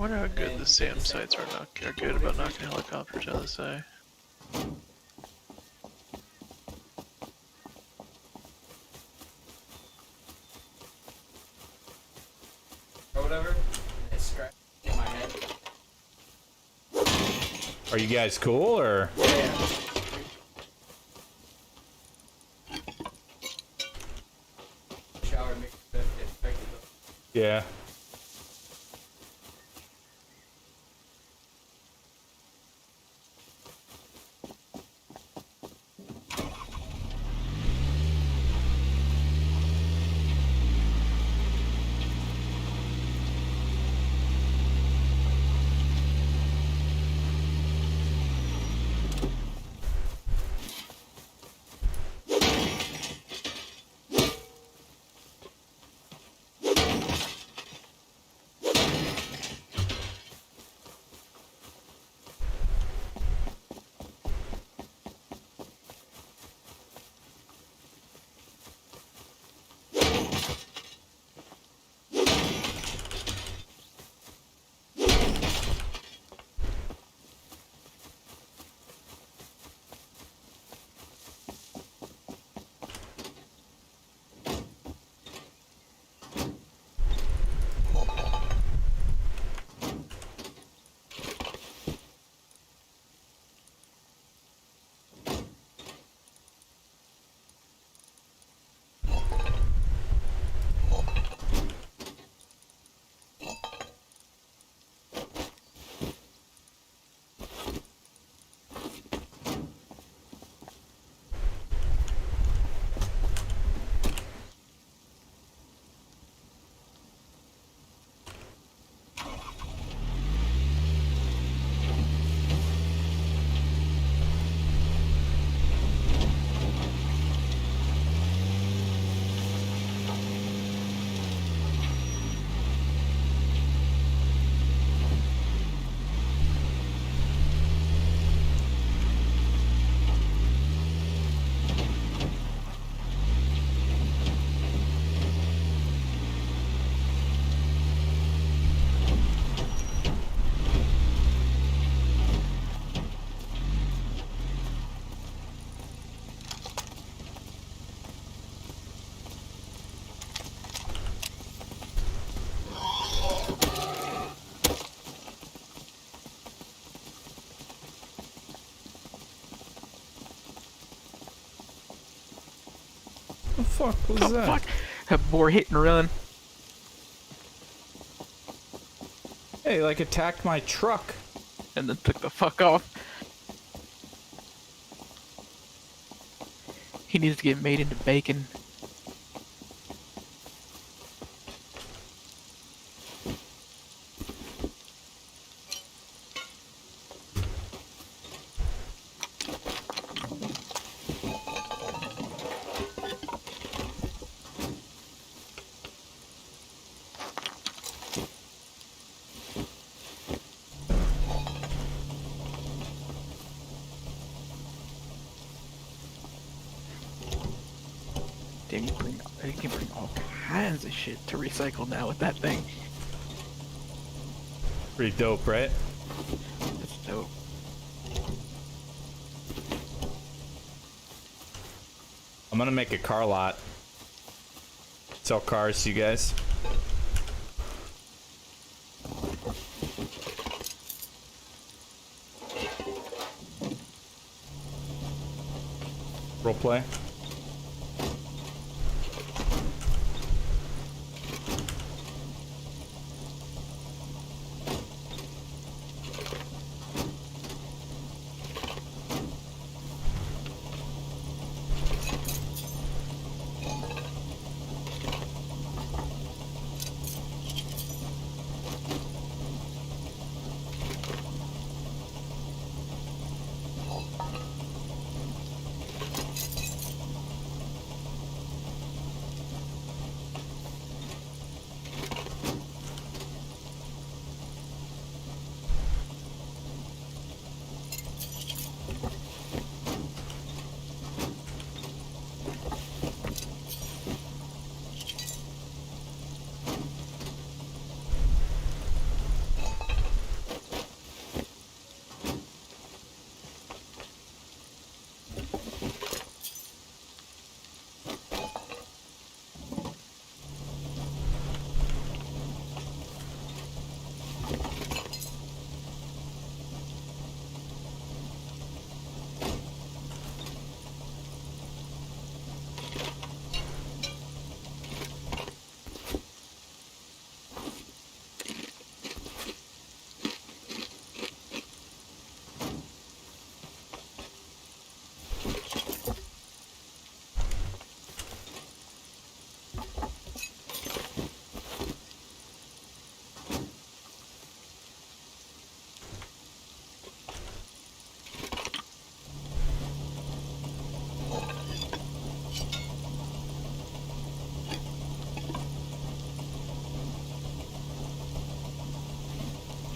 wonder how good the SAM sites are good about knocking helicopters out of the sky. Or whatever. It scratched in my head. Are you guys cool or? Yeah. Shower makes it affected. Yeah. What the fuck was Oh that? fuck! A boar hit and run. Hey, like attacked my truck. And then took the fuck off. He needs to get made into bacon. Damn, you can bring all kinds of shit to recycle now with that thing. Pretty dope, right? That's dope. I'm gonna make a car lot. Sell cars to you guys. Roleplay.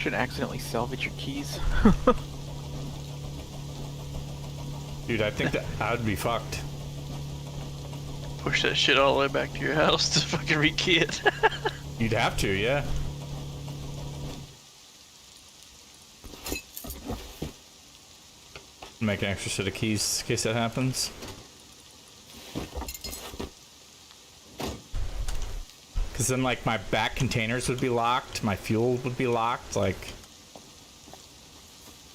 should accidentally salvage your keys. Dude, I think that I would be fucked. Push that shit all the way back to your house to fucking rekey it. You'd have to, yeah. Make an extra set of keys in case that happens. Because then, like, my back containers would be locked, my fuel would be locked, like...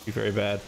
Be very bad.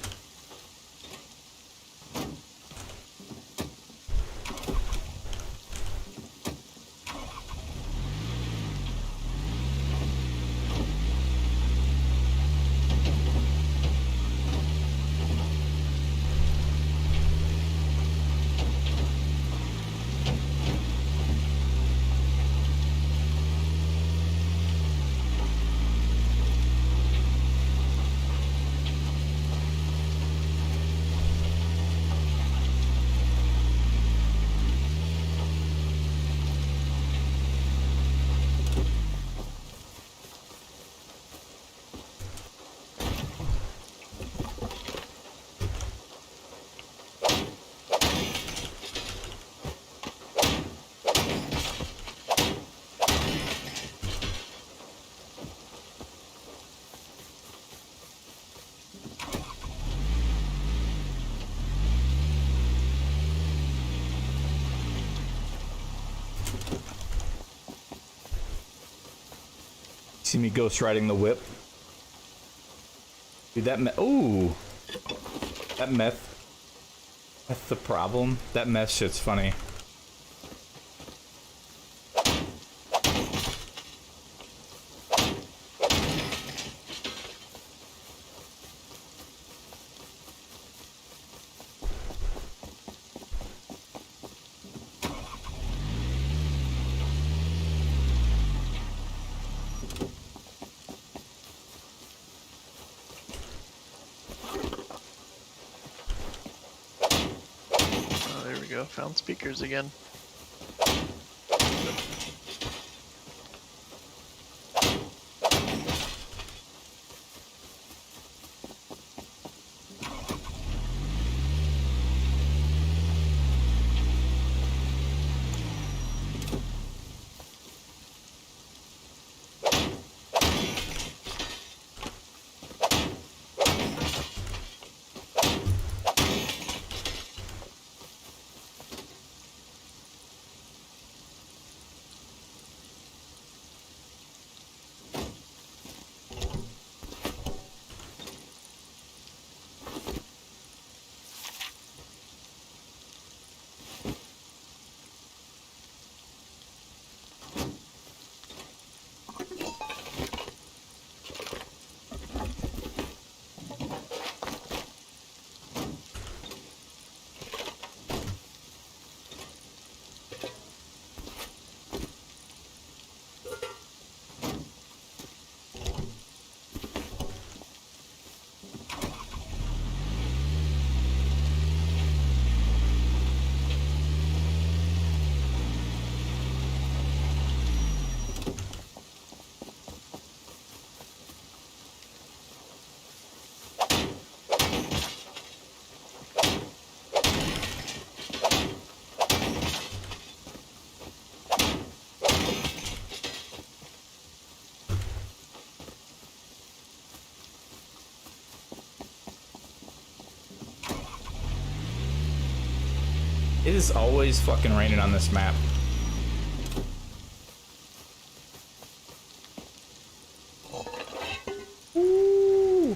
See me ghost riding the whip. Dude, that ooh! That meth. That's the problem. That meth shit's funny. Oh, there we go. Found speakers again. It is always fucking raining on this map. Ooh.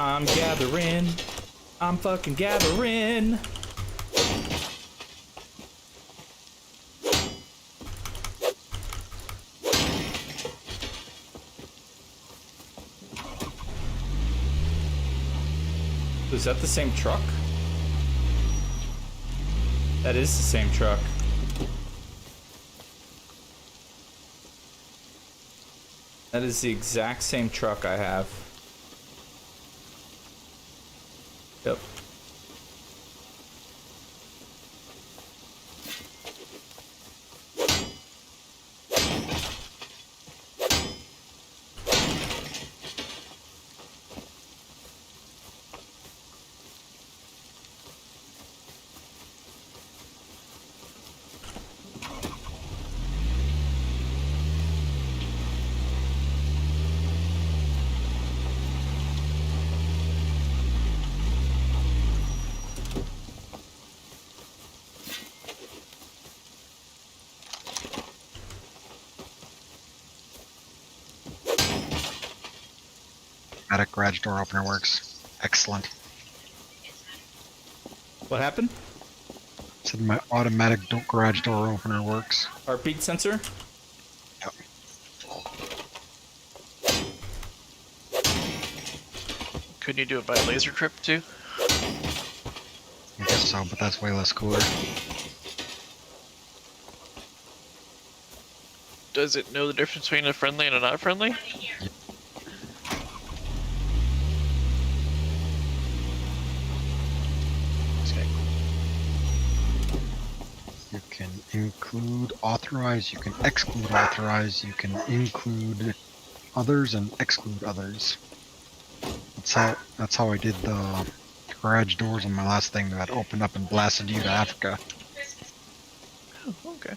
I'm gathering. I'm fucking gathering. Is that the same truck? That is the same truck. That is the exact same truck I have. Yep. Automatic garage door opener works. Excellent. What happened? Said my automatic garage door opener works. Heartbeat sensor? Yep. Couldn't you do it by laser trip too? I guess so, but that's way less cooler. Does it know the difference between a friendly and a not friendly? Okay. You can include authorize, you can exclude authorize, you can include others and exclude others. That's how I did the garage doors on my last thing that opened up and blasted you to Africa. Oh, okay.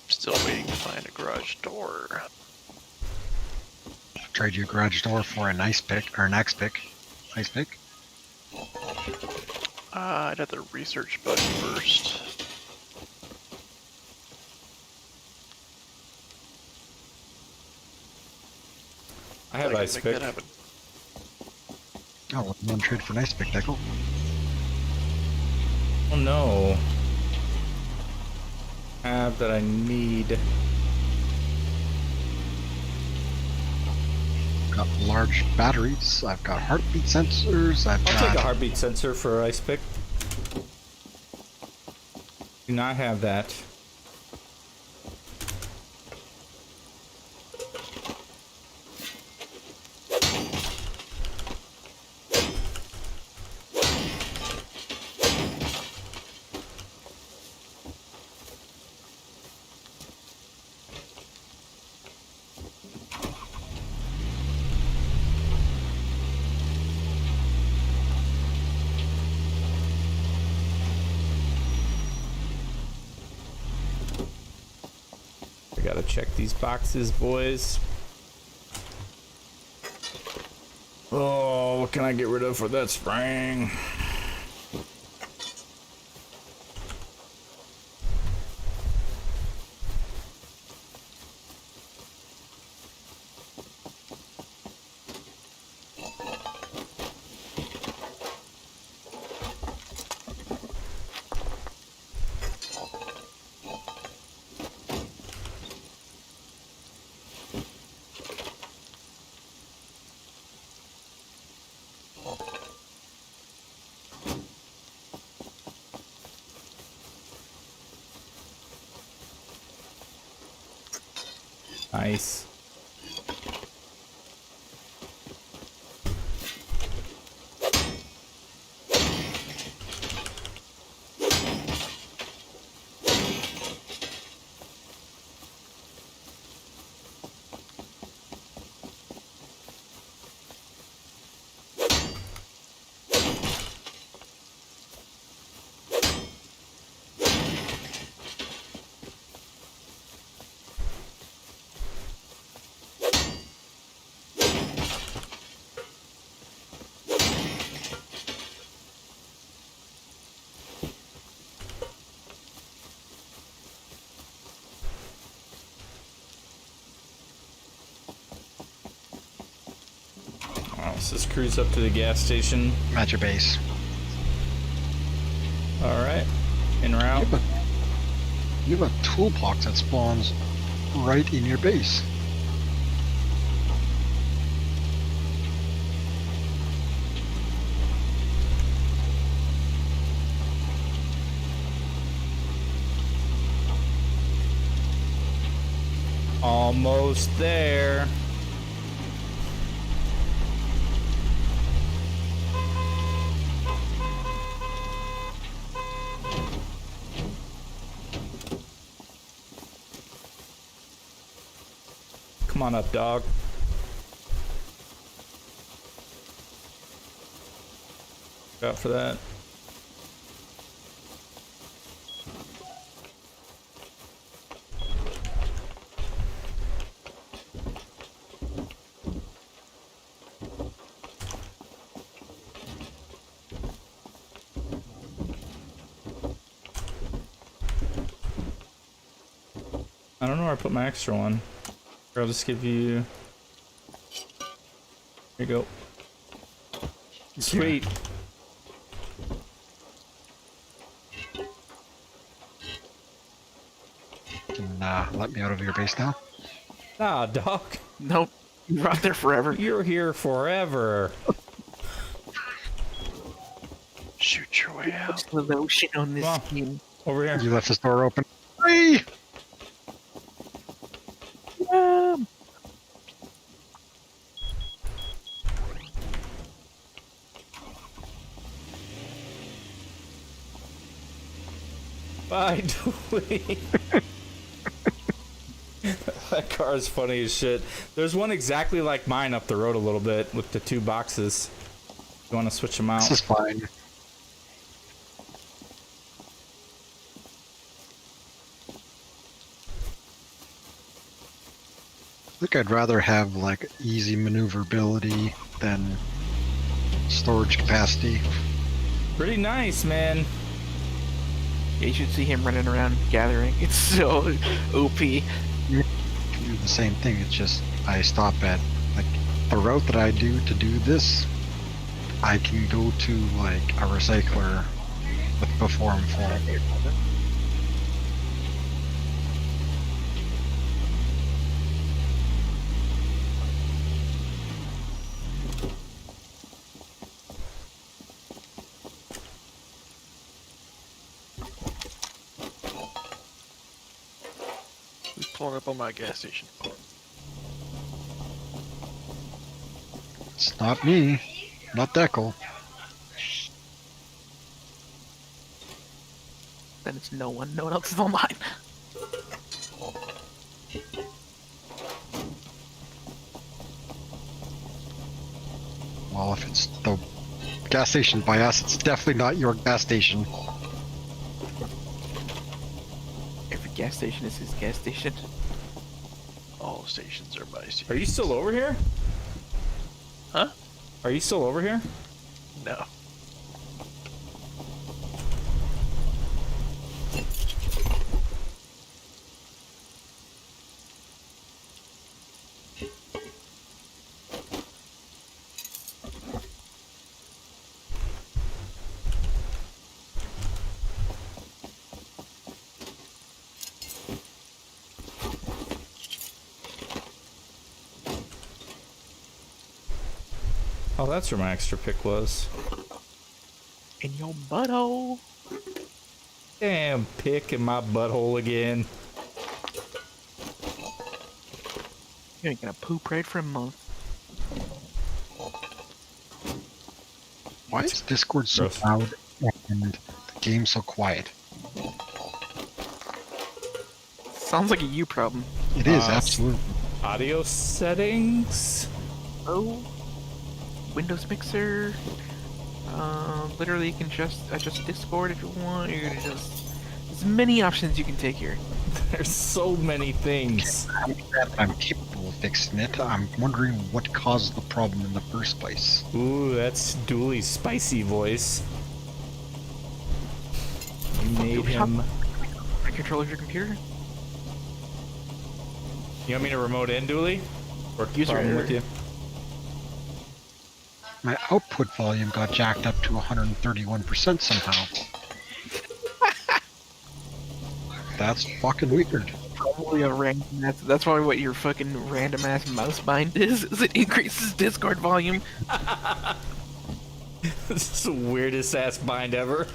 Still waiting to find a garage door. Trade you a garage door for an ice pick or an axe pick. Ice pick. I'd have to research bug first. I have can ice make pick. that happen. Oh, well, one trade for an ice pick, Deckle. Oh no. That I need. Got large batteries. I've got heartbeat sensors. I'll take a heartbeat sensor for ice pick. Do not have that. Gotta check these boxes, boys. Oh, what can I get rid of for that spring? Nice. Let's just cruise up to the gas station. I'm at your base. Alright. En route. You have a toolbox that spawns right in your base. Almost there. Come on up, dog. Look out for that. I don't know where I put my extra one. Or I'll just give you... Here you go. Sweet. Can let me out of your base now. Nah, dog. Nope. You're out there forever. You're here forever. Shoot your way out. What's the lotion on this Come on. skin? Over here. You left this door open. Free! Bye, Dwayne. That car is funny as shit. There's one exactly like mine up the road a little bit with the two boxes. You want to switch them out? This is fine. I think I'd rather have like easy maneuverability than storage capacity. Pretty nice, man. Yeah, you should see him running around gathering. It's so OP. Do the same thing. It's just I stop at like the route that I do to do this. I can go to like a recycler before I'm full. Who's pulling up on my gas station? It's not me, not Deckle. Then it's no one. No one else is online. Well, if it's the gas station by us, it's definitely not your gas station. Every gas station is his gas station. All stations are my stations. Are you still over here? Huh? Are you still over here? No. Oh, that's where my extra pick was. In your butthole. Damn, pick in my butthole again. You ain't gonna poop right for a month. Why is Discord so Gross. loud and the game so quiet? Sounds like a you problem. It is, Uh, absolutely. Audio settings. Oh, Windows Mixer. Literally, you can just adjust Discord if you want. You can just. There's many options you can take here. There's so many things. I'm capable of fixing it. I'm wondering what caused the problem in the first place. Ooh, that's Dooley's spicy voice. You made him. My controller your computer. You want me to remote in, Dooley? Or User problem error. with you? My output volume got jacked up to 131% somehow. That's fucking weird. Probably a random. That's probably what your fucking random ass mouse bind is. Is it increases Discord volume? This is the weirdest ass bind ever.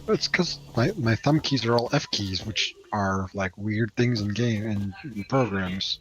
It's because my thumb keys are all F keys, which are like weird things in game and in programs.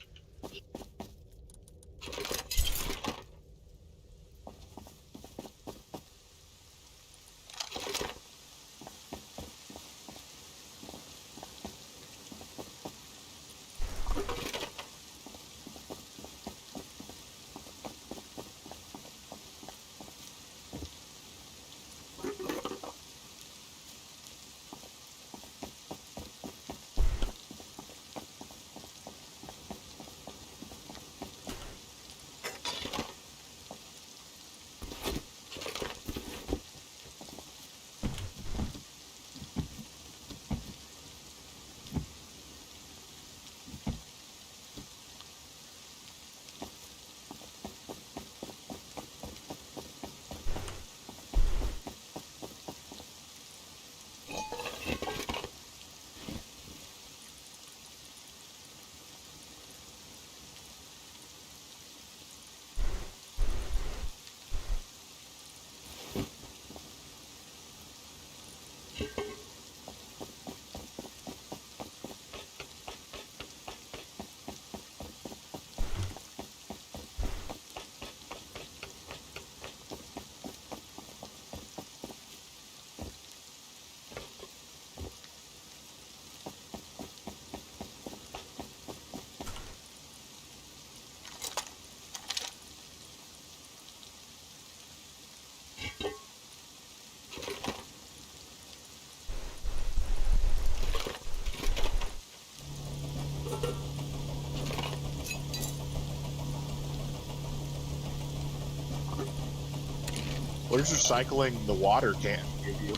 What is recycling the water can give you?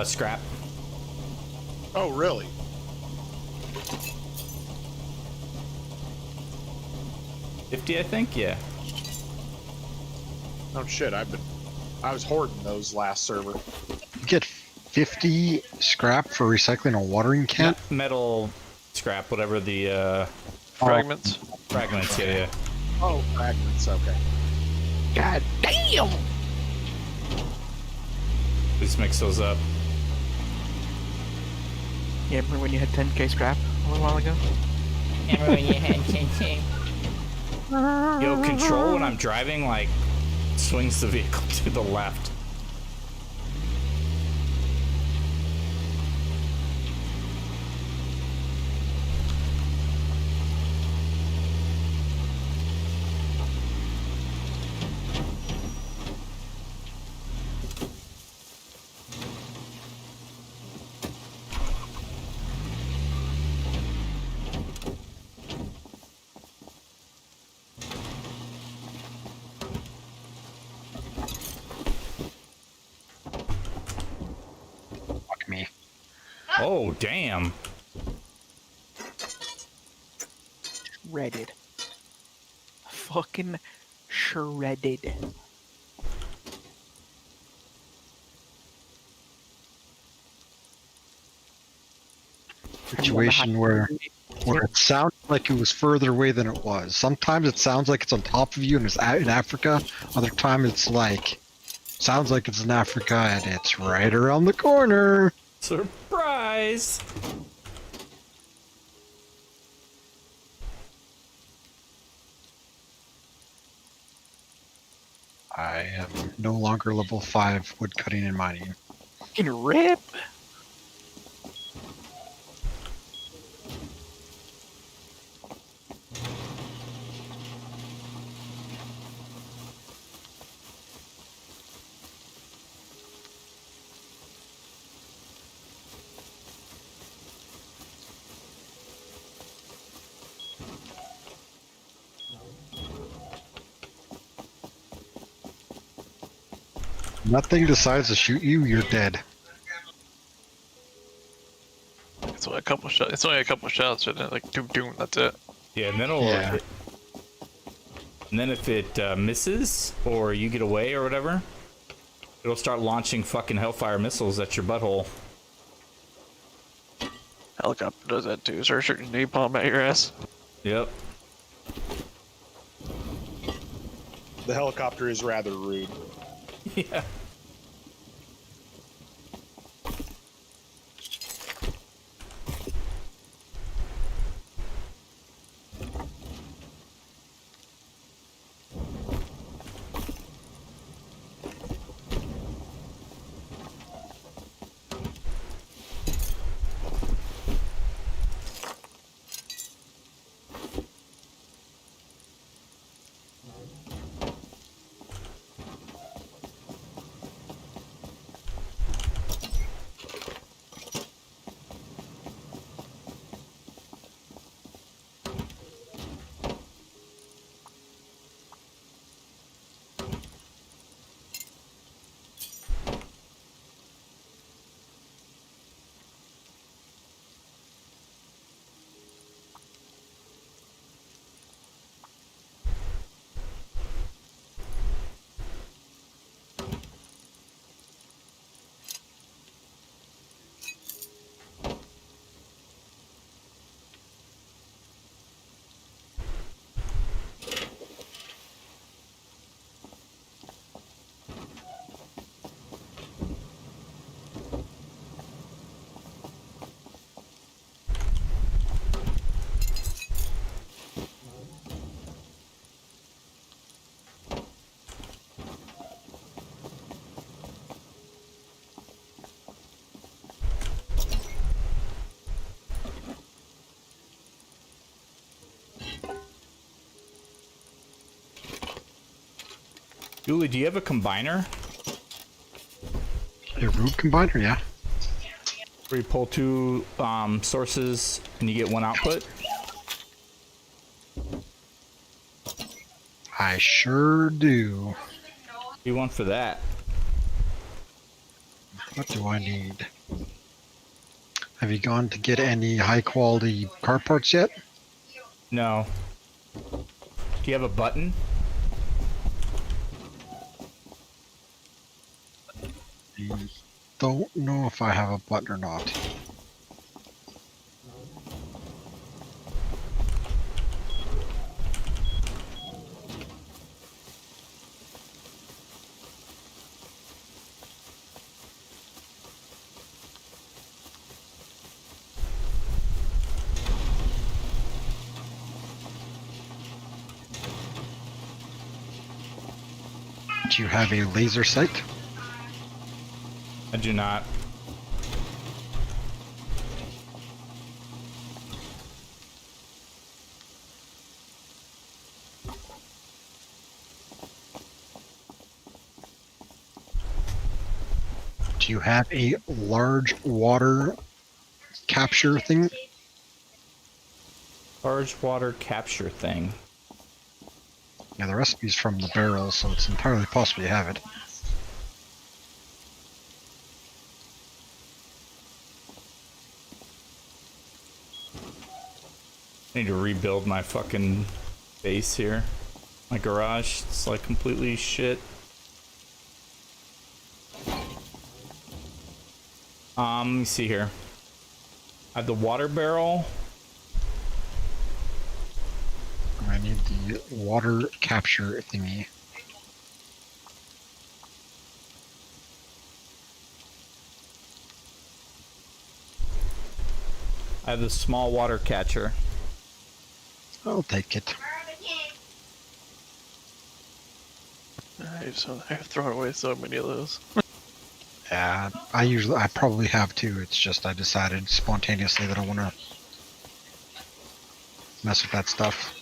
Scrap. Oh, really? $50, I think. Yeah. Oh shit! I was hoarding those last server. You get 50 scrap for recycling a watering can? Metal scrap, whatever the Fragments. fragments. Yeah, yeah. Oh, fragments. Okay. God damn! Please mix those up. Yeah, remember when you had 10k scrap a little while ago? Remember when you had 10K? Yo, control when I'm driving, like, swings the vehicle to the left. Fuck me. Oh, damn. Shredded. Fucking shredded. Situation where it sounded like it was further away than it was. Sometimes it sounds like it's on top of you and it's in Africa. Other time it's like sounds like it's in Africa and it's right around the corner. Surprise! No longer level 5 wood cutting and mining. Fucking rip. When that thing decides to shoot you, you're dead. It's only a couple shots. It's only a couple shots, isn't it? Like doom doom. That's it. Yeah, and then it'll. Yeah. And then if it misses or you get away or whatever, it'll start launching fucking Hellfire missiles at your butthole. Helicopter does that too. Start shooting napalm at your ass. Yep. The helicopter is rather rude. Yeah. Julie, do you have a combiner A root combiner, yeah. where you pull two sources and you get one output? I sure do. You want for that? What do I need? Have you gone to get any high quality car parts yet? No. Do you have a button? I don't know if I have a button or not. Do you have a laser sight? I do not. Do you have a large water capture thing? Large water capture thing. Yeah, the recipe's from the barrel, so it's entirely possible you have it. I need to rebuild my fucking base here. My garage, it's like completely shit. Let me see here. I have the water barrel. I need the water capture thingy. I have the small water catcher. I'll take it. I've thrown away so many of those. Yeah, I probably have too. It's just I decided spontaneously that I want to mess with that stuff.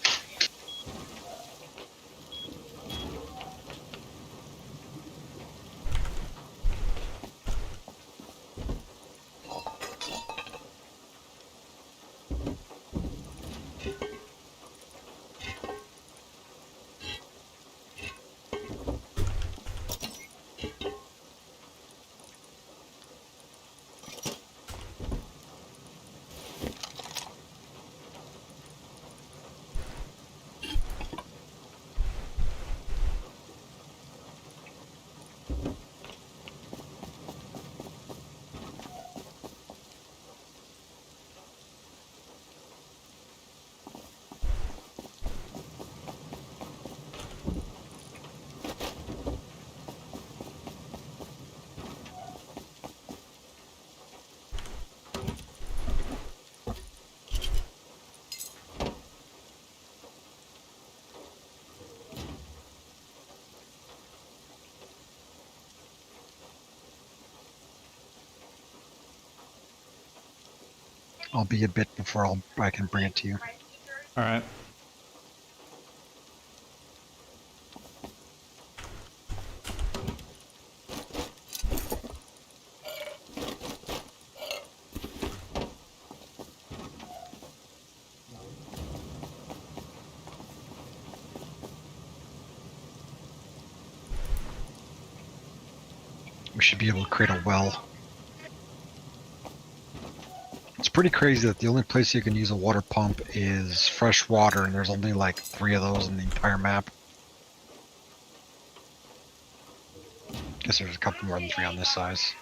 I'll be a bit before I can bring it to you. All right. We should be able to create a well. It's pretty crazy that the only place you can use a water pump is fresh water, and there's only like 3 of those in the entire map. Guess there's a couple more than 3 on this size.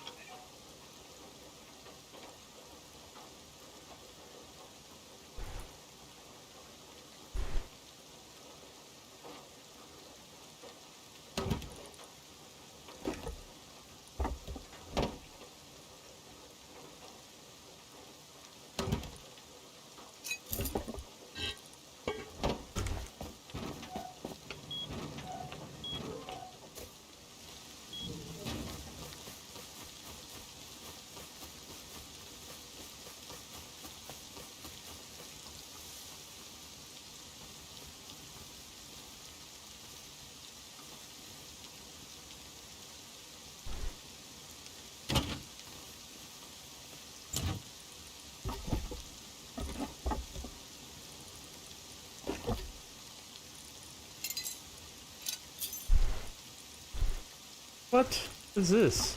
What is this?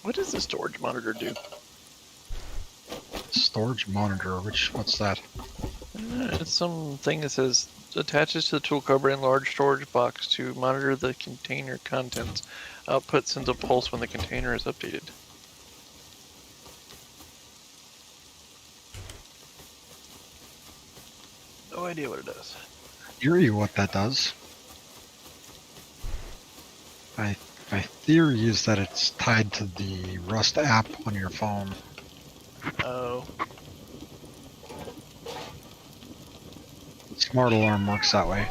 What does the storage monitor do? Storage monitor, what's that? It's something that says attaches to the tool cupboard in large storage box to monitor the container contents. Output sends a pulse when the container is updated. No idea what it does. Theory what that does. My theory is that it's tied to the Rust app on your phone. Oh. Smart alarm works that way.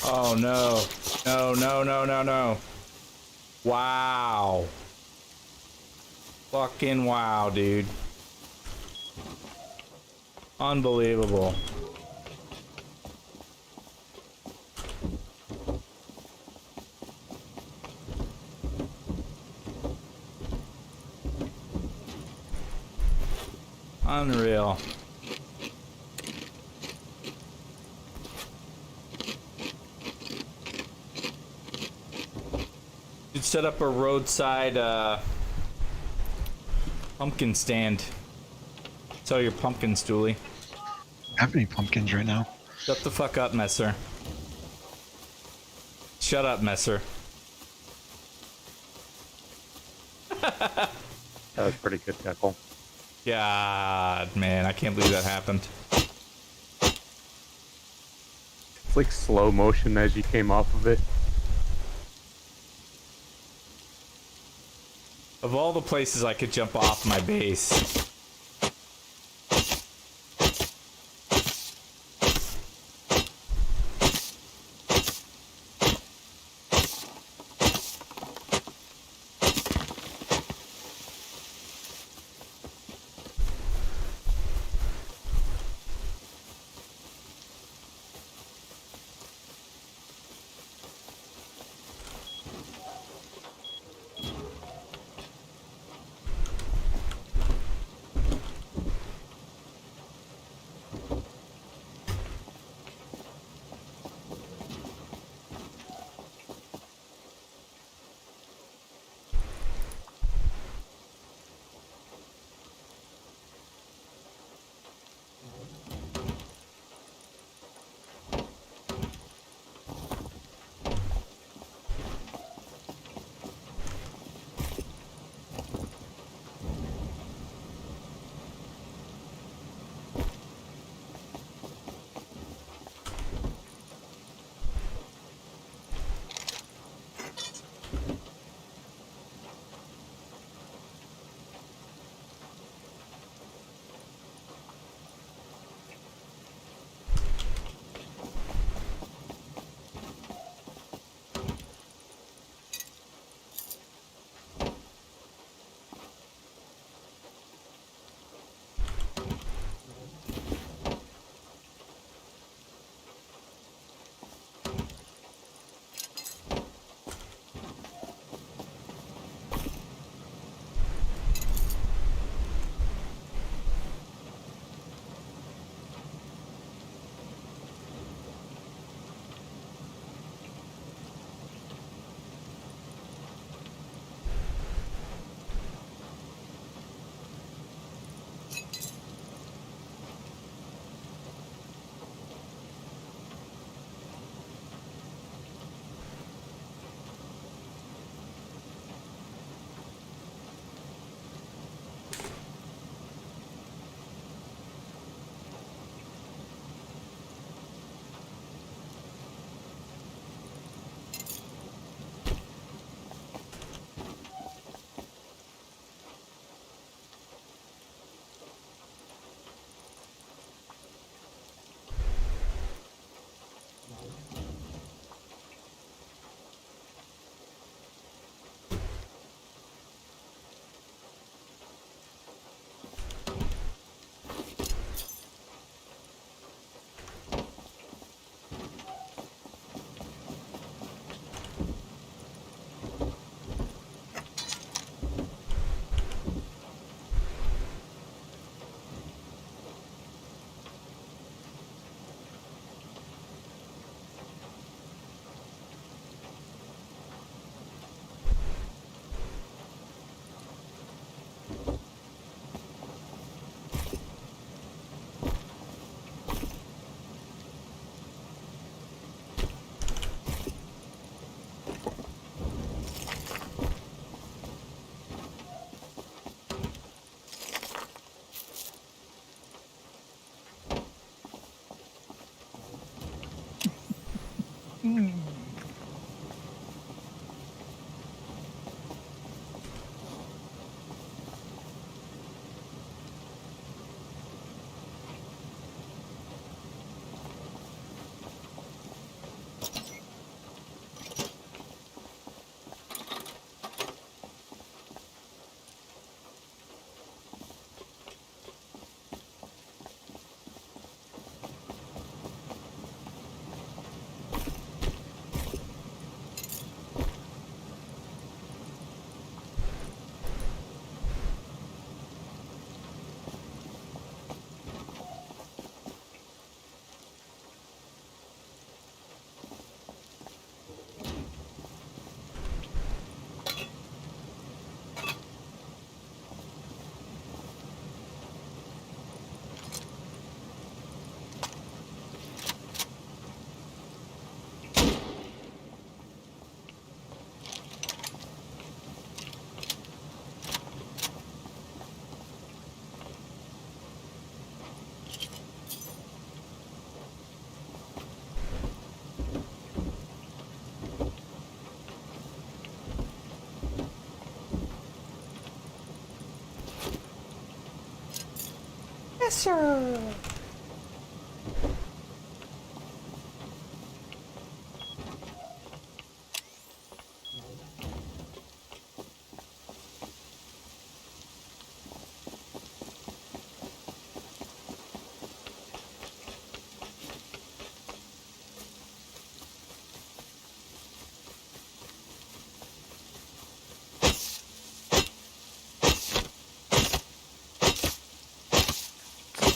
Oh no. No, no, no, no, no. Wow. Fucking wow, dude. Unbelievable. Unreal. You'd set up a roadside pumpkin stand. Sell your pumpkins, Dooley. Have any pumpkins right now? Shut the fuck up, Messer. Shut up, Messer. That was pretty good, Deckle. God, man, I can't believe that happened. It's like slow motion as you came off of it. Of all the places I could jump off my base.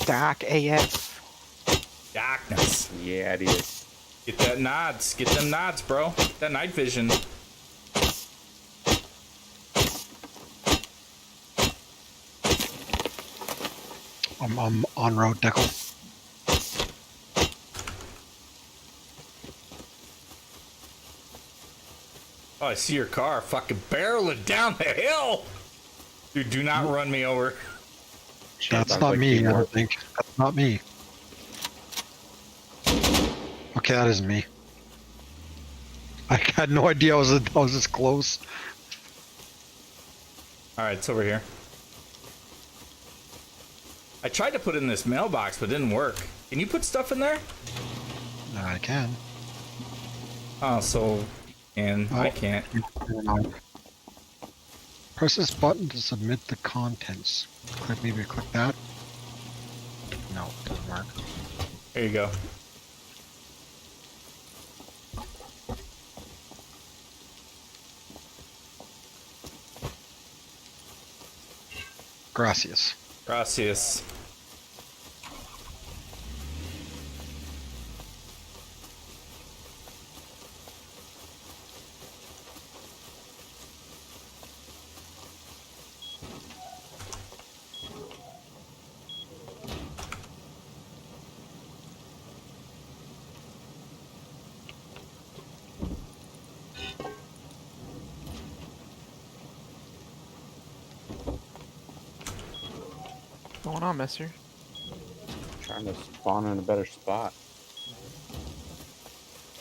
Dark AF. Darkness. Yeah, it is. Get that nods. Get them nods, bro. That night vision. I'm on road, Deckle. Oh, I see your car. Fucking barreling down the hill. Dude, do not run me over. That's Sounds not like me, I teamwork. don't think. That's not me. Okay, that isn't me. I had no idea I was this close. All right, it's over here. I tried to put it in this mailbox, but it didn't work. Can you put stuff in there? I can. Oh, so... And I can't. Press this button to submit the contents. Maybe click that. No, it doesn't work. Here you go. Gracias. Gracias. What's going on, mister? Trying to spawn in a better spot.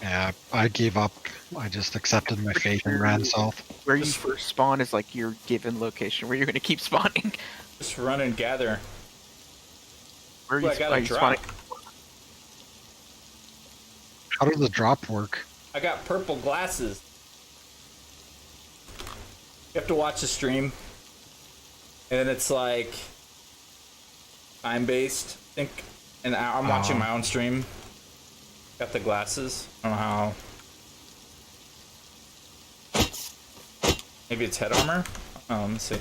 Yeah, I gave up. I just accepted my fate and ran south. Where you first spawn is like your given location where you're gonna keep spawning. Just run and gather. Where Ooh, I got a drop. spawning? How does the drop work? I got purple glasses. You have to watch the stream. And then it's like... time-based, I think. And I'm watching my own stream. Got the glasses. I don't know how... Maybe it's head armor? Oh, let me see.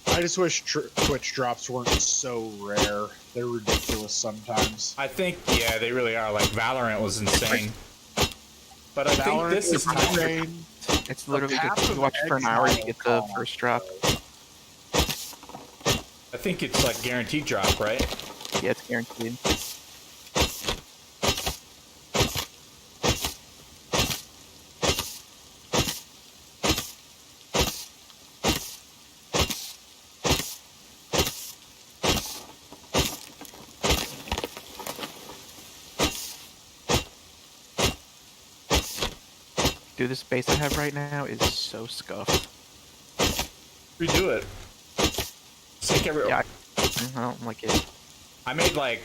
I just wish Twitch drops weren't so rare. They're ridiculous sometimes. I think, yeah, they really are. Like, Valorant was insane. But I think Valorant this is time. insane. It's literally path just you of watch for an hour, you exile get the call. first drop. I think it's like guaranteed drop, right? Yeah, it's guaranteed. Dude, this base I have right now is so scuffed. Redo it. Sink every. Yeah, I don't like it. I made like.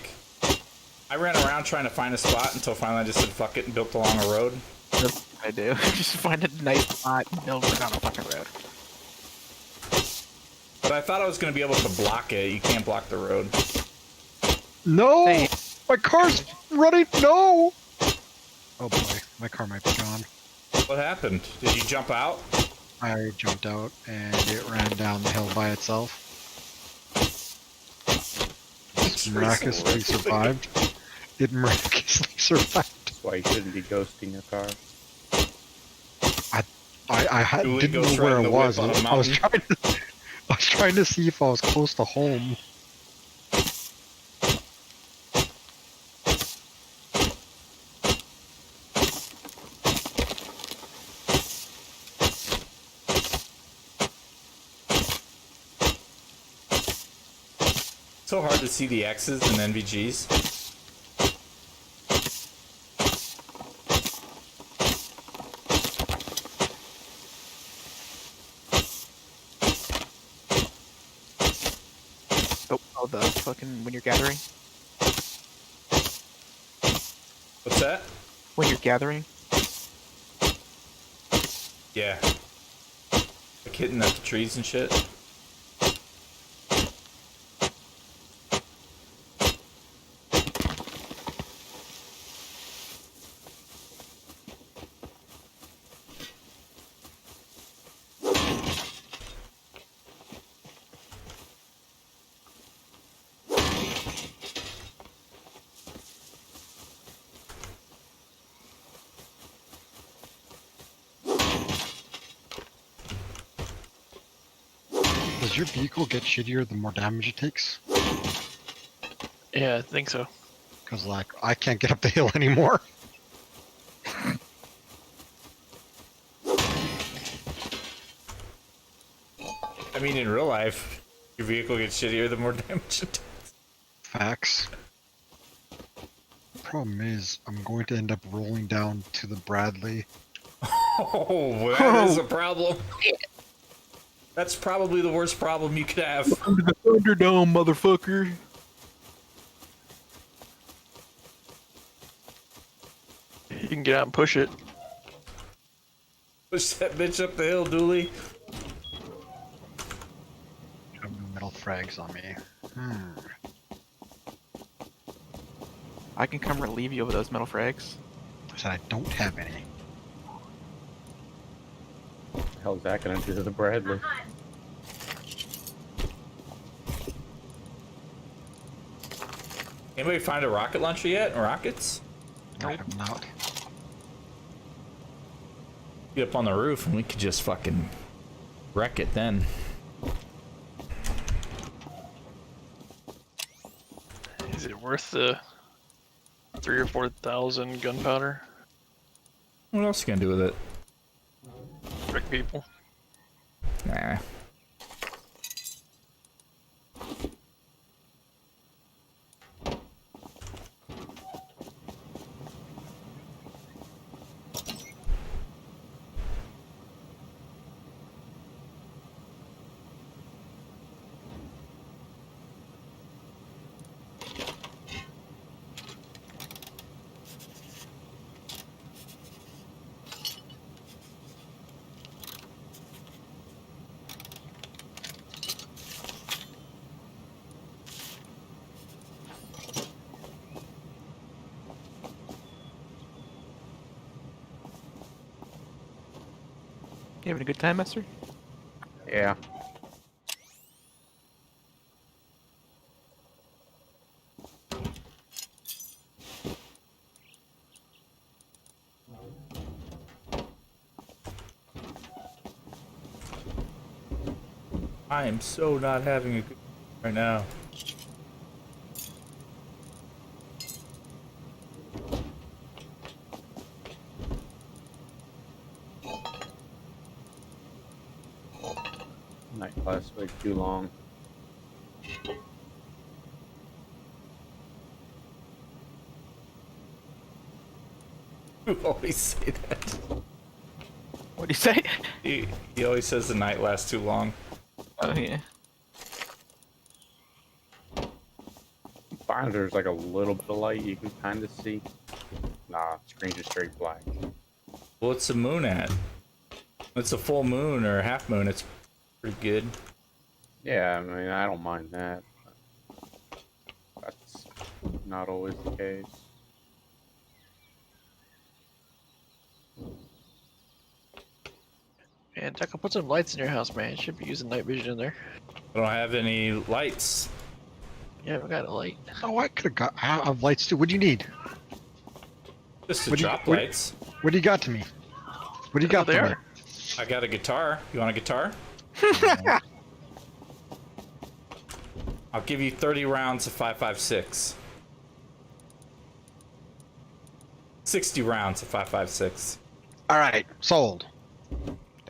I ran around trying to find a spot until finally I just said fuck it and built along a road. That's what I do. Just find a nice spot and build it on a fucking road. But I thought I was going to be able to block it. You can't block the road. No! Hey. My car's running! No! Oh boy, my car might be gone. What happened? Did you jump out? I jumped out and it ran down the hill by itself. It miraculously survived. It miraculously survived. That's why you shouldn't be ghosting your car. I Julie didn't goes know where riding I the whip was. on a I was mountain. trying to see if I was close to home. So hard to see the X's and NVGs. the fucking when you're gathering. What's that? When you're gathering. Yeah. Like hitting at the trees and shit. Does your vehicle get shittier the more damage it takes? Yeah, I think so. Because, like, I can't get up the hill anymore. I mean, in real life, your vehicle gets shittier the more damage it takes. Facts. Problem is, I'm going to end up rolling down to the Bradley. Oh, that is a problem. That's probably the worst problem you could have. Under the Thunderdome, motherfucker. You can get out and push it. Push that bitch up the hill, Dooley. Metal frags on me. I can come relieve you of those metal frags. I said I don't have any. The hell's that gonna do to the Bradley? Anybody find a rocket launcher yet? Rockets? I have not. Get up on the roof and we could just fucking wreck it then. Is it worth the 3,000 or 4,000 gunpowder? What else you gonna do with it? Wreck people. Nah. You having a good time, Master? Yeah. I am so not having a good right now. Night class way too long. You always say that. What do you say? He always says the night lasts too long. Oh yeah. Fine, there's like a little bit of light you can kind of see. Nah, screen just straight black. What's the moon at? It's a full moon or a half moon. It's pretty good. Yeah, I mean, I don't mind that. That's not always the case. Man, Tucker, put some lights in your house, man. You should be using night vision in there. I don't have any lights. Yeah, we got a light. Oh, I could have got. I have lights too. What do you need? Just to What do you- drop what- lights. What do you got to me? What do you got there. for me? I got a guitar. You want a guitar? I'll give you 30 rounds of 5.56. 60 rounds of 5.56. All right, sold.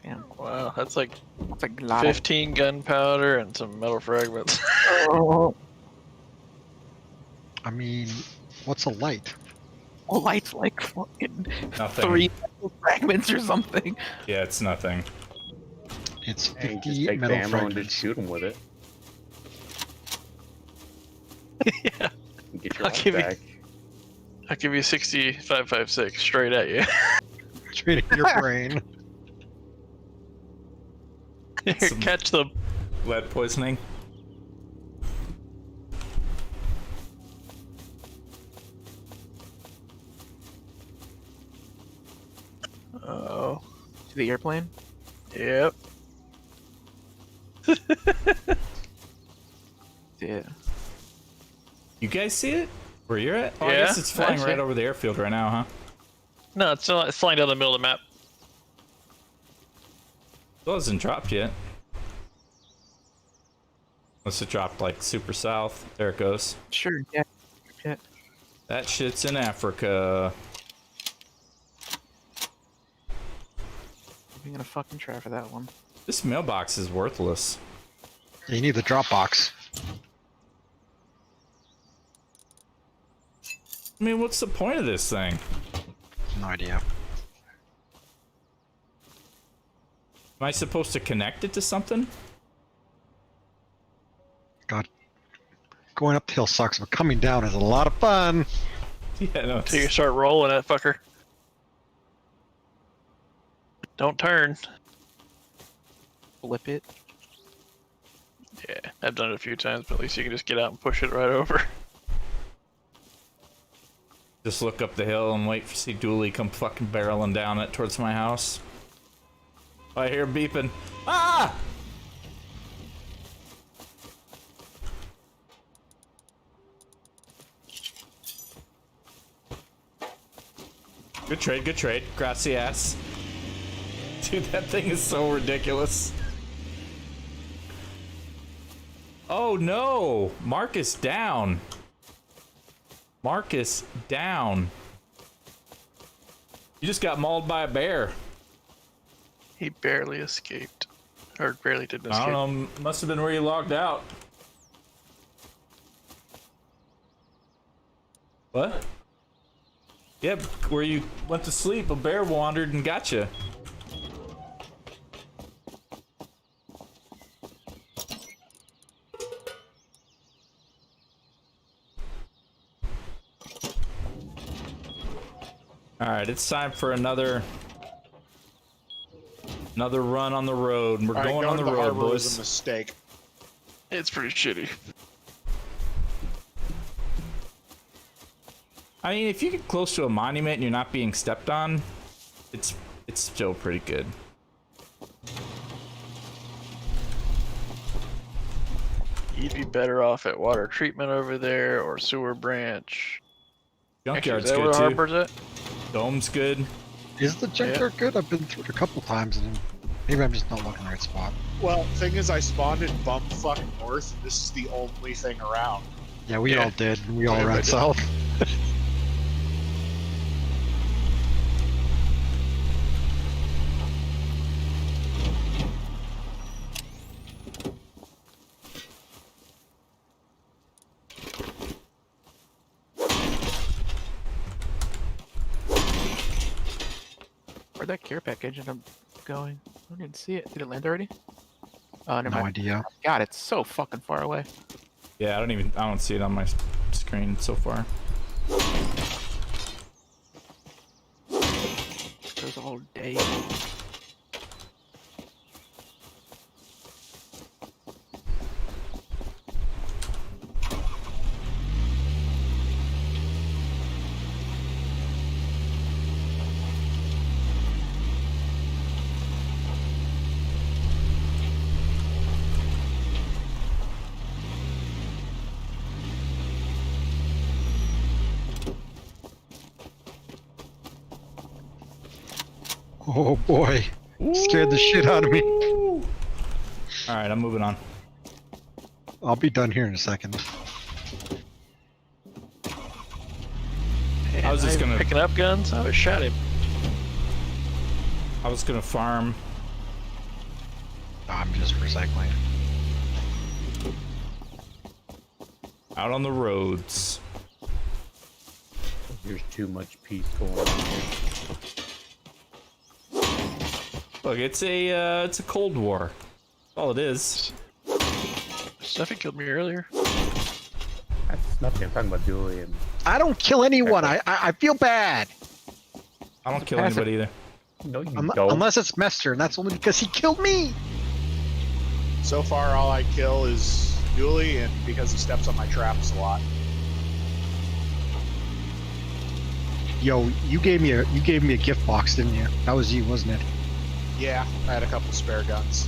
Damn. Wow, that's like It's like a lot 15 gunpowder and some metal fragments. I mean, what's a light? of lights like fucking Nothing. 3 metal fragments or something. Yeah, it's nothing. It's And 50 just take the metal ammo and just fragments. shoot them with it. Yeah. Get your I'll life give you- back. I'll give you 6556 straight at you. Straight in your brain. Here, Some- catch them. Lead poisoning. Oh. To the airplane. Yep. Yeah. You guys see it? Where you're at? Oh, I Yeah, guess it's I flying see right it. over the airfield right now, huh? No, it's flying down the middle of the map. It hasn't dropped yet. Unless it dropped like super south. There it goes. Sure. Yeah. Yeah. That shit's in Africa. I'm gonna fucking try for that one. This mailbox is worthless. You need the drop box. I mean, what's the point of this thing? No idea. Am I supposed to connect it to something? God. Going up the hill sucks, but coming down is a lot of fun. Yeah, no. Till you start rolling that fucker. Don't turn. Flip it. Yeah, I've done it a few times, but at least you can just get out and push it right over. Just look up the hill and wait for see Dooley come fucking barreling down it towards my house. I hear beeping. Ah! Good trade, good trade. Gracias. Dude, that thing is so ridiculous. Oh no! Marcus down. Marcus down. You just got mauled by a bear. He barely escaped. Or barely didn't I escape. don't know, must have been where you logged out. What? Yep, where you went to sleep, a bear wandered and got you. Alright, it's time for another run on the road. We're All right, going on the to road, harbor was a boys. mistake. It's pretty shitty. I mean, if you get close to a monument and you're not being stepped on, it's still pretty good. You'd be better off at water treatment over there or sewer branch. Actually, Junkyard's is that where good the too. harbor's at? Dome's good. Is the junkyard good? I've been through it a couple times and maybe I'm just not looking in the right spot. Well, thing is, I spawned in bumfuck north, and this is the only thing around. Yeah, we Yeah. all did. We all Everybody ran did. south. Where'd that care package end up going? I didn't see it. Did it land already? Oh, never No mind. idea. God, it's so fucking far away. Yeah, I don't see it on my screen so far. Goes all day. Oh boy. Scared the shit out of me. Alright, I'm moving on. I'll be done here in a second. I was just I'm gonna- picking up guns. I was shot him. I was gonna farm. I'm just recycling. Out on the roads. There's too much peace going on here. Look, it's a Cold War. That's all it is. Stuffy killed me earlier. That's Nothing. I'm talking about Julian. I don't kill anyone. I feel bad. I don't kill Passive. anybody either. No, you don't. Unless it's Mester, and that's only because he killed me. So far, all I kill is Dooley, and because he steps on my traps a lot. Yo, you gave me a gift box, didn't you? That was you, wasn't it? Yeah, I had a couple spare guns.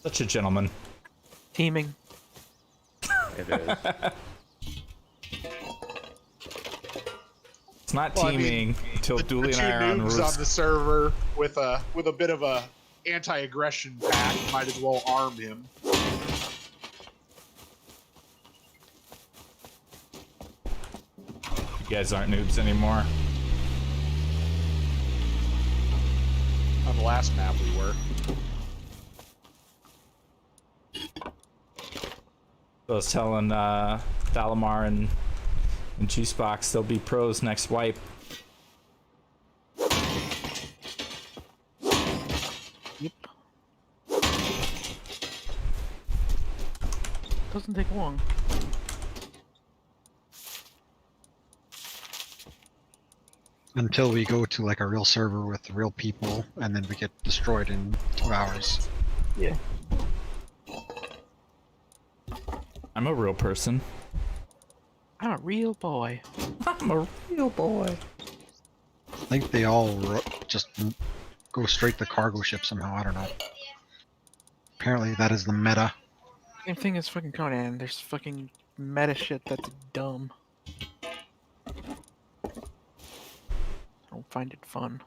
Such a gentleman. Teaming. It is. It's not Well, I mean, teaming until The Dooley two and I are on noobs roofs. on the server with a bit of a anti-aggression pack might as well arm him. You guys aren't noobs anymore. On the last map, we were. I was telling Dalamar and Juicebox they'll be pros next wipe. Yep. Doesn't take long. Until we go to like a real server with real people, and then we get destroyed in 2 hours. Yeah. I'm a real person. I'm a real boy. I'm a real boy. I think they all just go straight to cargo ship somehow. I don't know. Apparently, that is the meta. Same thing as fucking Conan. There's fucking meta shit that's dumb. I don't find it fun.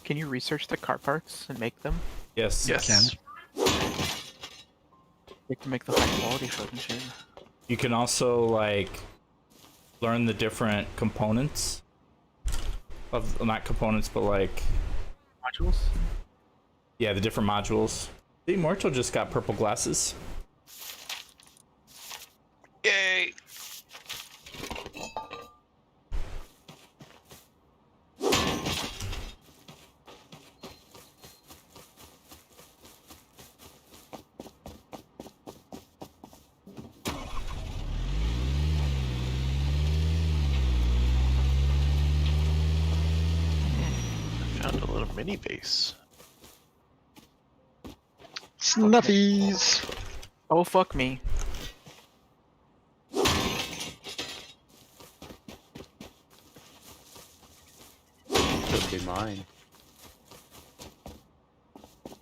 Can you research the car parts and make them? Yes. Yes. You can make the high quality fucking shit. You can also like learn the different components of not components, but like Modules? yeah, the different modules. See, Mortal just got purple glasses. Yay! Found a little mini base. Snuffies. Oh fuck me. Should be mine.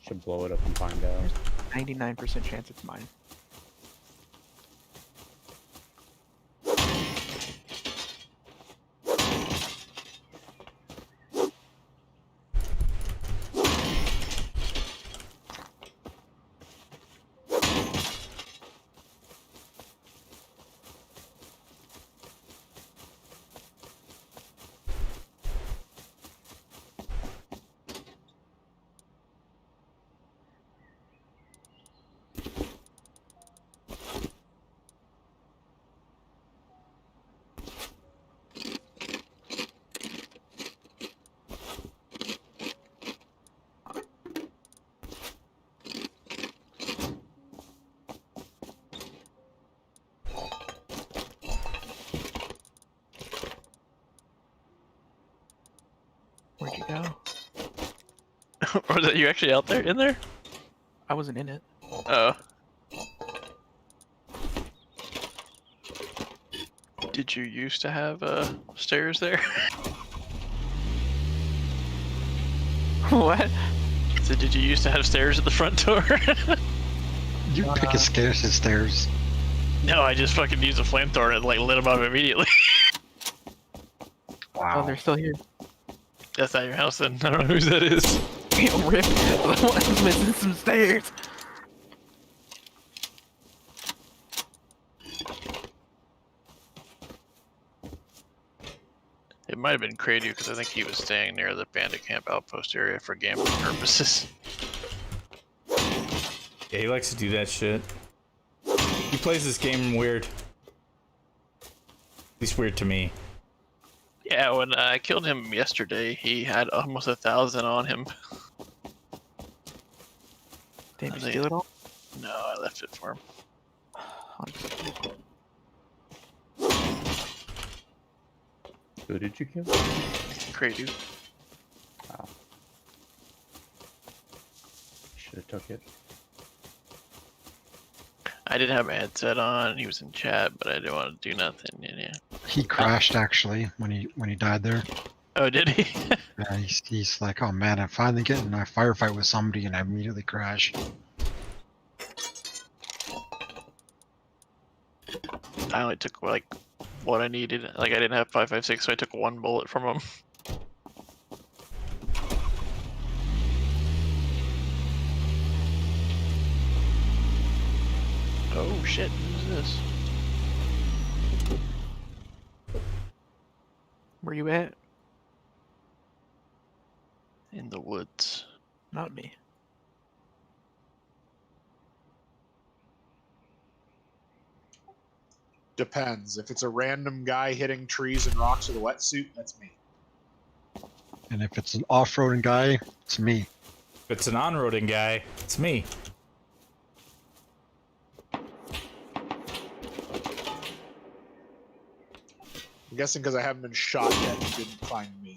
Should blow it up and find out. 99% chance it's mine. Where'd you go? Or is that you actually out there? In there? I wasn't in it. Oh. Did you used to have stairs there? What? So did you used to have stairs at the front door? You pick a scarce as stairs. No, I just fucking used a flamethrower and it like lit them up immediately. Oh, Wow. they're still here. That's not your house then. I don't know whose that is. Rip. One's missing some stairs. It might have been Cradu because I think he was staying near the bandit camp outpost area for gambling purposes. Yeah, he likes to do that shit. He plays this game weird. At least weird to me. Yeah, when I killed him yesterday, he had almost 1,000 on him. Did I you think- steal it all? No, I left it for him. Who did you kill? Cradu. Should have took it. I didn't have my headset on. He was in chat, but I didn't want to do nothing. Yeah. He crashed actually when he died there. Oh, did he? Yeah, he's like, oh man, I'm finally getting a firefight with somebody, and I immediately crash. I only took like what I needed. Like I didn't have 5.56, so I took one bullet from him. Oh shit! Who's this? Where you at? In the woods. Not me. Depends. If it's a random guy hitting trees and rocks with a wetsuit, that's me. And if it's an off-roading guy, it's me. If it's an on-roading guy, it's me. I'm guessing because I haven't been shot yet, you didn't find me.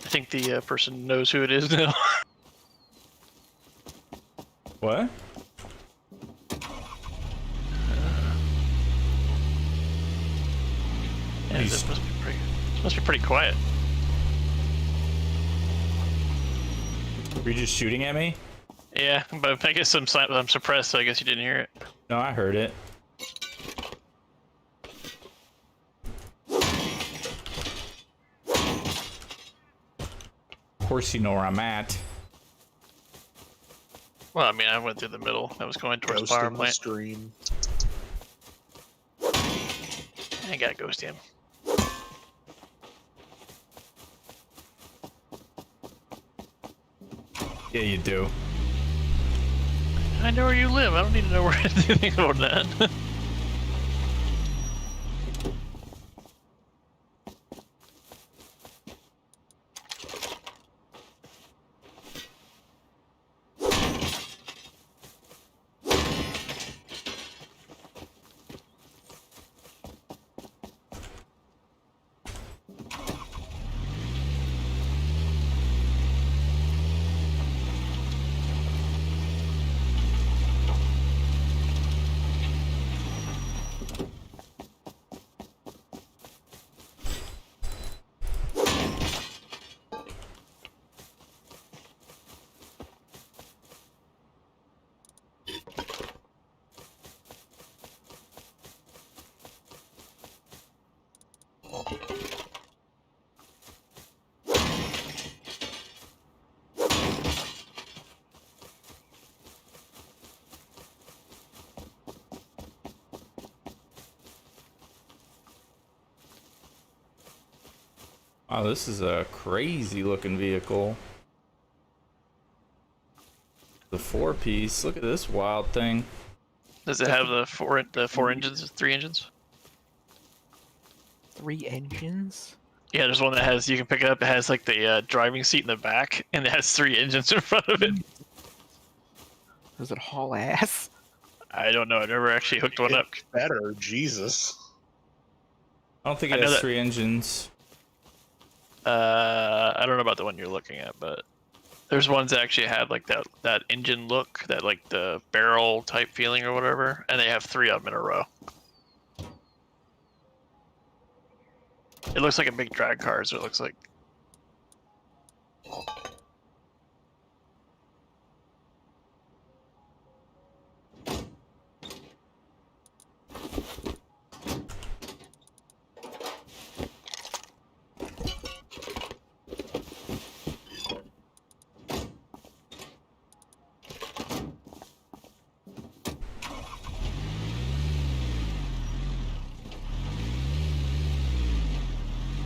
I think the person knows who it is now. What? Yeah, He's- this must be pretty quiet. Were you just shooting at me? Yeah, but I guess I'm suppressed, so I guess you didn't hear it. No, I heard it. Of course you know where I'm at. Well, I mean, I went through the middle. I was going towards the power Ghosting the plant. stream. I got ghost him. Yeah, you do. I know where you live. I don't need to know where anything about that. Wow, this is a crazy looking vehicle. The 4-piece. Look at this wild thing. Does it have the four engines, 3 engines? 3 engines? Yeah, there's one that has, you can pick it up, it has like the driving seat in the back, and it has 3 engines in front of it. Does it haul ass? I don't know, I never actually hooked one up. Better, Jesus. I don't think I it know has that- 3 engines. I don't know about the one you're looking at, but there's ones that actually have like that engine look, that like the barrel type feeling or whatever, and they have 3 of them in a row. It looks like a big drag car, is what it looks like.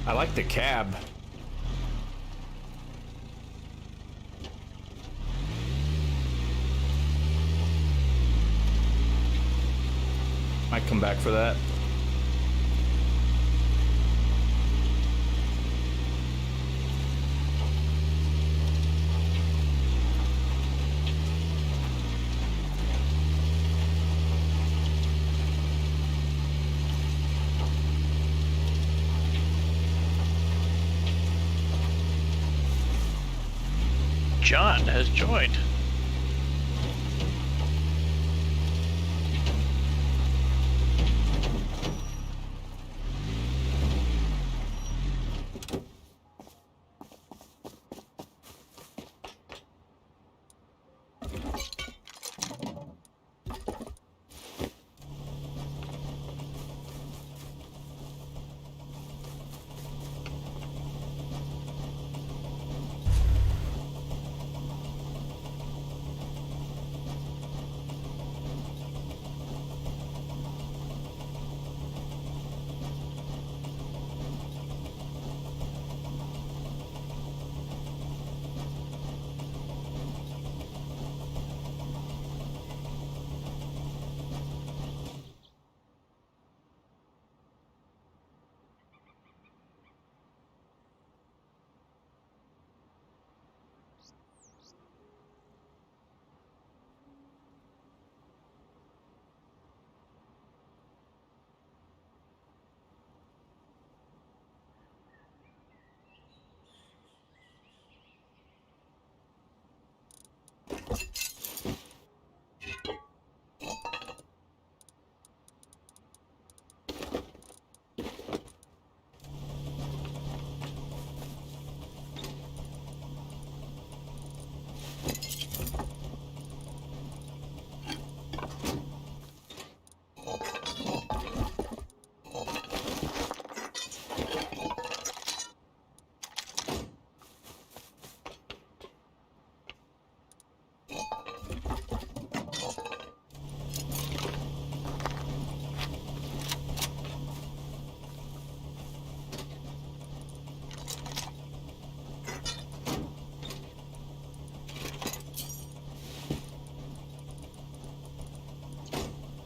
I like the cab. Might come back for that. John has joined.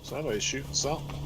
Somebody's shooting something.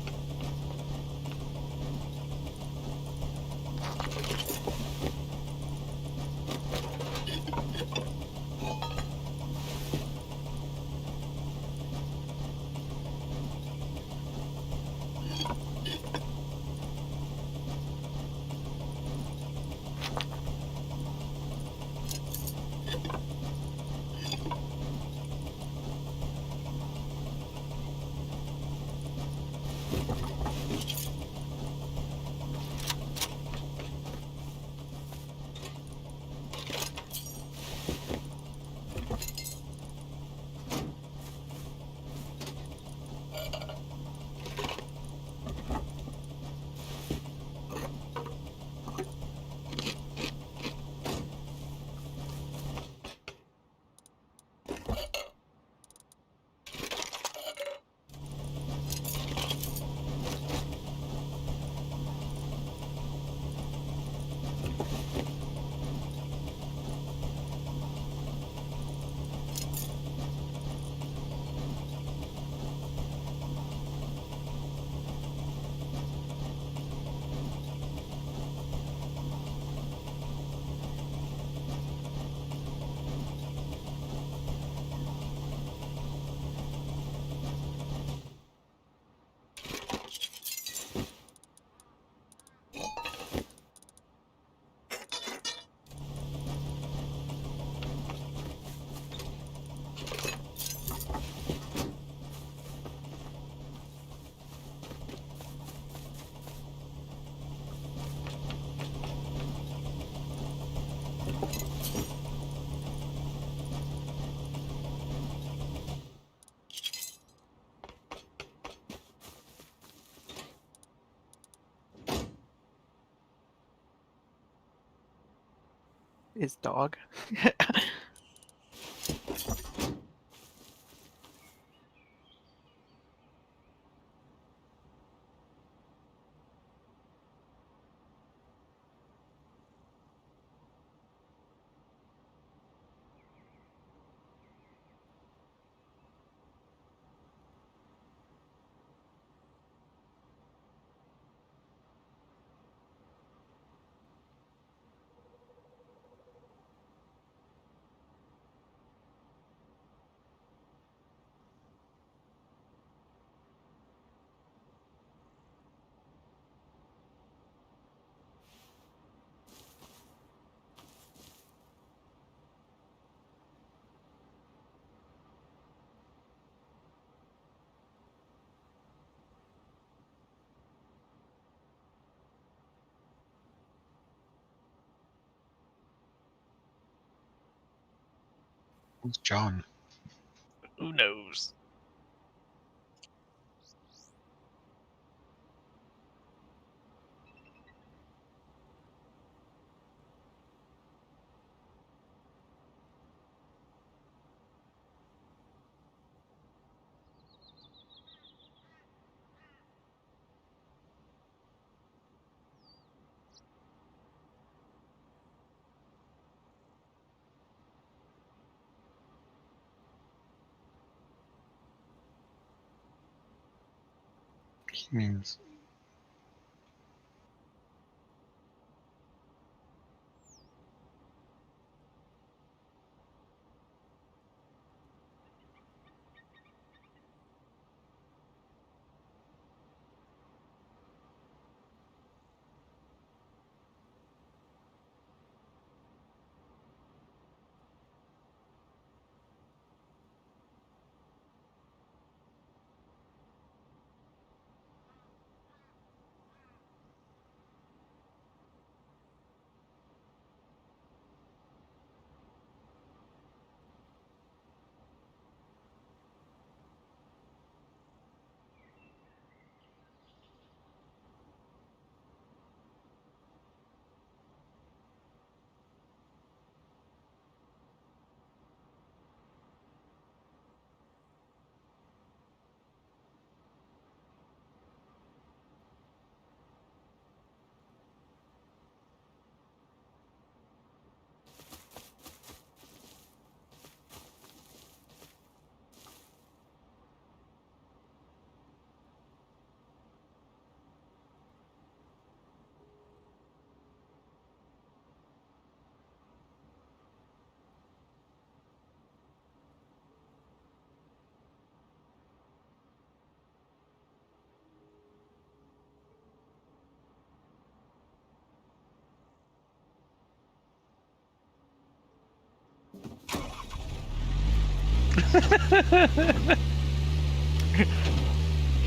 Is dog. Who's John? Who knows? He means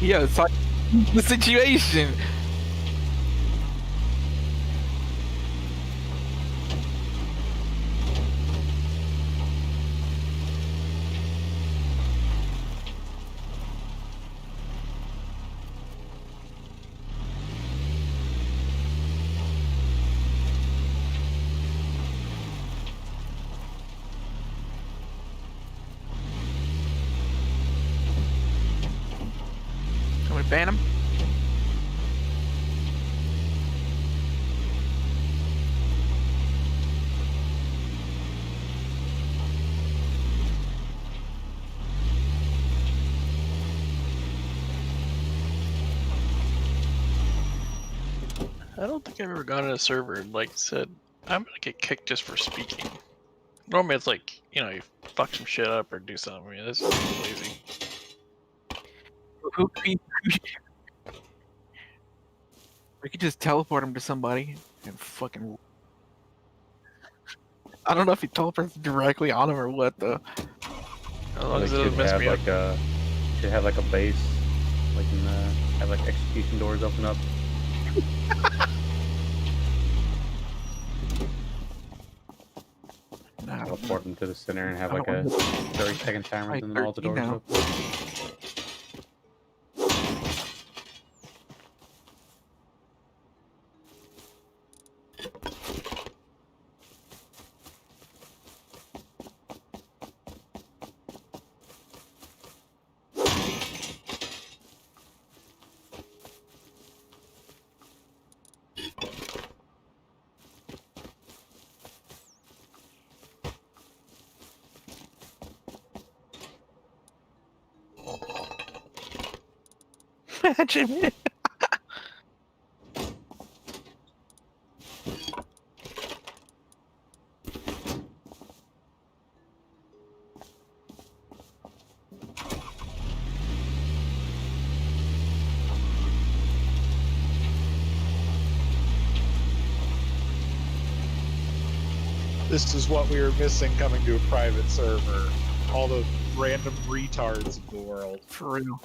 Yeah, it's like the situation. Can we ban him? I don't think I've ever gone to a server and like said, I'm gonna get kicked just for speaking. Normally it's like, you fuck some shit up or do something. I mean, this is lazy. Who could we could just teleport him to somebody and fucking. I don't know if he teleports directly on him or what though. As long They as it should doesn't mess have me up. like a base, like in have like execution doors open up. Nah, Teleport them to the center and have I like don't a want 30-second timer, Like and then all the 13 doors now. open. Imagine it. This is what we were missing coming to a private server. All the random retards of the world. For real.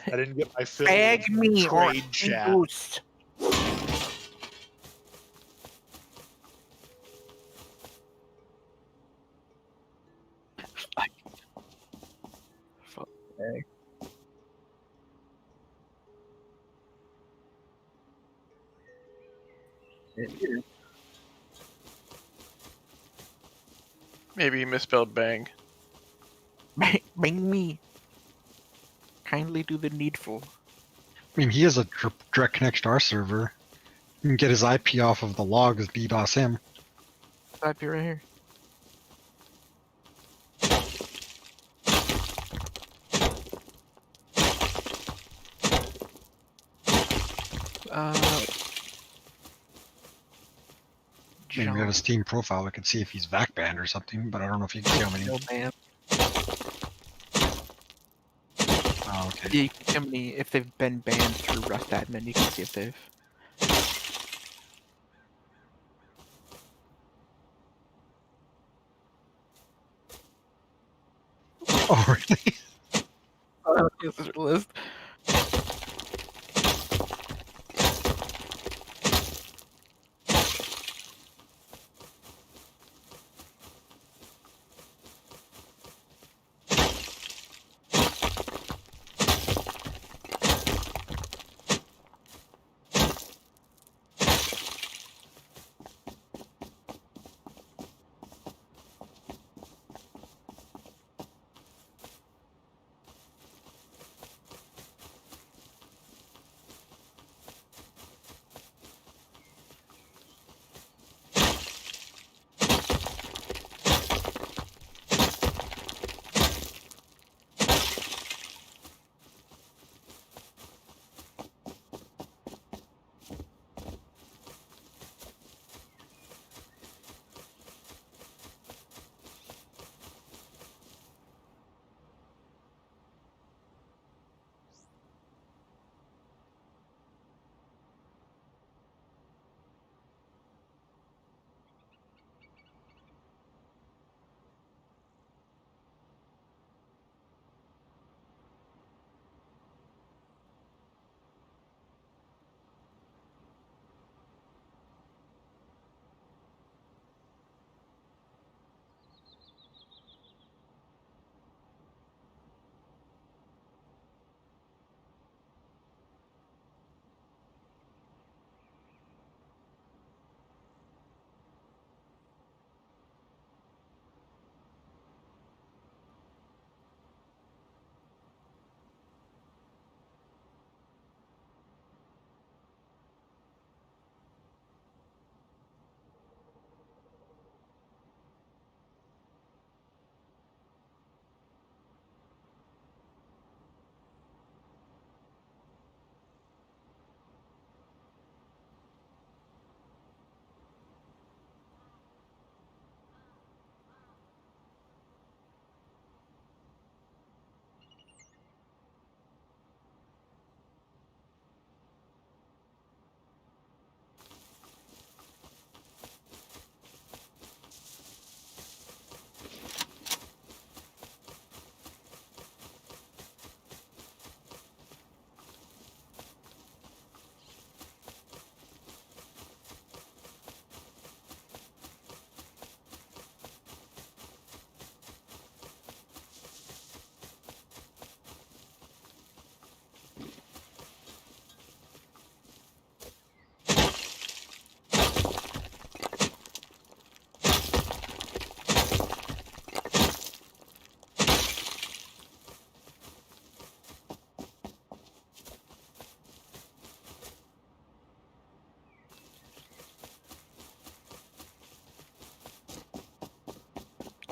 I didn't get my fill Bag of me or trade chat. boost. Fuck. Maybe you misspelled bang. Bang me. Kindly do the needful. I mean, he has a direct connection to our server. You can get his IP off of the logs, DDoS him. Type it right here. I mean, we have a Steam profile. We can see if he's VAC banned or something, but I don't know if you can see how many. No man. Oh, okay. Yeah, you can see how many if they've been banned through Rust admin. You can see if they've. Oh, really? This is a list.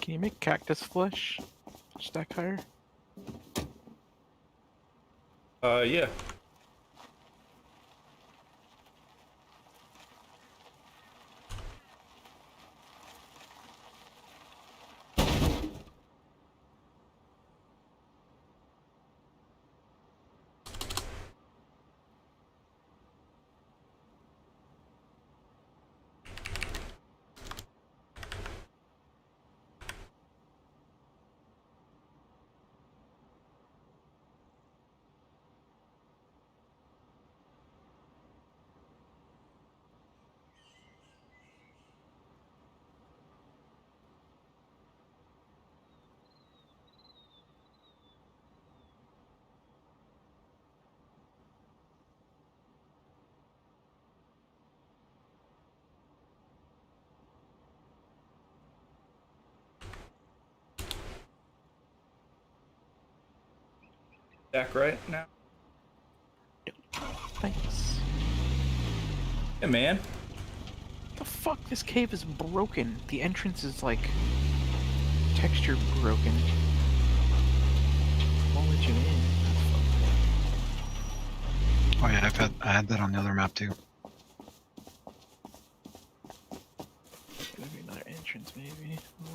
Can you make cactus flesh? Stack higher? Yeah. Back right now. Thanks. Yeah, man. The fuck? This cave is broken. The entrance is like texture broken. Won't let you in. Oh yeah, I had that on the other map too. Gonna be another entrance, maybe. Oh.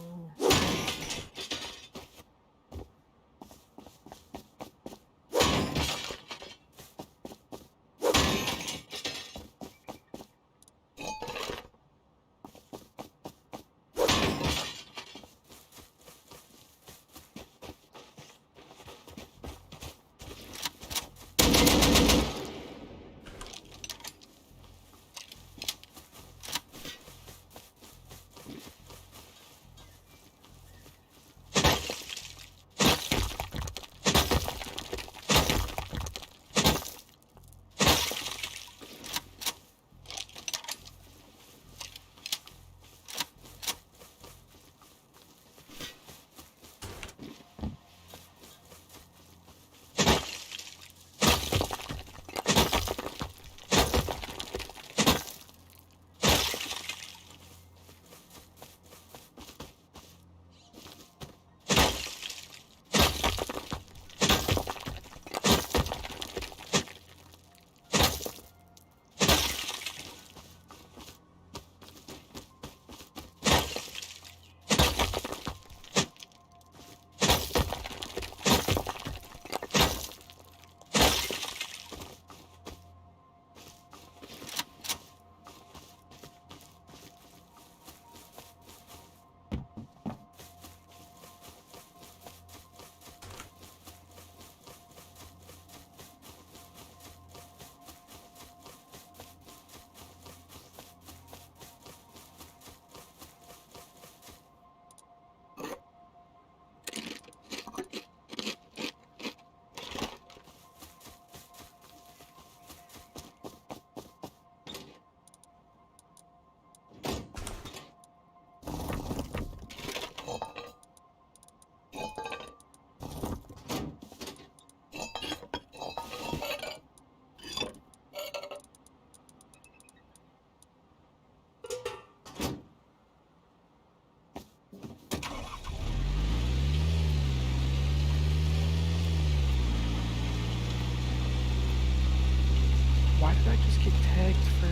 Why did I just get tagged for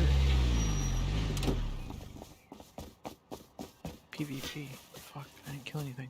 PvP? Fuck, I didn't kill anything.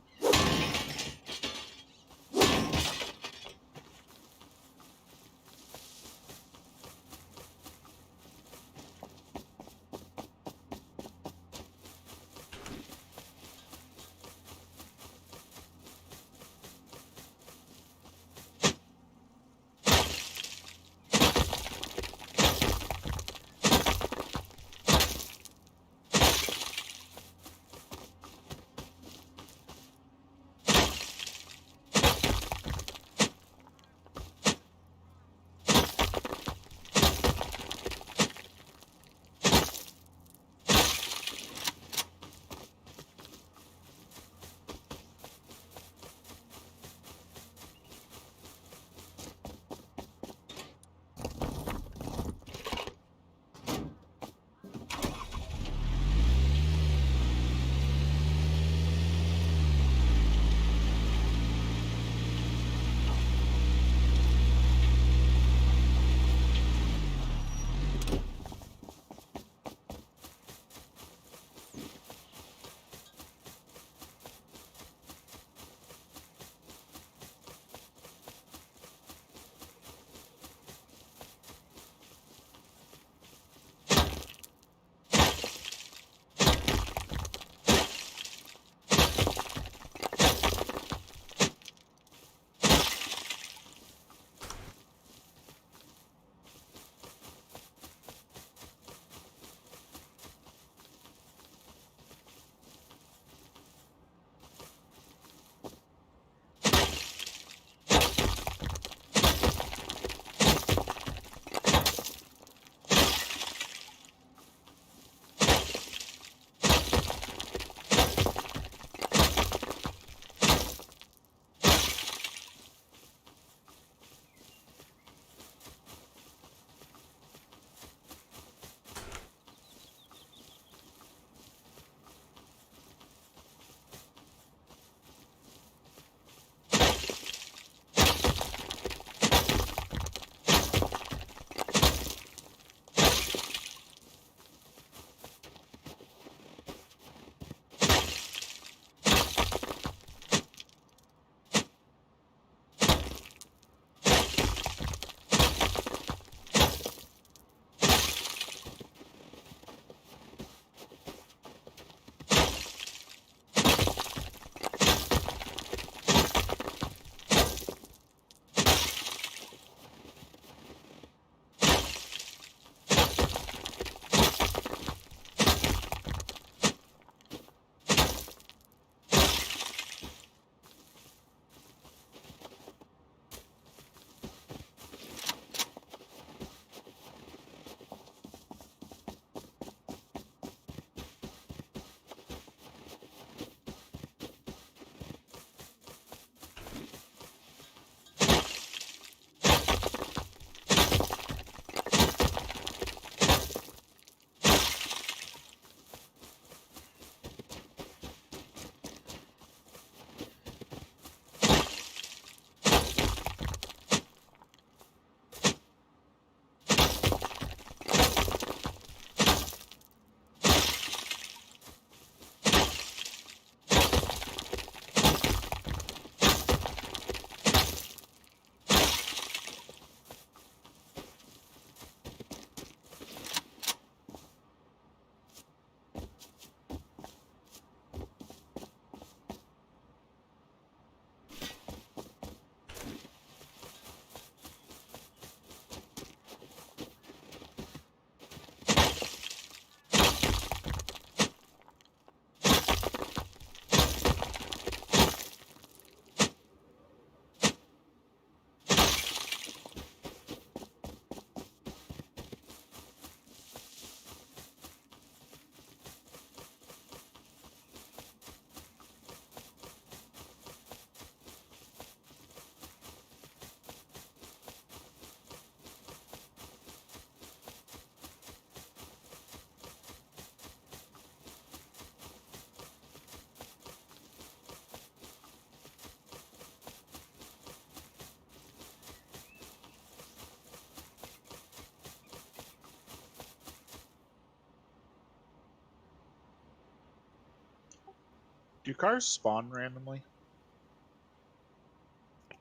Do cars spawn randomly?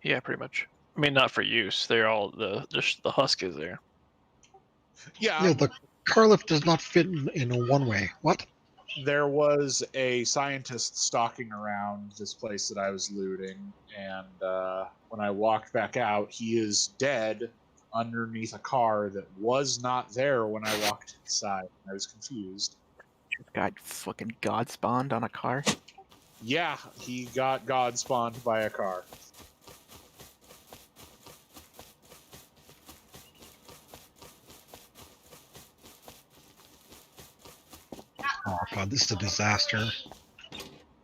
Yeah, pretty much. I mean, not for use. They're all the husk is there. Yeah, Yeah, the car lift does not fit in a one-way. What? there was a scientist stalking around this place that I was looting, and when I walked back out, he is dead underneath a car that was not there when I walked inside. I was confused. Just got fucking God spawned on a car. Yeah, he got God spawned by a car. Oh god, this is a disaster.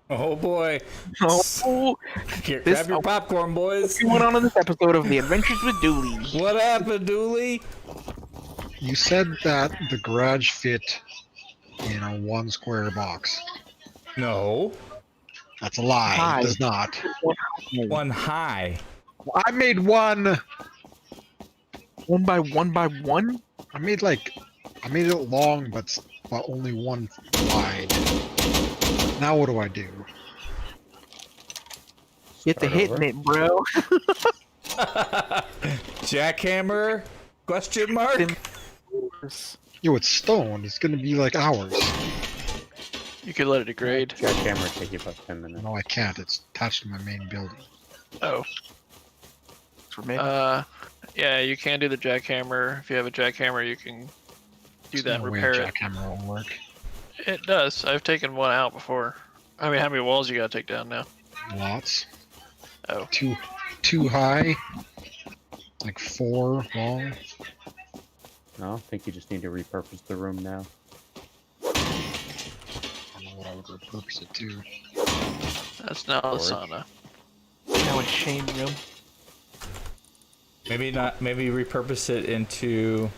Oh boy. Oh, Here, This- grab your popcorn, boys. what's going on in this episode of The Adventures with Dooley? What happened, Dooley? You said that the garage fit in a one square box. No. That's a lie. Hi. It does not. One high. I made one. One by one? I made it long, but only one wide. Now what do I do? Get to Start hitting over. it, bro. Jackhammer? Question mark? Yo, it's stone. It's gonna be like hours. You could let it degrade. Jackhammer take you about 10 minutes. No, I can't. It's attached to my main building. Oh. For me. Yeah, you can do the jackhammer. If you have a jackhammer, you can do There's that no and way repair a it. jackhammer will work. It does. I've taken one out before. I mean, how many walls you gotta take down now? Lots. Oh. Too high. Like 4 long. No, I think you just need to repurpose the room now. I don't know what I would repurpose it to. That's now the Storage. sauna. Now it's shame room. Maybe not. Maybe repurpose it into.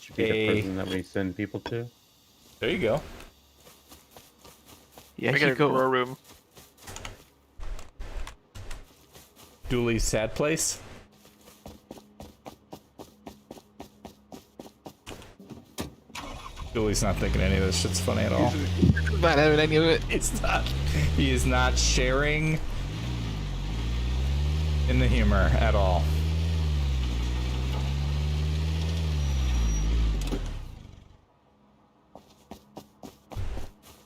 Should be the prison that we send people to. There you go. Yeah, Make you it a go. grow room. Dooley's sad place. Dooley's not thinking any of this shit's funny at all. Not having any of it. It's not. He is not sharing in the humor at all.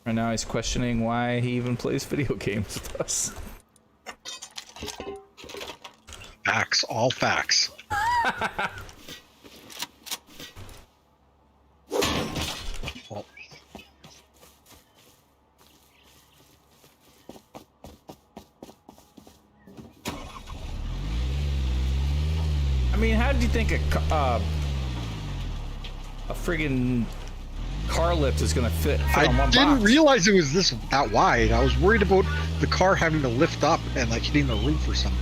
And now he's questioning why he even plays video games with us. Facts. All facts. Well, I mean, how did you think a friggin' car lift is gonna fit on I one didn't box? realize it was that wide. I was worried about the car having to lift up and like hitting the roof or something.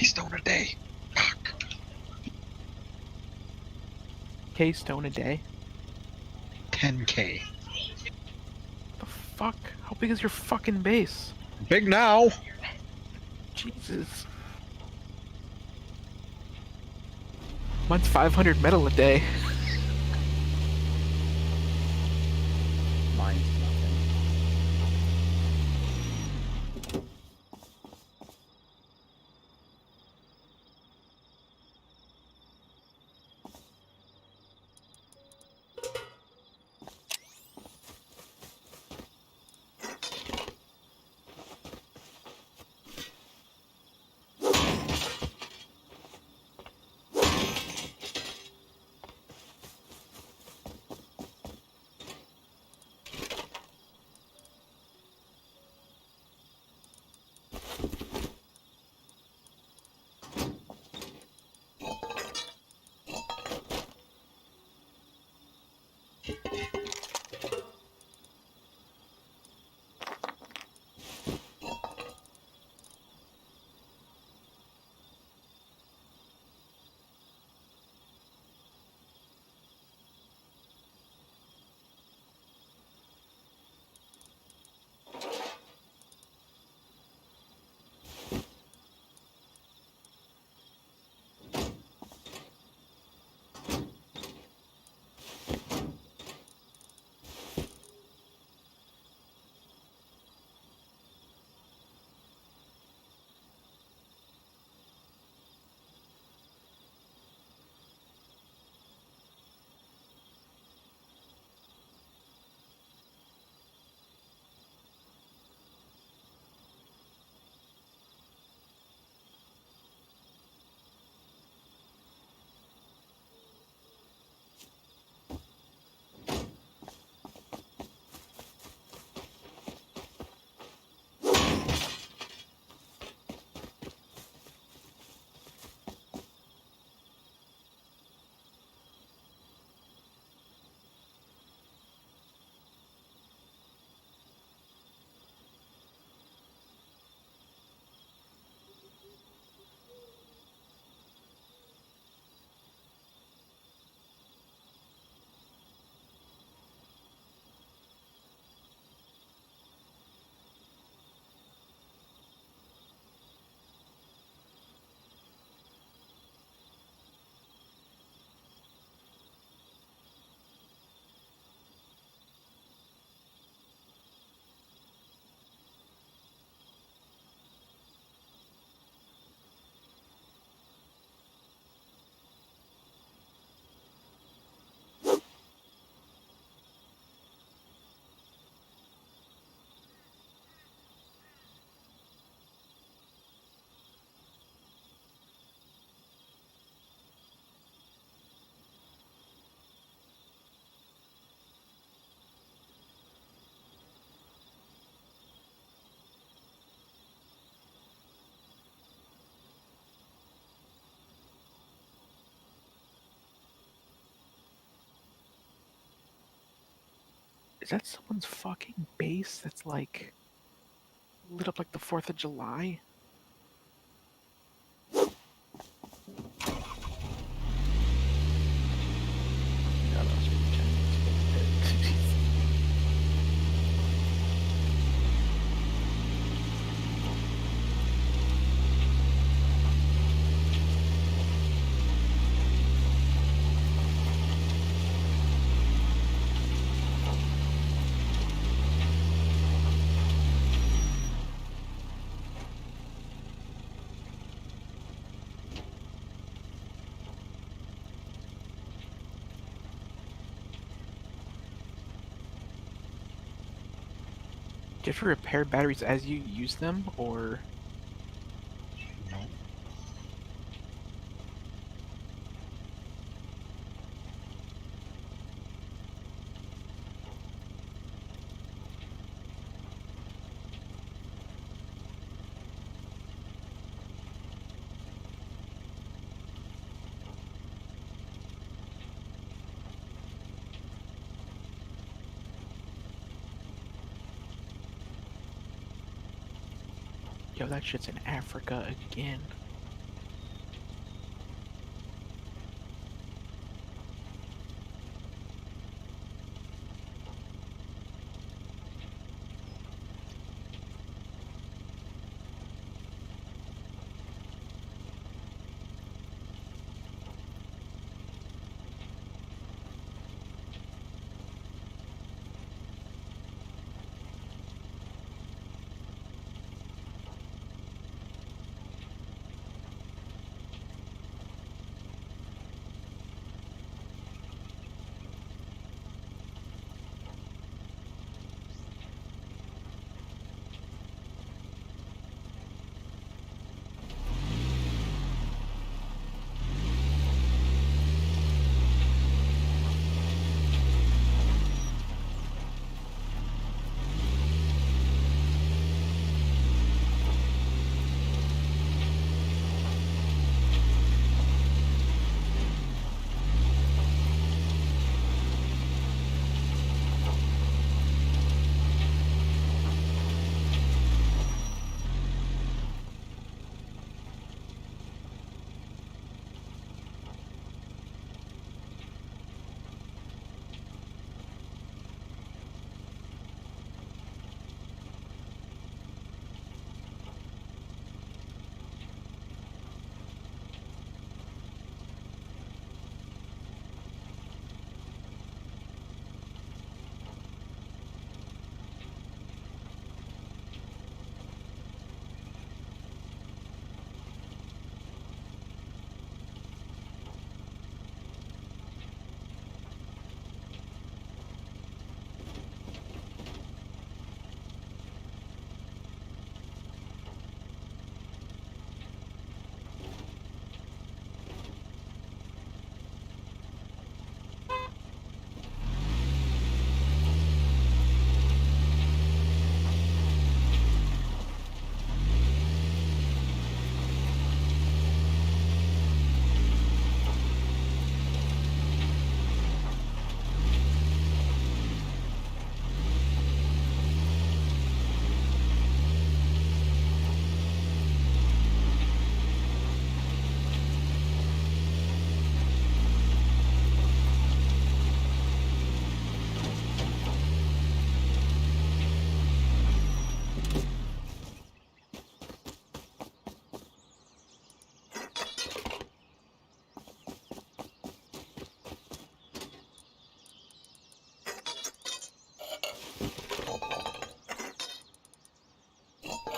Stone a day. Fuck. K stone a day. 10K. The fuck? How big is your fucking base? Big now. Jesus. Mine's 500 metal a day. Mine's nothing. Is that someone's fucking base that's like lit up like the 4th of July? God, I was pretending. Do you have to repair batteries as you use them, or No. yo, that shit's in Africa again?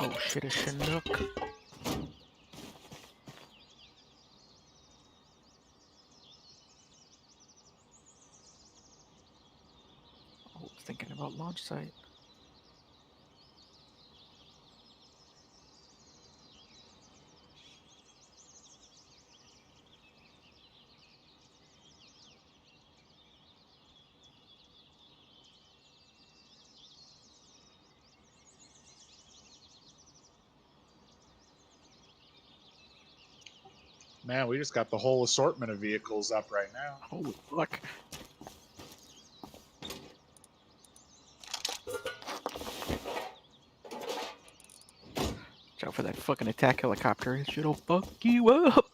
Oh shit, a Chinook. I was thinking about launch site. Man, we just got the whole assortment of vehicles up right now. Holy fuck. Watch out for that fucking attack helicopter. It shit'll fuck you up.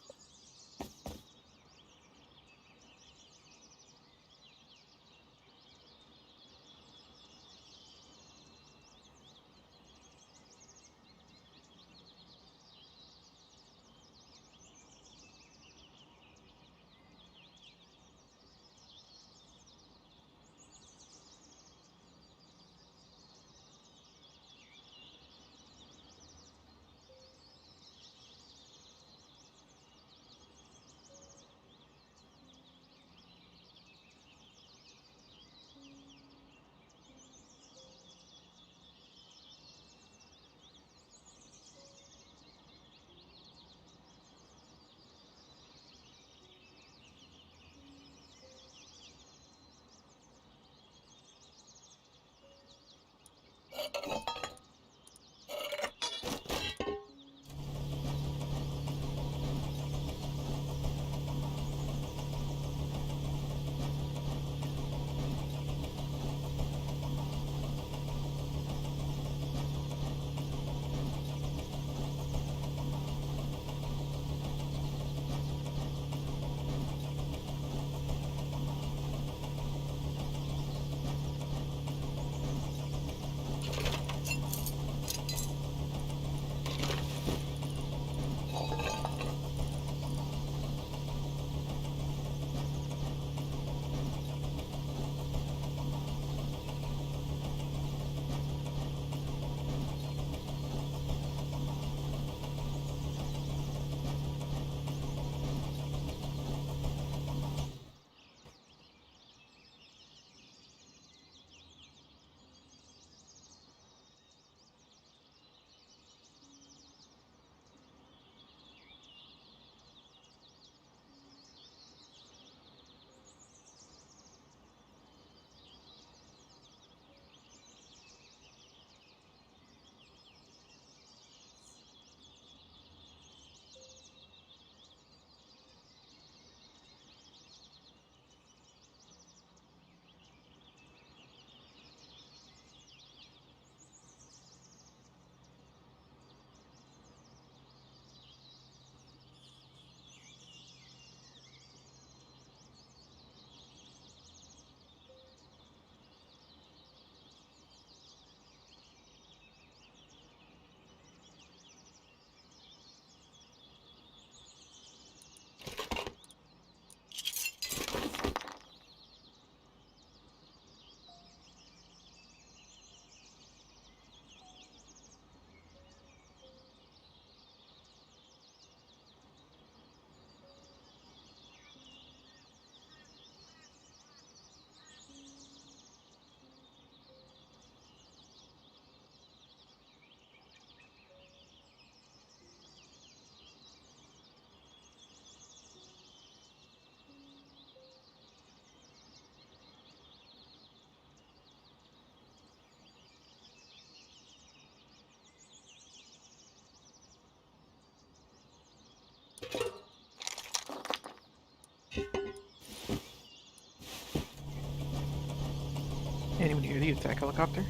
Anyone hear the attack helicopter?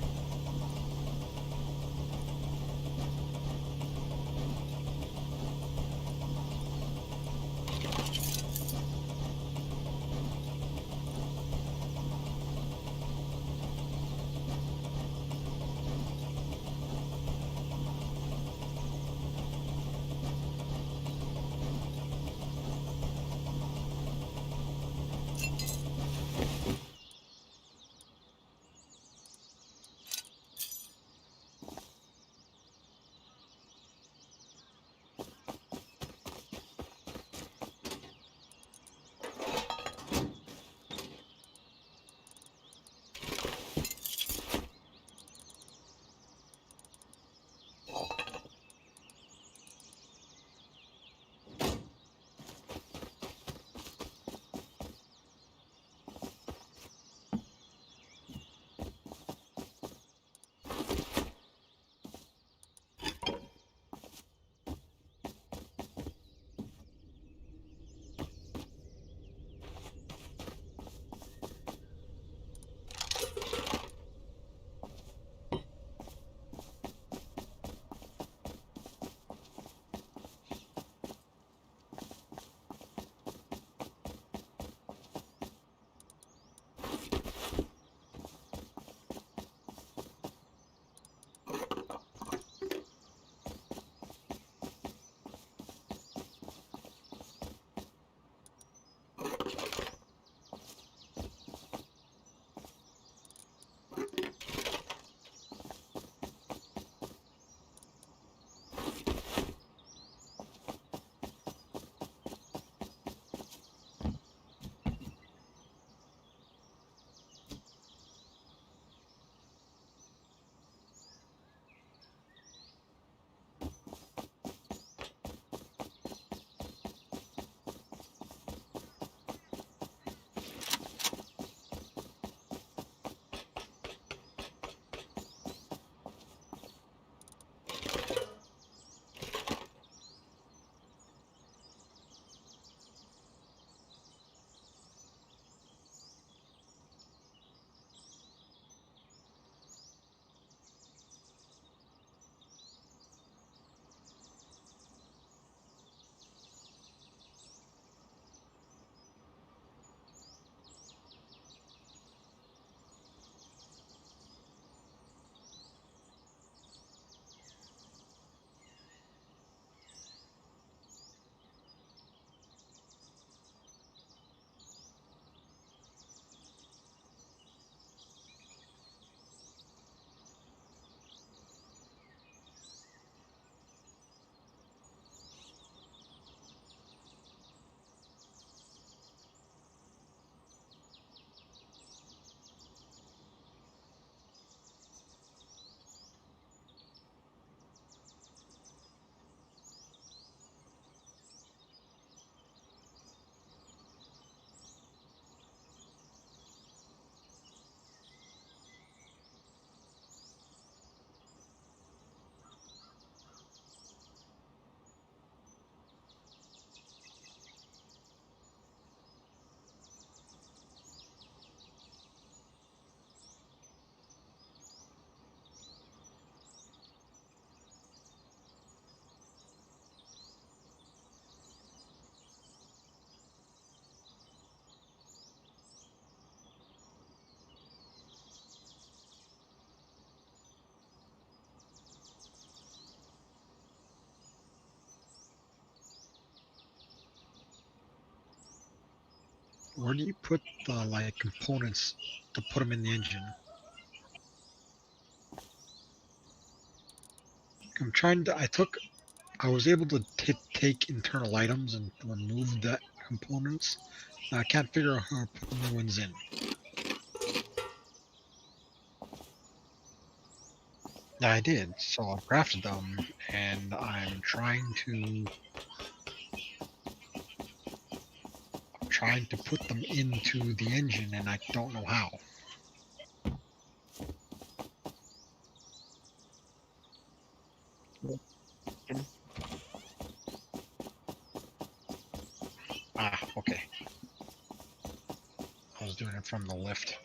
Where do you put the like components to put them in the engine? I'm trying to. I was able to take internal items and remove the components. I can't figure out how to put new ones in. Yeah, I did. So I crafted them, and I'm trying to put them into the engine, and I don't know how. And Ah, okay. I was doing it from the lift.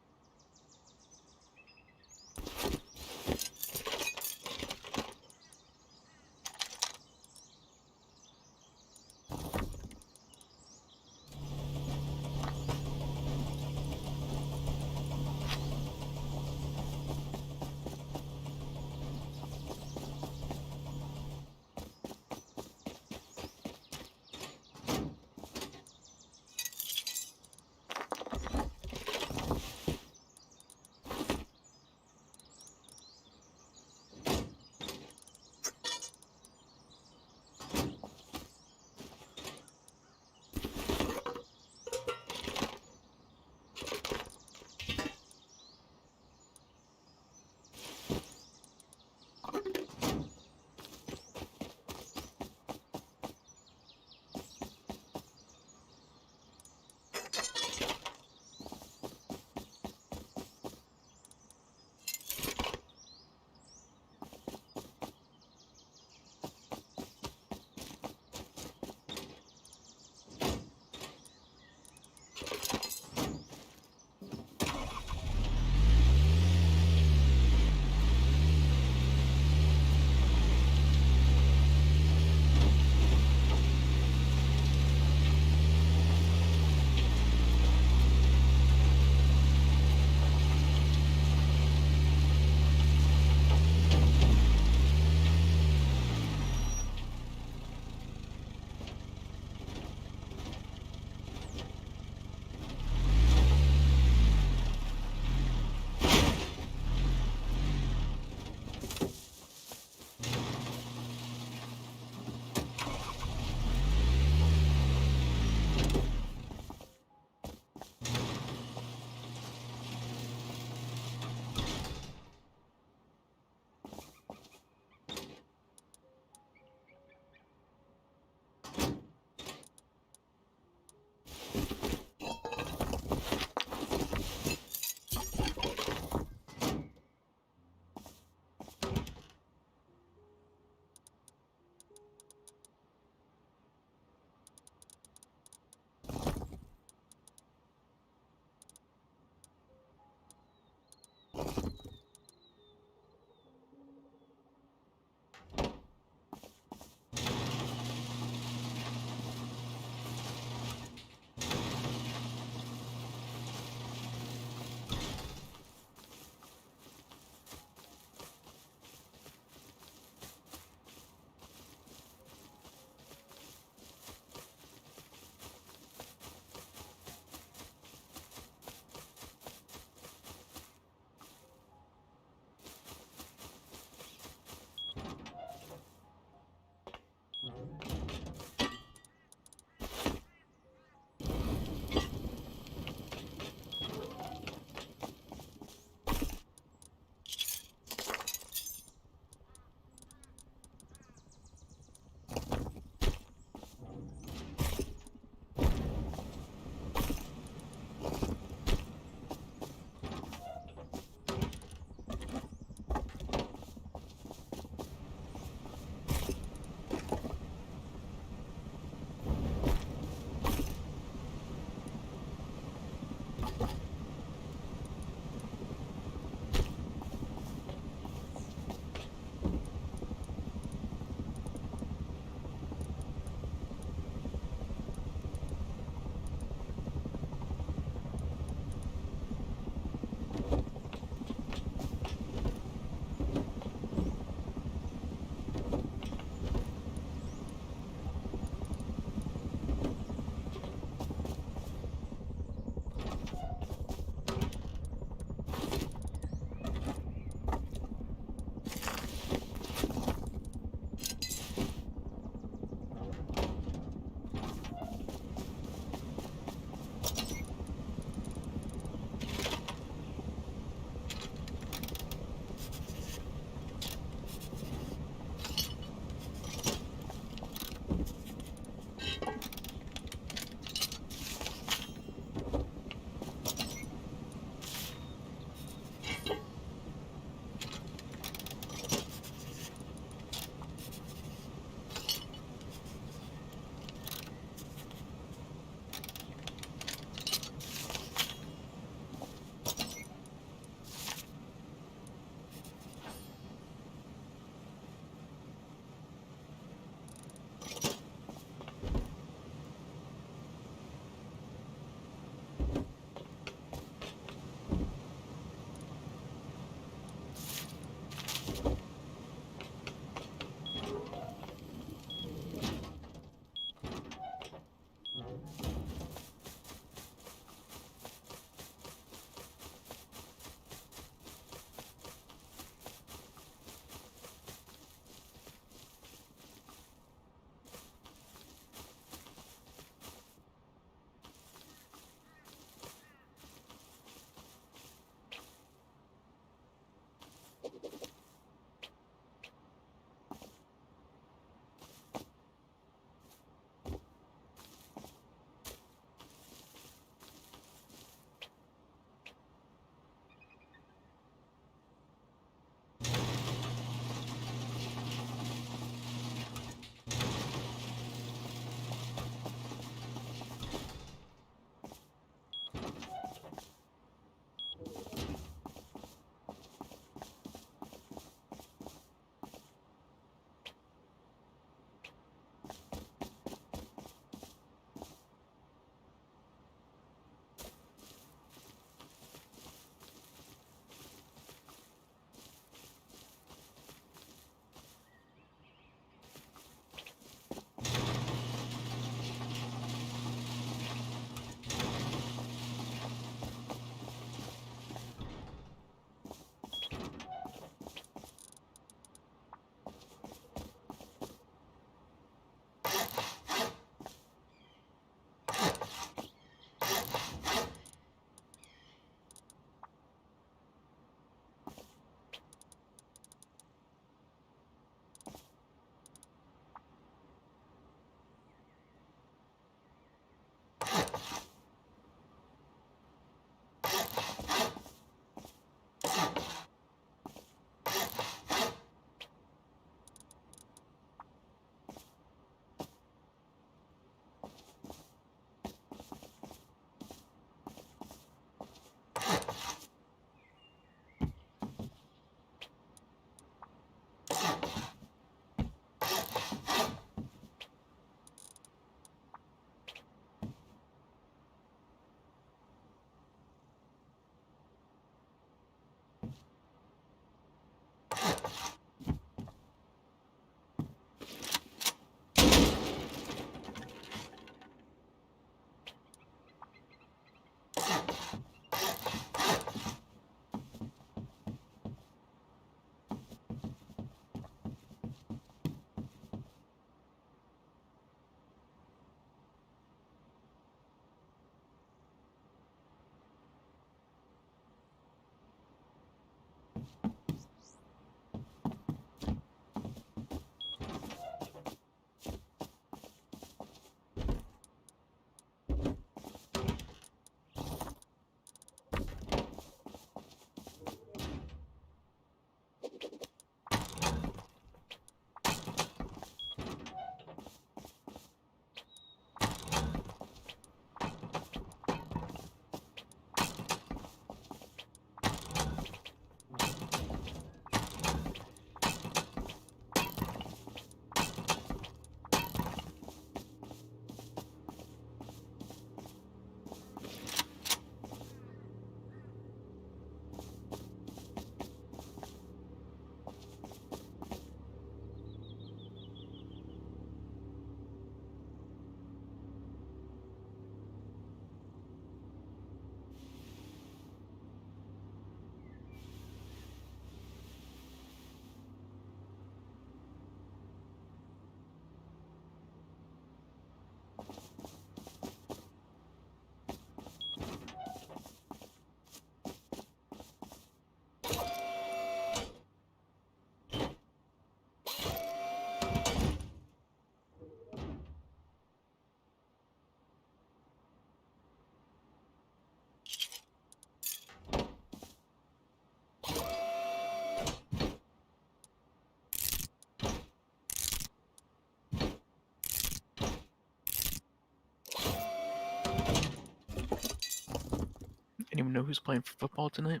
Anyone know who's playing for football tonight?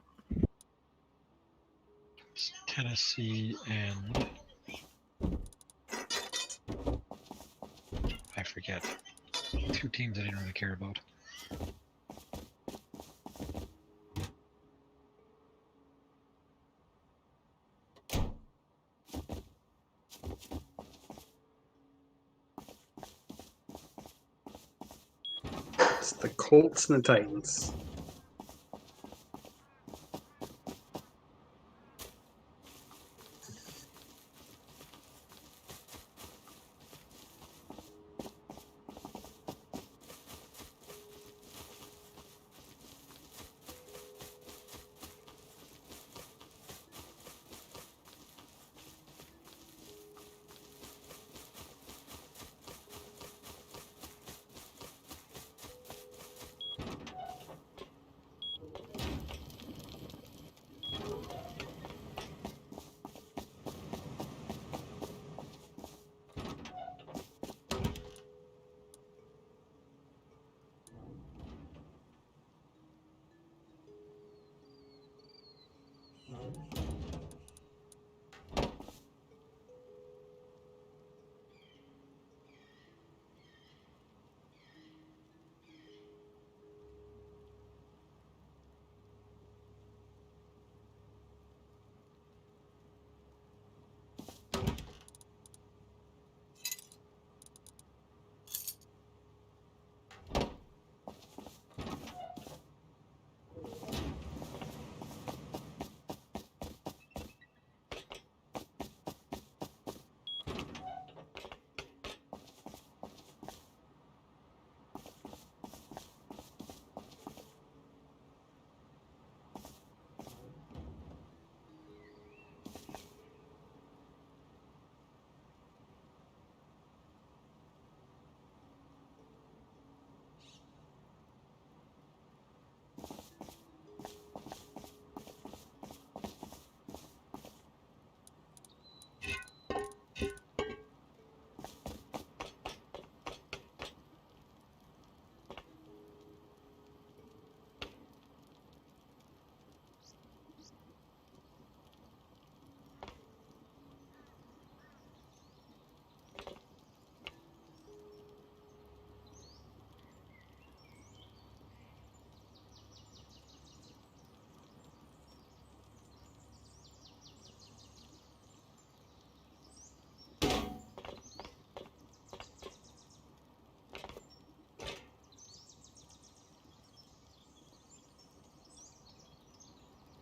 It's Tennessee and I forget. Two teams I didn't really care about. It's the Colts and the Titans.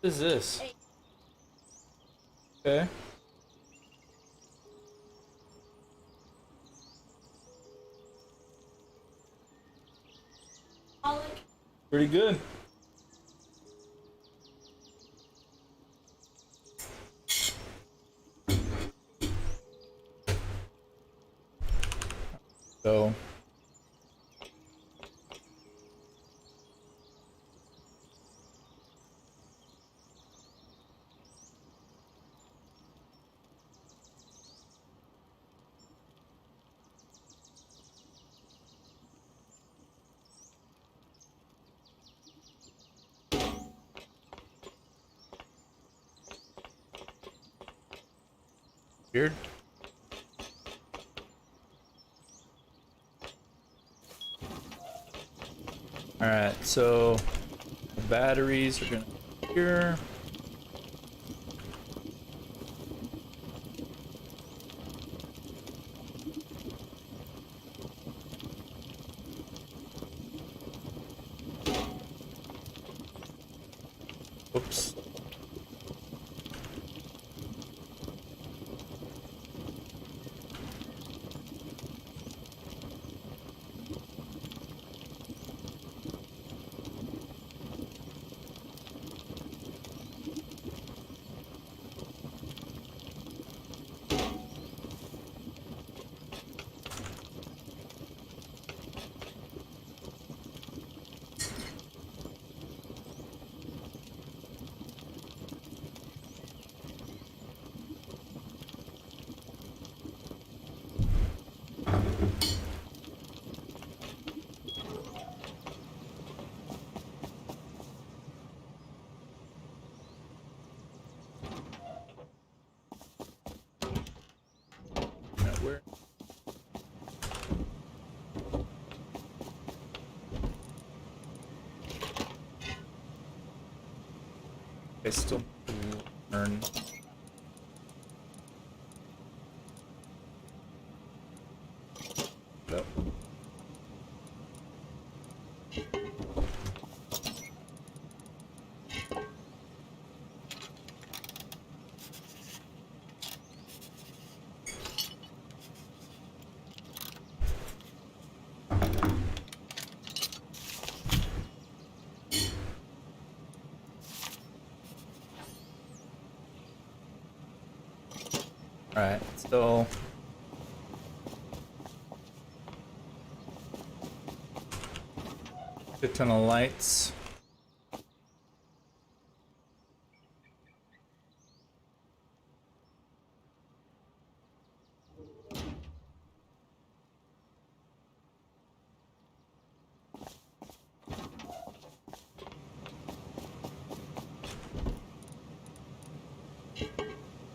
What is this? Okay. Pretty good. So weird. Alright, so the batteries are gonna be here. Oops. Now where? I still learn. Nope. Alright, so a ton of lights.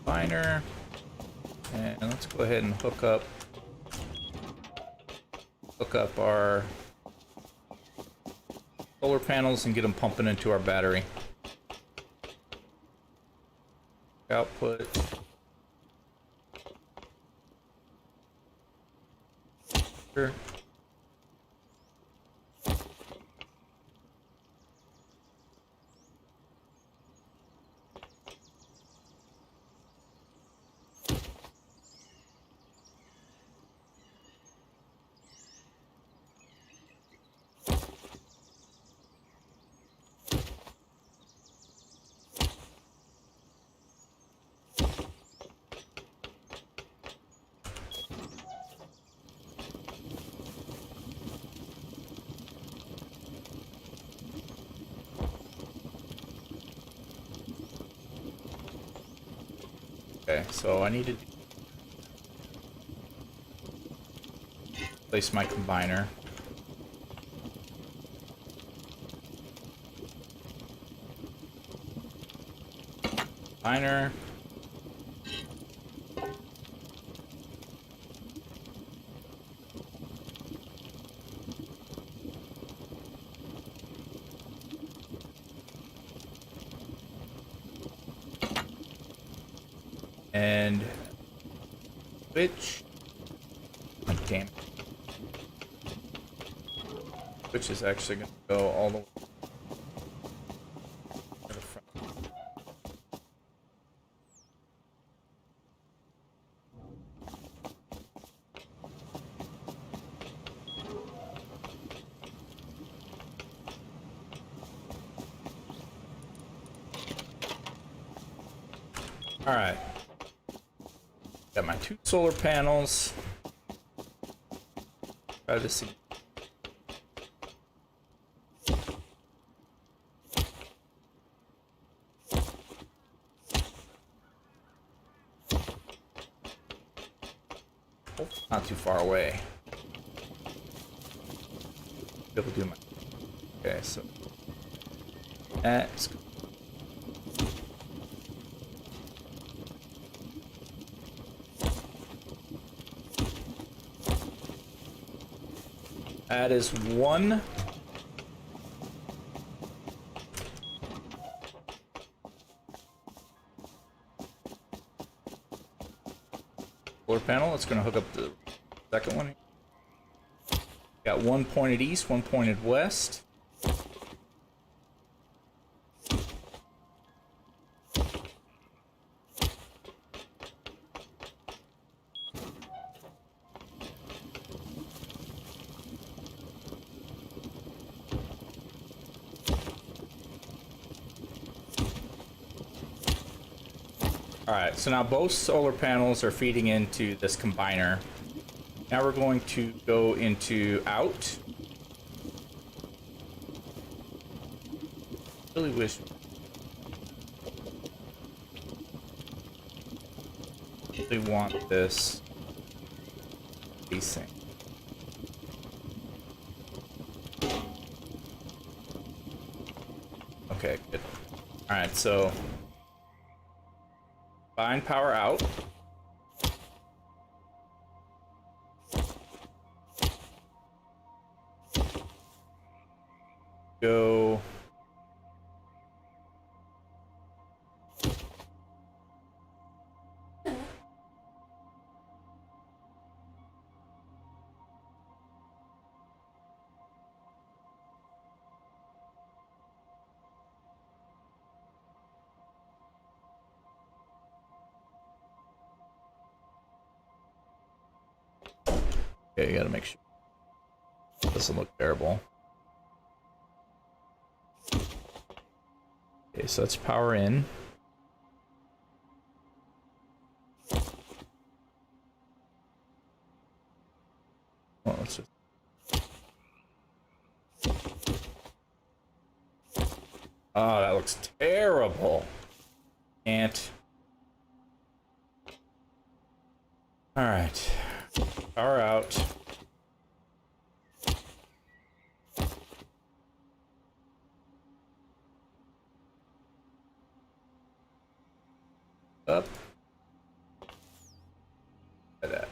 Miner. And let's go ahead and hook up our solar panels and get them pumping into our battery. Output. Sure. Okay, so I need to place my combiner. Combiner. And switch. Oh, damn. Switch is actually going to go all the way to the front. All right. Got my 2 solar panels. Try this again. Oh, not too far away. Be able to do my. Okay, so that's. That is one. Solar panel. It's going to hook up the second one. Got one pointed east, one pointed west. Alright, so now both solar panels are feeding into this combiner. Now we're going to go into out. Really wish we want this thing. Okay, good. Alright, so bind power out. Go. Okay, you gotta make sure it doesn't look terrible. Okay, so let's power in. Well, let's just... Oh, that looks terrible. Can't. Alright. Power out. Up. Like that.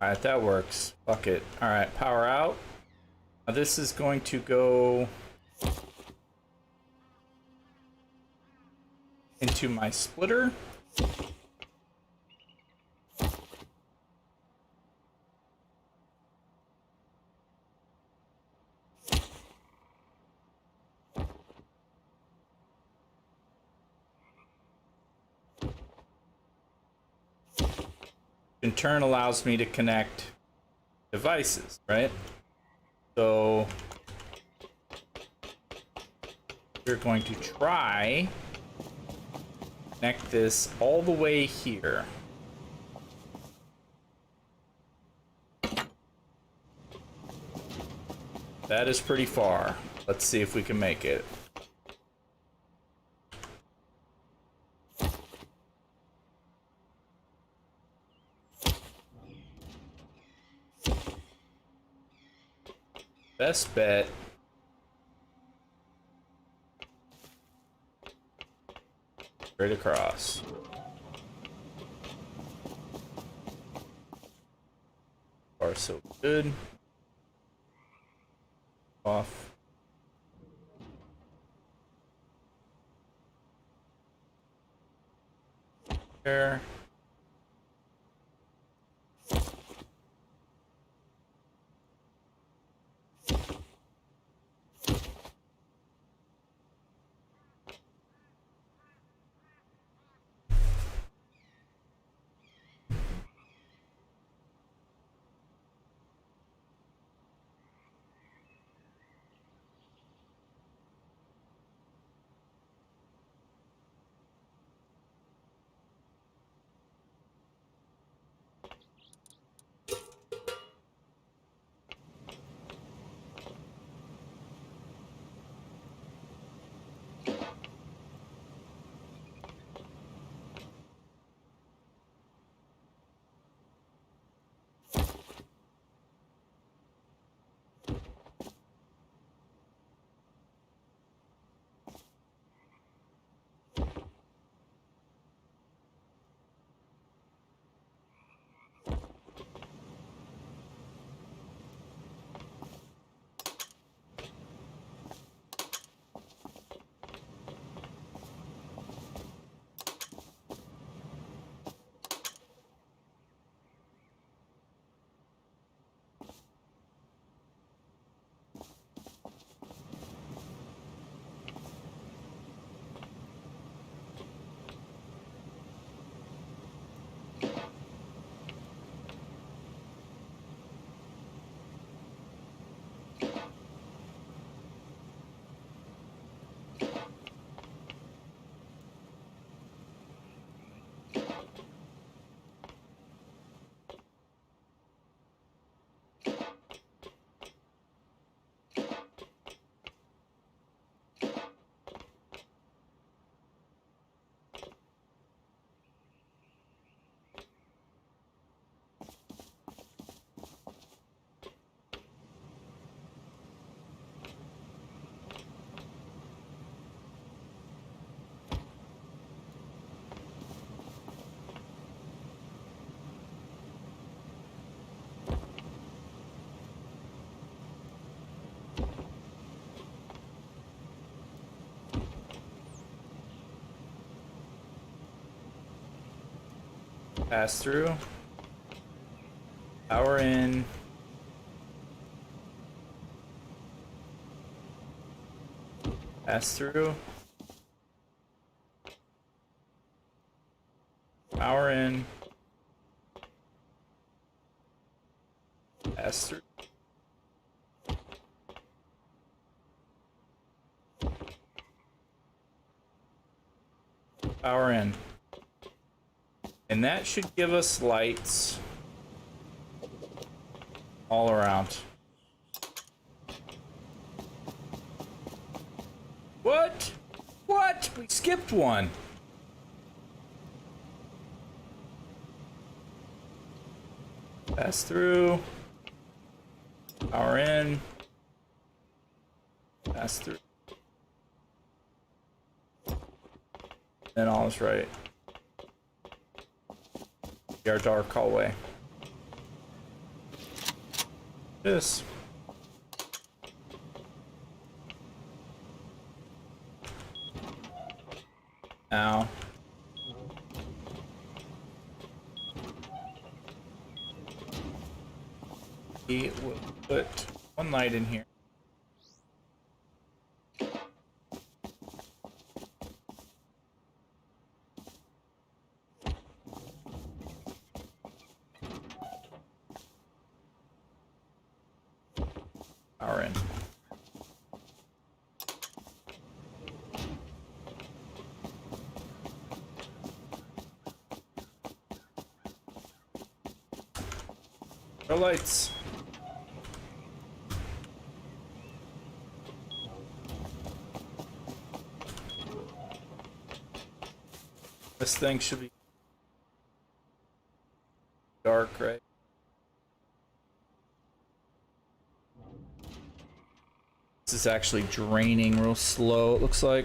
Alright, that works. Fuck it. Alright, power out. Now this is going to go into my splitter. In turn allows me to connect devices, right? So we're going to try connect this all the way here. That is pretty far. Let's see if we can make it. Best bet. Straight across. Far so good. Off. There. Pass through. Power in. Pass through. Power in. Pass through. Power in. And that should give us lights all around. What? What? We skipped one. Pass through. Power in. Pass through. Then all is right. Our dark hallway. This. Now. We will put one light in here. Power in. No lights. This thing should be dark, right? This is actually draining real slow, it looks like.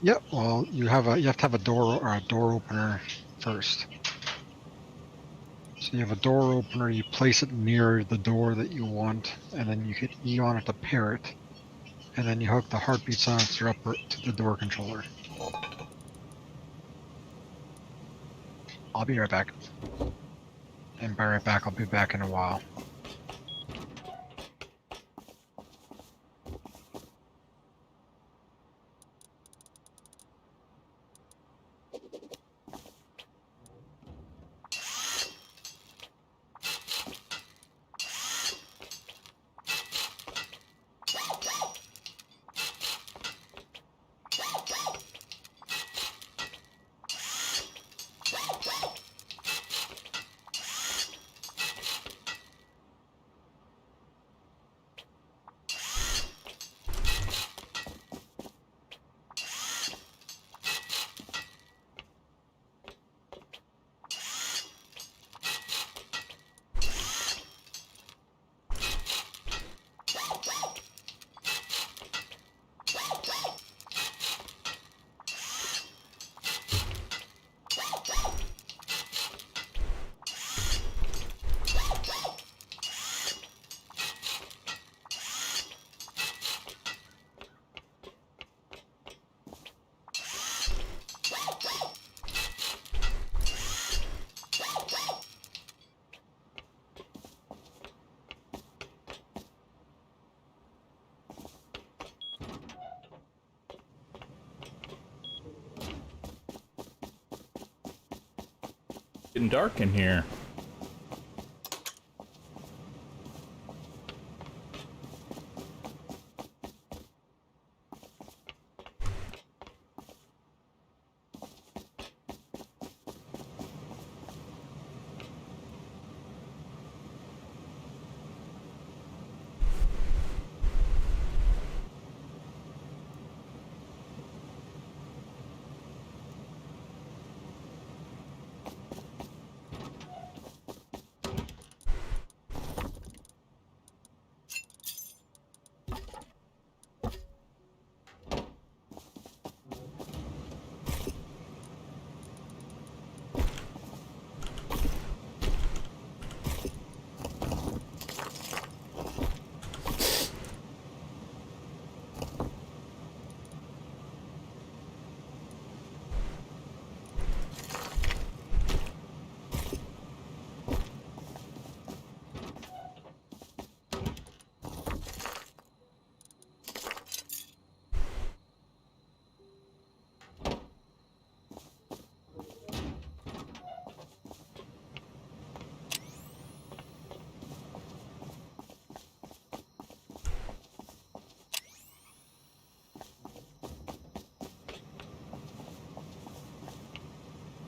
Yep. Well, you have to have a door or a door opener first. So you have a door opener. You place it near the door that you want, and then you hit E on it to pair it, and then you hook the heartbeat silencer up to the door controller. I'll be right back. And by right back, I'll be back in a while. Getting dark in here.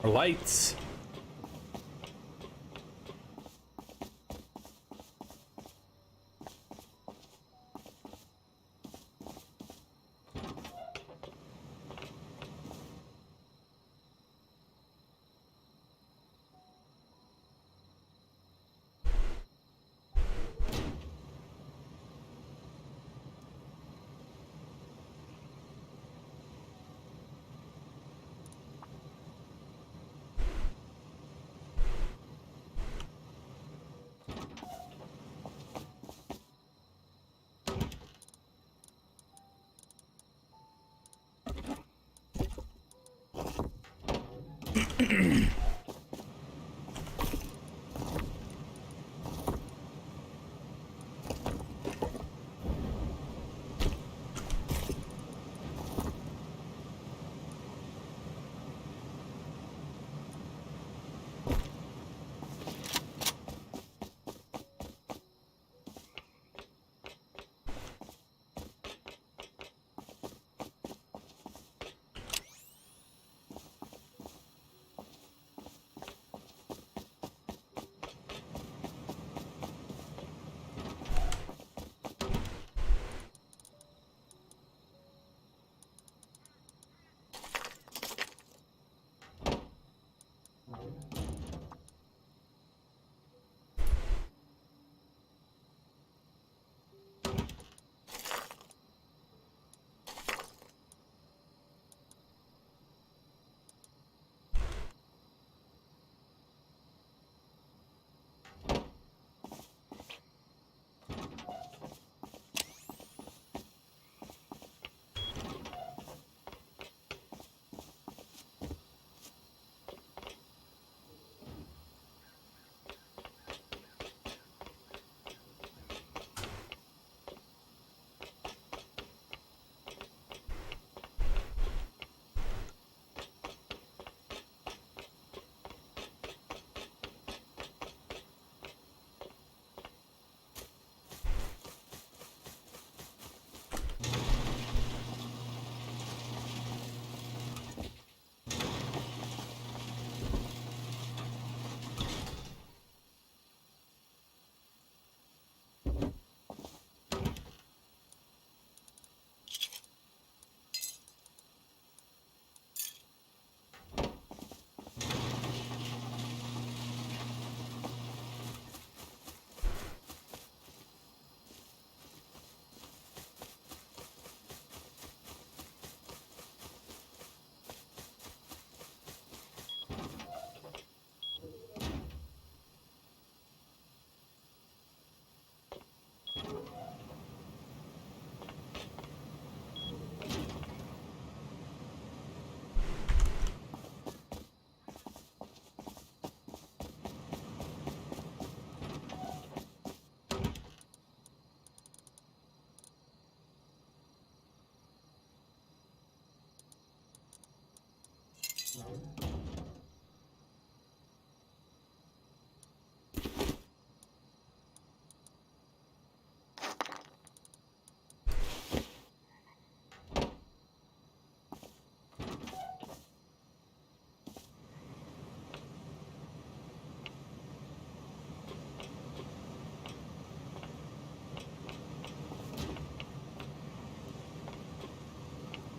Our lights.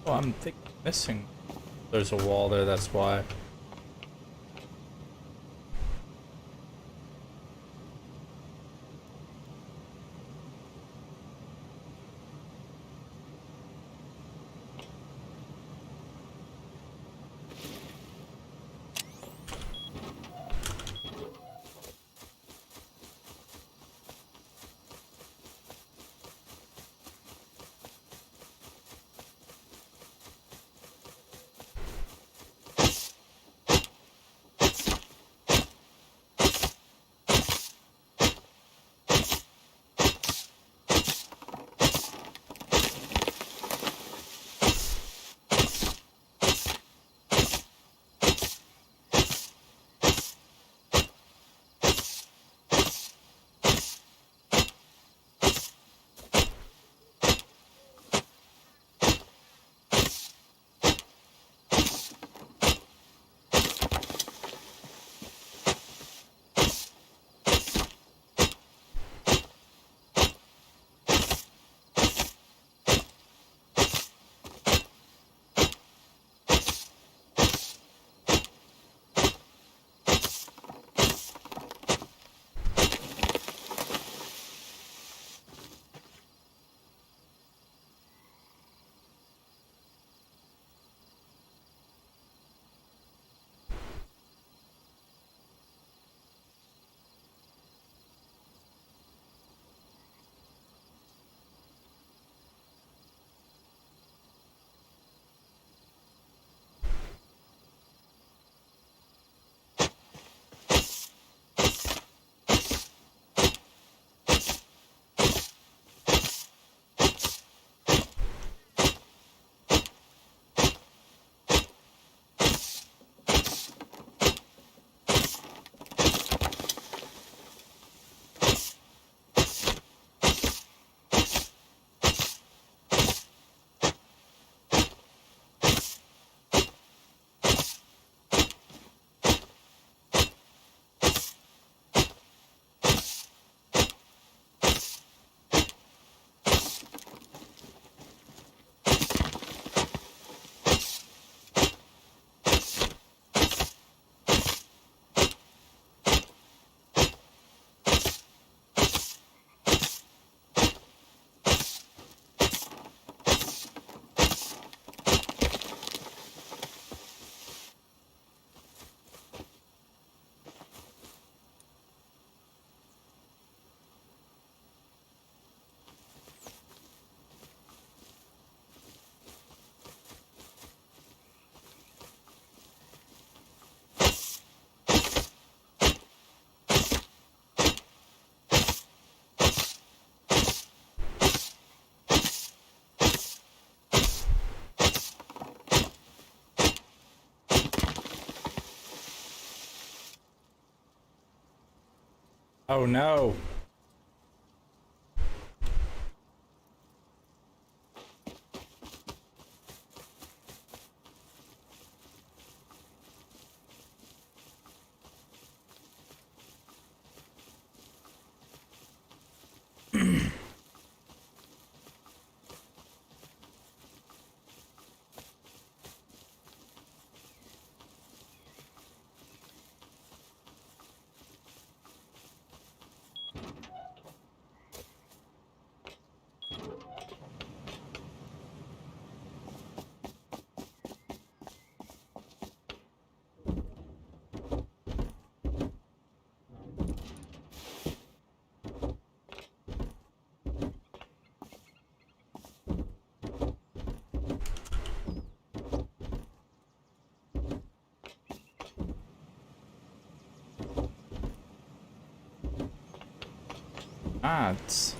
Oh, I'm missing. There's a wall there, that's why. Oh no. Odds.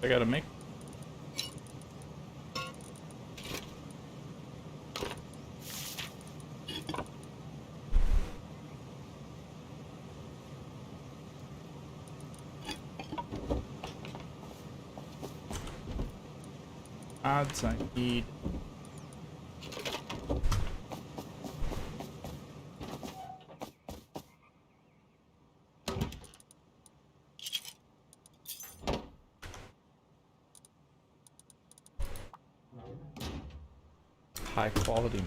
I gotta make. Odds I need. high quality.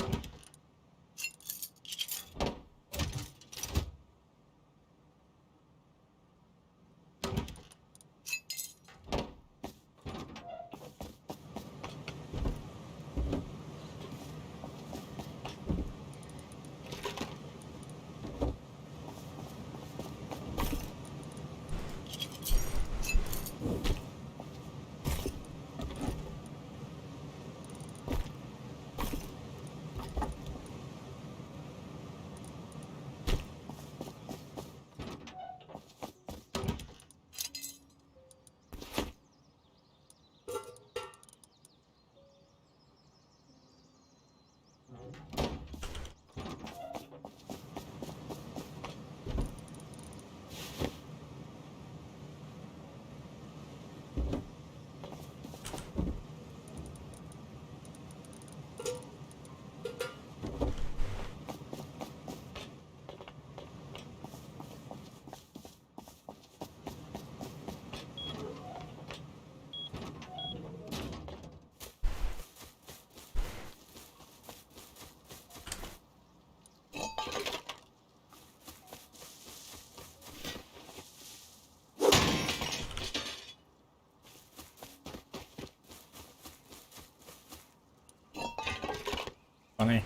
Funny.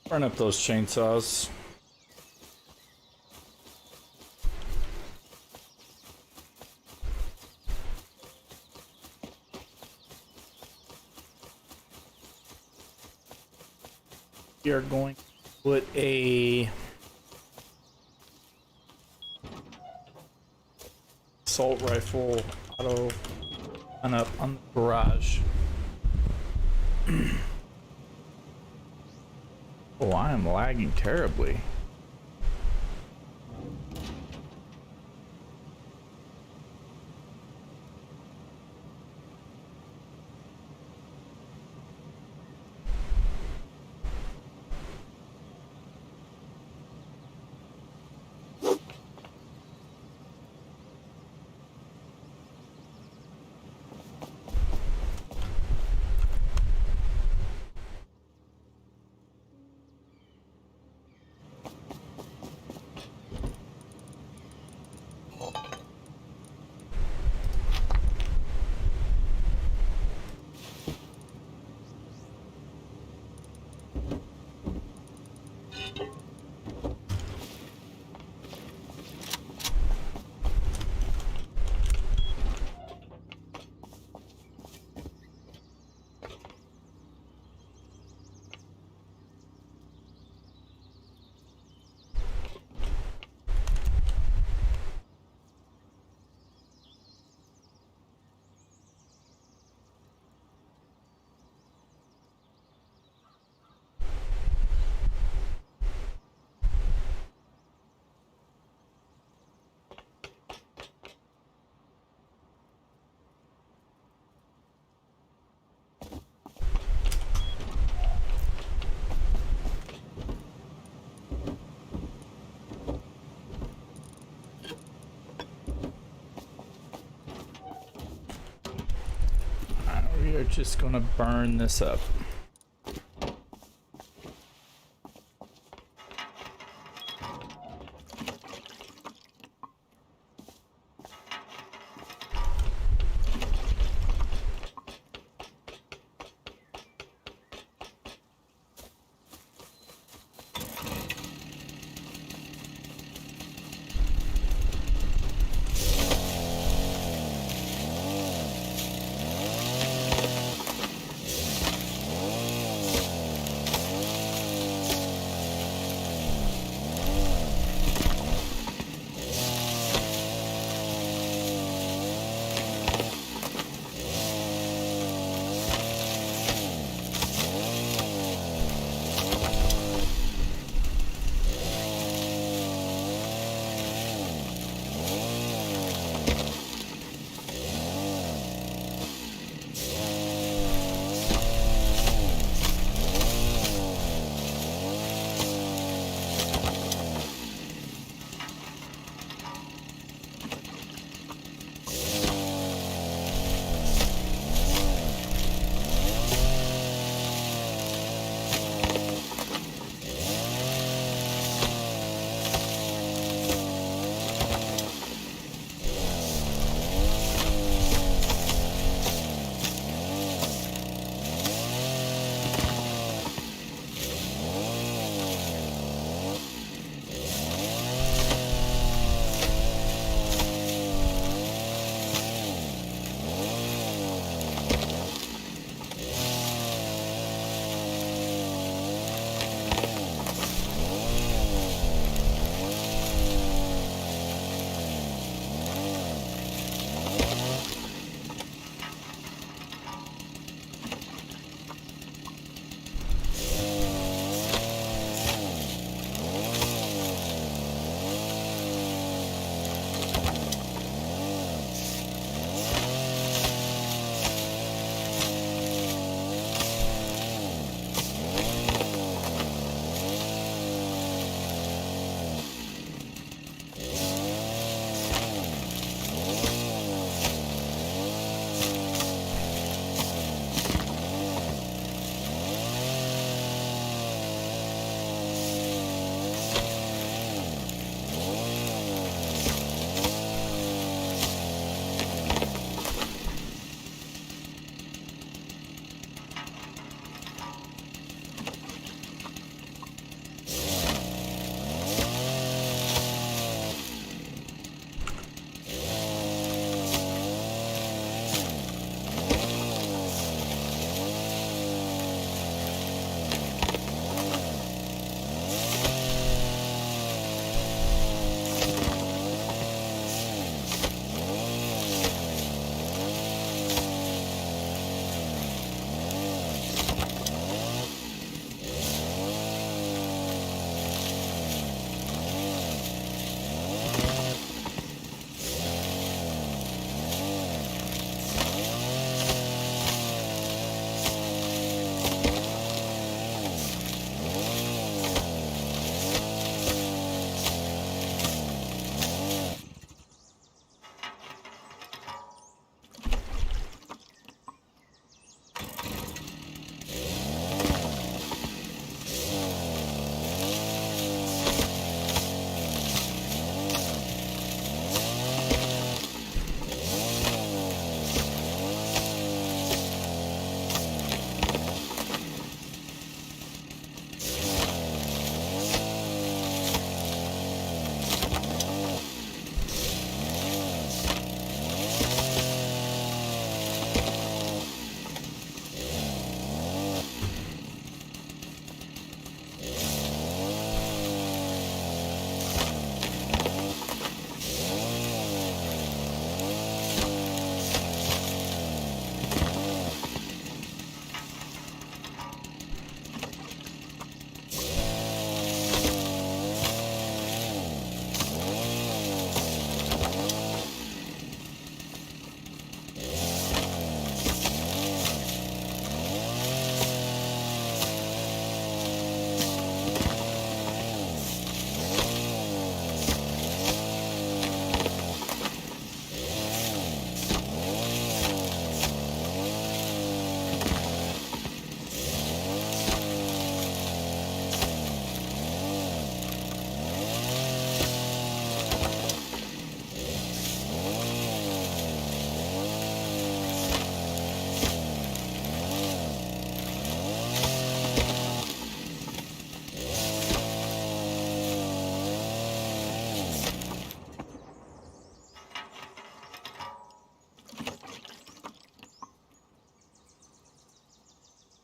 Burn up those chainsaws. We are going to put a assault rifle auto gun up on the garage. Oh, I am lagging terribly. We are just gonna burn this up.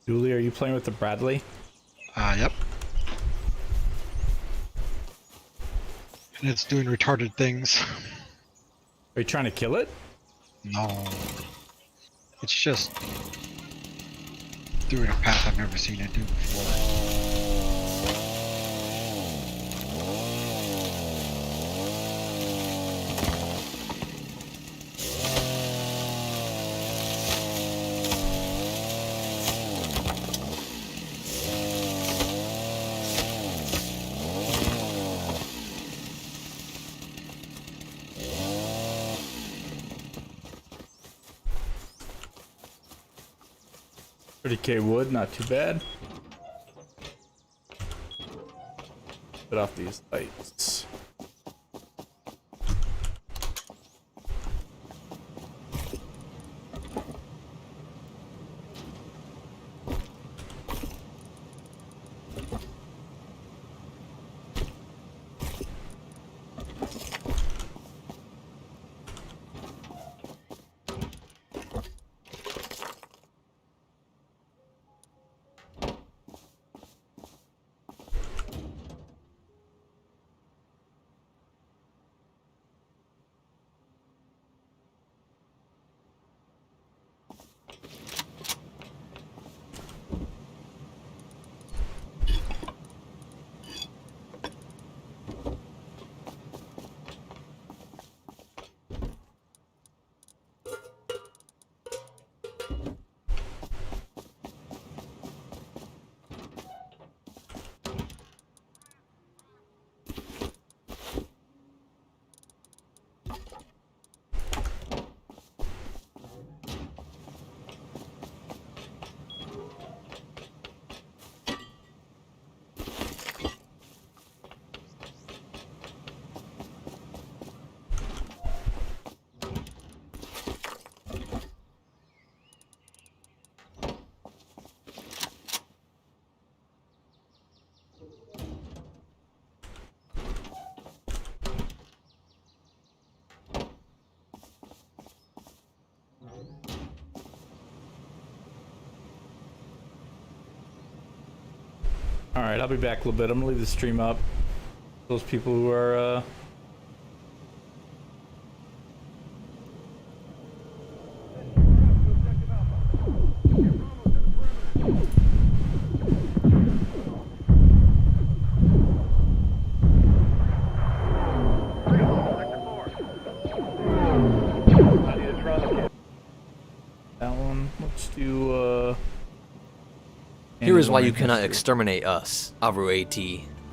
Julie, are you playing with the Bradley? Yep. And it's doing retarded things. Are you trying to kill it? No. It's just doing a path I've never seen it do before. $30K wood, not too bad. Put off these lights. Alright, I'll be back a little bit. I'm gonna leave the stream up. Those people who are, that one. Let's do, Here is why you cannot exterminate us, Avru AT.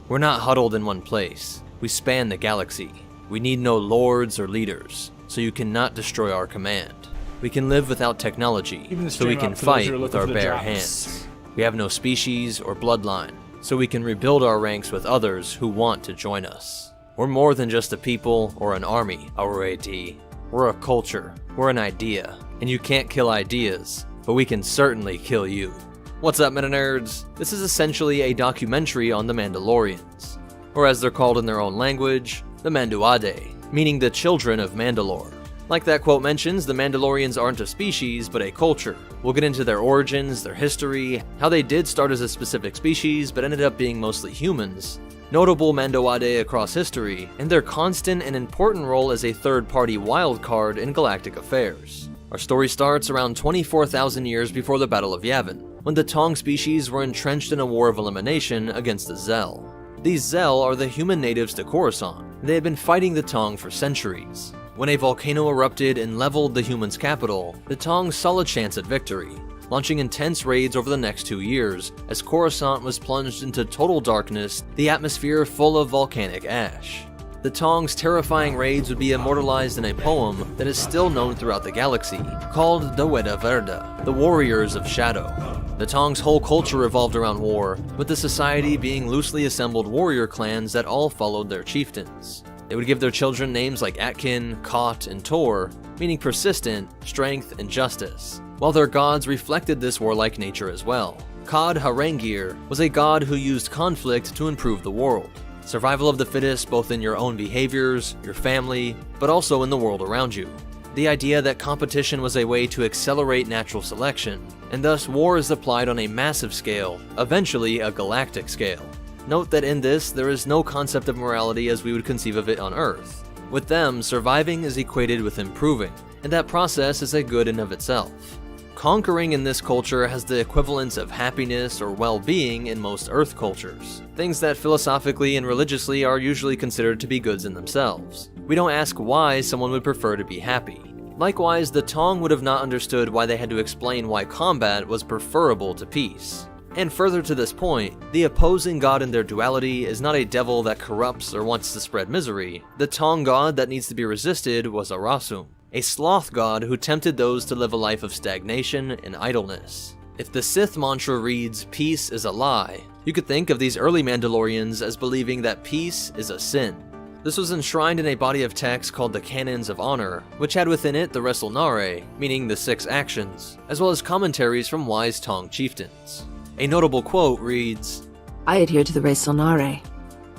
We're not huddled in one place. We span the galaxy. We need no lords or leaders, so you cannot destroy our command. We can live without technology, so we can fight with our bare hands. We have no species or bloodline, so we can rebuild our ranks with others who want to join us. We're more than just a people or an army, Avru AT. We're a culture, we're an idea, and you can't kill ideas, but we can certainly kill you. What's up, meta nerds? This is essentially a documentary on the Mandalorians, or as they're called in their own language, the Manduade, meaning the children of Mandalore. Like that quote mentions, the Mandalorians aren't a species, but a culture. We'll get into their origins, their history, how they did start as a specific species, but ended up being mostly humans, notable Manduade across history, and their constant and important role as a third-party wildcard in galactic affairs. Our story starts around 24,000 years before the Battle of Yavin, when the Tong species were entrenched in a war of elimination against the Zell. These Zell are the human natives to Coruscant. They had been fighting the Tong for centuries. When a volcano erupted and leveled the humans' capital, the Tong saw a chance at victory, launching intense raids over the next 2 years as Coruscant was plunged into total darkness, the atmosphere full of volcanic ash. The Tong's terrifying raids would be immortalized in a poem that is still known throughout the galaxy, called the Weda Verda, the Warriors of Shadow. The Tong's whole culture revolved around war, with the society being loosely assembled warrior clans that all followed their chieftains. They would give their children names like Atkin, Kot, and Tor, meaning persistent, strength, and justice, while their gods reflected this warlike nature as well. Kad Harangir was a god who used conflict to improve the world. Survival of the fittest both in your own behaviors, your family, but also in the world around you. the idea that competition was a way to accelerate natural selection, and thus war is applied on a massive scale, eventually a galactic scale. Note that in this, there is no concept of morality as we would conceive of it on Earth. With them, surviving is equated with improving, and that process is a good in of itself. Conquering in this culture has the equivalence of happiness or well-being in most Earth cultures, things that philosophically and religiously are usually considered to be goods in themselves. We don't ask why someone would prefer to be happy. Likewise, the Tong would have not understood why they had to explain why combat was preferable to peace. And further to this point, the opposing god in their duality is not a devil that corrupts or wants to spread misery. The Tong god that needs to be resisted was Arasum, a sloth god who tempted those to live a life of stagnation and idleness. If the Sith mantra reads, "Peace is a lie," you could think of these early Mandalorians as believing that peace is a sin. This was enshrined in a body of text called the Canons of Honor, which had within it the Resolnare, meaning the 6 actions, as well as commentaries from wise Tong chieftains. A notable quote reads, I adhere to the Resolnare,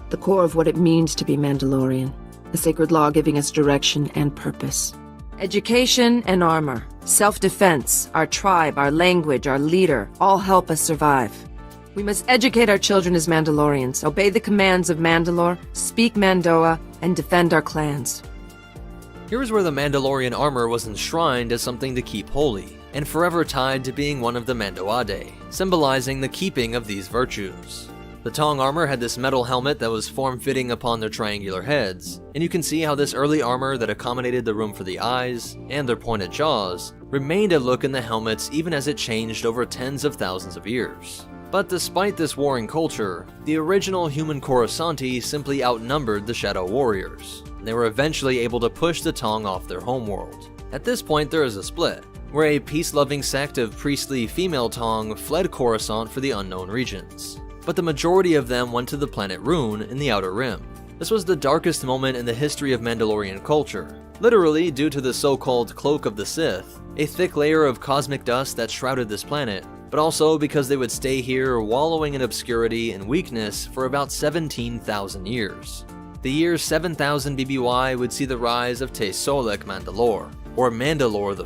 the core of what it means to be Mandalorian, a sacred law giving us direction and purpose. Education and armor, self-defense, our tribe, our language, our leader, all help us survive. We must educate our children as Mandalorians, obey the commands of Mandalore, speak Mandoa, and defend our clans. Here is where the Mandalorian armor was enshrined as something to keep holy, and forever tied to being one of the Mandoade, symbolizing the keeping of these virtues. The Tong armor had this metal helmet that was form-fitting upon their triangular heads, and you can see how this early armor that accommodated the room for the eyes, and their pointed jaws, remained a look in the helmets even as it changed over tens of thousands of years. But despite this warring culture, the original human Coruscanti simply outnumbered the Shadow Warriors, and they were eventually able to push the Tong off their homeworld. At this point there is a split, where a peace-loving sect of priestly female Tong fled Coruscant for the unknown regions. But the majority of them went to the planet Rune in the Outer Rim. This was the darkest moment in the history of Mandalorian culture, literally due to the so-called Cloak of the Sith, a thick layer of cosmic dust that shrouded this planet, but also because they would stay here wallowing in obscurity and weakness for about 17,000 years. The year 7000 BBY would see the rise of Te Solek Mandalore, or Mandalore the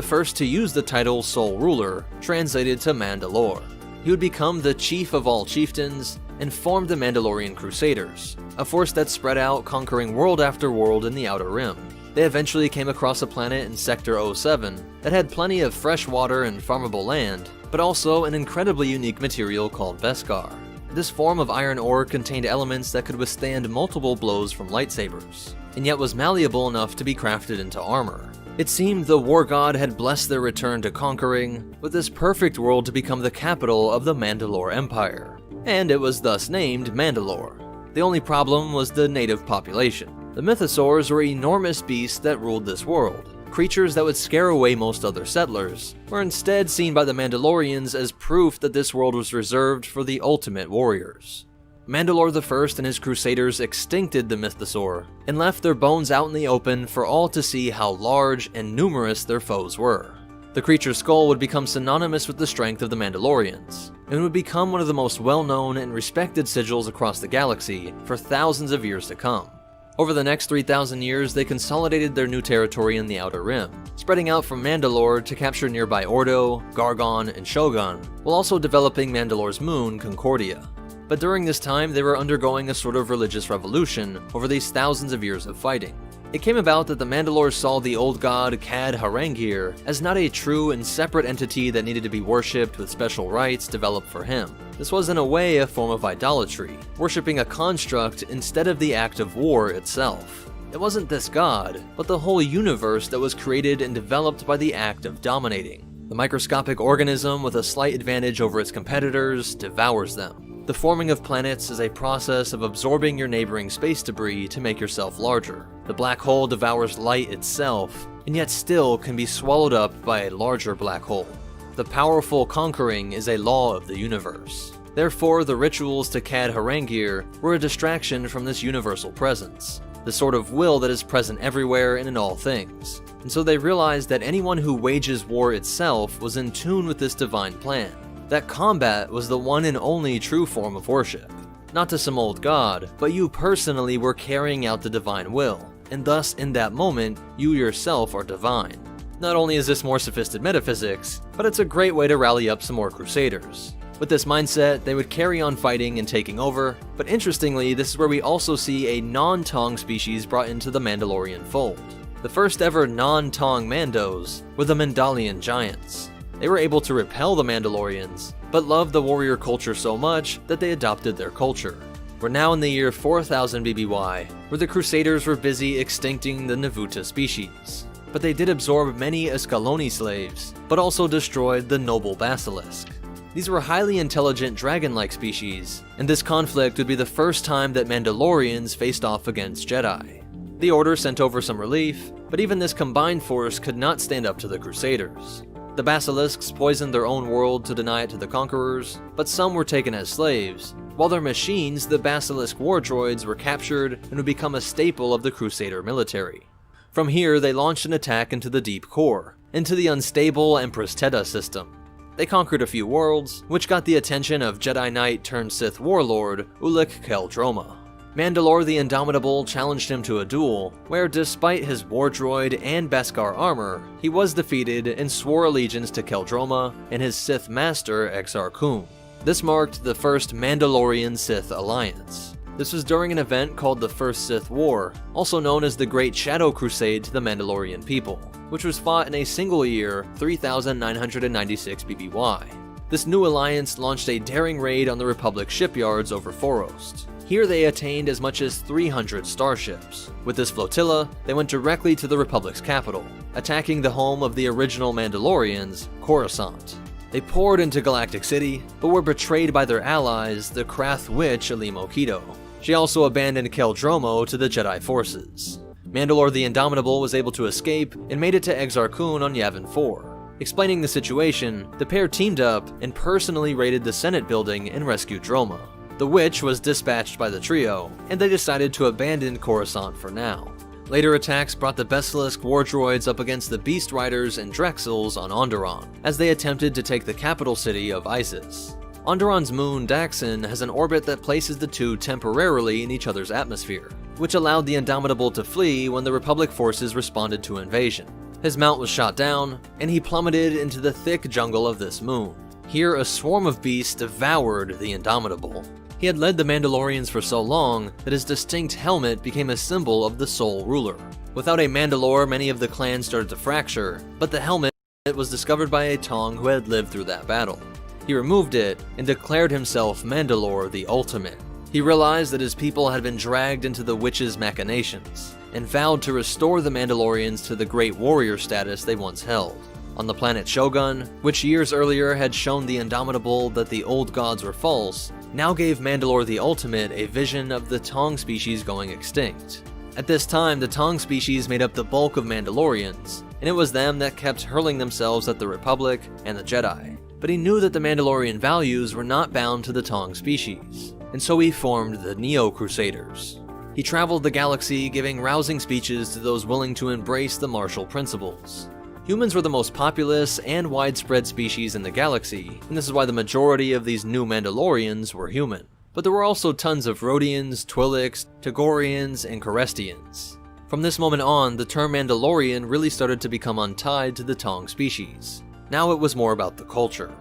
first to use the title Sole Ruler, translated to Mandalore. He would become the chief of all chieftains and formed the Mandalorian Crusaders, a force that spread out conquering world after world in the Outer Rim. They eventually came across a planet in Sector 07 that had plenty of fresh water and farmable land, but also an incredibly unique material called Beskar. This form of iron ore contained elements that could withstand multiple blows from lightsabers, and yet was malleable enough to be crafted into armor. It seemed the war god had blessed their return to conquering, with this perfect world to become the capital of the Mandalore Empire, and it was thus named Mandalore. The only problem was the native population. The mythosaurs were enormous beasts that ruled this world. Creatures that would scare away most other settlers were instead seen by the Mandalorians as proof that this world was reserved for the ultimate warriors. Mandalore I and his crusaders extincted the mythosaur and left their bones out in the open for all to see how large and numerous their foes were. The creature's skull would become synonymous with the strength of the Mandalorians, and would become one of the most well-known and respected sigils across the galaxy for thousands of years to come. Over the next 3,000 years, they consolidated their new territory in the Outer Rim, spreading out from Mandalore to capture nearby Ordo, Gargon, and Shogun, while also developing Mandalore's moon, Concordia. But during this time, they were undergoing a sort of religious revolution over these thousands of years of fighting. It came about that the Mandalore saw the old god Cad Harangir as not a true and separate entity that needed to be worshipped with special rites developed for him. This was in a way a form of idolatry, worshipping a construct instead of the act of war itself. It wasn't this god, but the whole universe that was created and developed by the act of dominating. The microscopic organism, with a slight advantage over its competitors, devours them. The forming of planets is a process of absorbing your neighboring space debris to make yourself larger. The black hole devours light itself, and yet still can be swallowed up by a larger black hole. The powerful conquering is a law of the universe. Therefore, the rituals to Cad Harangir were a distraction from this universal presence, the sort of will that is present everywhere and in all things. And so they realized that anyone who wages war itself was in tune with this divine plan. That combat was the one and only true form of worship. Not to some old god, but you personally were carrying out the divine will. and thus in that moment, you yourself are divine. Not only is this more sophisticated metaphysics, but it's a great way to rally up some more Crusaders. With this mindset, they would carry on fighting and taking over, but interestingly, this is where we also see a non-Tong species brought into the Mandalorian fold. The first ever non-Tong Mandos were the Mandalorian Giants. They were able to repel the Mandalorians, but loved the warrior culture so much that they adopted their culture. We're now in the year 4000 BBY, where the Crusaders were busy extincting the Navuta species. But they did absorb many Escaloni slaves, but also destroyed the noble basilisk. These were highly intelligent dragon-like species, and this conflict would be the first time that Mandalorians faced off against Jedi. The Order sent over some relief, but even this combined force could not stand up to the Crusaders. The basilisks poisoned their own world to deny it to the conquerors, but some were taken as slaves, while their machines, the basilisk war droids, were captured and would become a staple of the Crusader military. From here, they launched an attack into the deep core, into the unstable Empress Teta system. They conquered a few worlds, which got the attention of Jedi Knight turned Sith warlord Ulic Qel-Droma. Mandalore the Indomitable challenged him to a duel, where despite his war droid and Beskar armor, he was defeated and swore allegiance to Qel-Droma and his Sith master Exar Kun. This marked the first Mandalorian-Sith alliance. This was during an event called the First Sith War, also known as the Great Shadow Crusade to the Mandalorian people, which was fought in a single year, 3996 BBY. This new alliance launched a daring raid on the Republic shipyards over Forost. Here they attained as much as 300 starships. With this flotilla, they went directly to the Republic's capital, attacking the home of the original Mandalorians, Coruscant. They poured into Galactic City, but were betrayed by their allies, the Krath witch Alimo Keto. She also abandoned Qel-Dromo to the Jedi forces. Mandalore the Indomitable was able to escape and made it to Exar Kun on Yavin 4. Explaining the situation, the pair teamed up and personally raided the Senate building and rescued Droma. The witch was dispatched by the trio, and they decided to abandon Coruscant for now. Later attacks brought the Basilisk war droids up against the Beast Riders and Drexels on Onderon, as they attempted to take the capital city of Isis. Onderon's moon, Daxon, has an orbit that places the two temporarily in each other's atmosphere, which allowed the Indomitable to flee when the Republic forces responded to invasion. His mount was shot down, and he plummeted into the thick jungle of this moon. Here, a swarm of beasts devoured the Indomitable. He had led the Mandalorians for so long that his distinct helmet became a symbol of the sole ruler. Without a Mandalore, many of the clans started to fracture, but the helmet was discovered by a Tong who had lived through that battle. He removed it and declared himself Mandalore the Ultimate. He realized that his people had been dragged into the witch's machinations, and vowed to restore the Mandalorians to the great warrior status they once held. On the planet Shogun, which years earlier had shown the Indomitable that the old gods were false, now gave Mandalore the Ultimate a vision of the Tong species going extinct. At this time, the Tong species made up the bulk of Mandalorians, and it was them that kept hurling themselves at the Republic and the Jedi. But he knew that the Mandalorian values were not bound to the Tong species, and so he formed the Neo-Crusaders. He traveled the galaxy giving rousing speeches to those willing to embrace the martial principles. Humans were the most populous and widespread species in the galaxy, and this is why the majority of these new Mandalorians were human. But there were also tons of Rhodians, Twi'leks, Togorians, and Corestians. From this moment on, the term Mandalorian really started to become untied to the Tong species. Now it was more about the culture.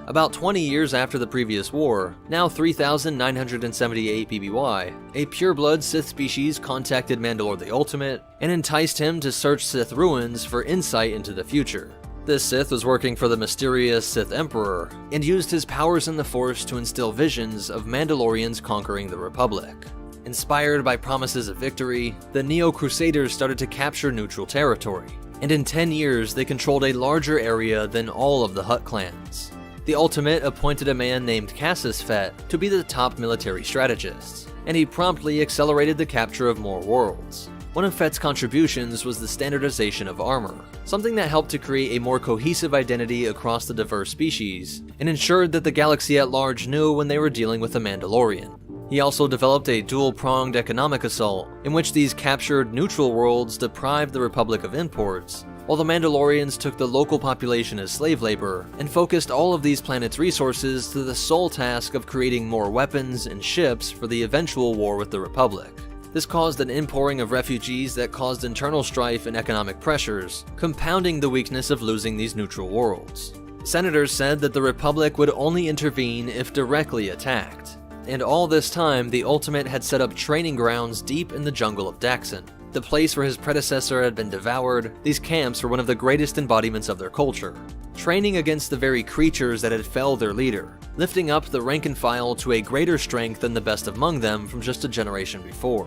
About 20 years after the previous war, now 3978 BBY, a pureblood Sith species contacted Mandalore the Ultimate and enticed him to search Sith ruins for insight into the future. This Sith was working for the mysterious Sith Emperor and used his powers in the Force to instill visions of Mandalorians conquering the Republic. Inspired by promises of victory, the Neo-Crusaders started to capture neutral territory, and in 10 years they controlled a larger area than all of the Hutt clans. The Ultimate appointed a man named Cassius Fett to be the top military strategist, and he promptly accelerated the capture of more worlds. One of Fett's contributions was the standardization of armor, something that helped to create a more cohesive identity across the diverse species, and ensured that the galaxy at large knew when they were dealing with a Mandalorian. He also developed a dual-pronged economic assault, in which these captured neutral worlds deprived the Republic of imports, while the Mandalorians took the local population as slave labor, and focused all of these planets' resources to the sole task of creating more weapons and ships for the eventual war with the Republic. This caused an inpouring of refugees that caused internal strife and economic pressures, compounding the weakness of losing these neutral worlds. Senators said that the Republic would only intervene if directly attacked. And all this time, the Ultimate had set up training grounds deep in the jungle of Daxon. The place where his predecessor had been devoured, these camps were one of the greatest embodiments of their culture, training against the very creatures that had felled their leader, lifting up the rank and file to a greater strength than the best among them from just a generation before.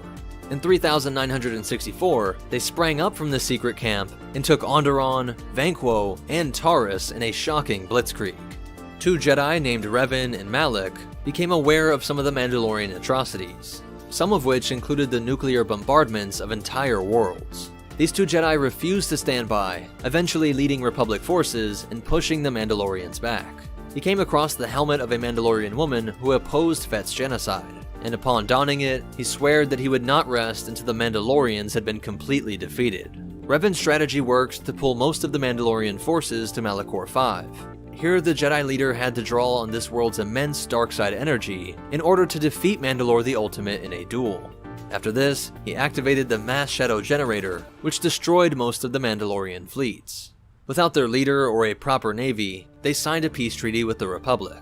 In 3964, they sprang up from the secret camp and took Onderon, Vanquo, and Taurus in a shocking blitzkrieg. 2 Jedi named Revan and Malak became aware of some of the Mandalorian atrocities, some of which included the nuclear bombardments of entire worlds. These 2 Jedi refused to stand by, eventually leading Republic forces and pushing the Mandalorians back. He came across the helmet of a Mandalorian woman who opposed Fett's genocide, and upon donning it, he swore that he would not rest until the Mandalorians had been completely defeated. Revan's strategy worked to pull most of the Mandalorian forces to Malachor 5. Here, the Jedi leader had to draw on this world's immense dark side energy in order to defeat Mandalore the Ultimate in a duel. After this, he activated the Mass Shadow Generator, which destroyed most of the Mandalorian fleets. Without their leader or a proper navy, they signed a peace treaty with the Republic.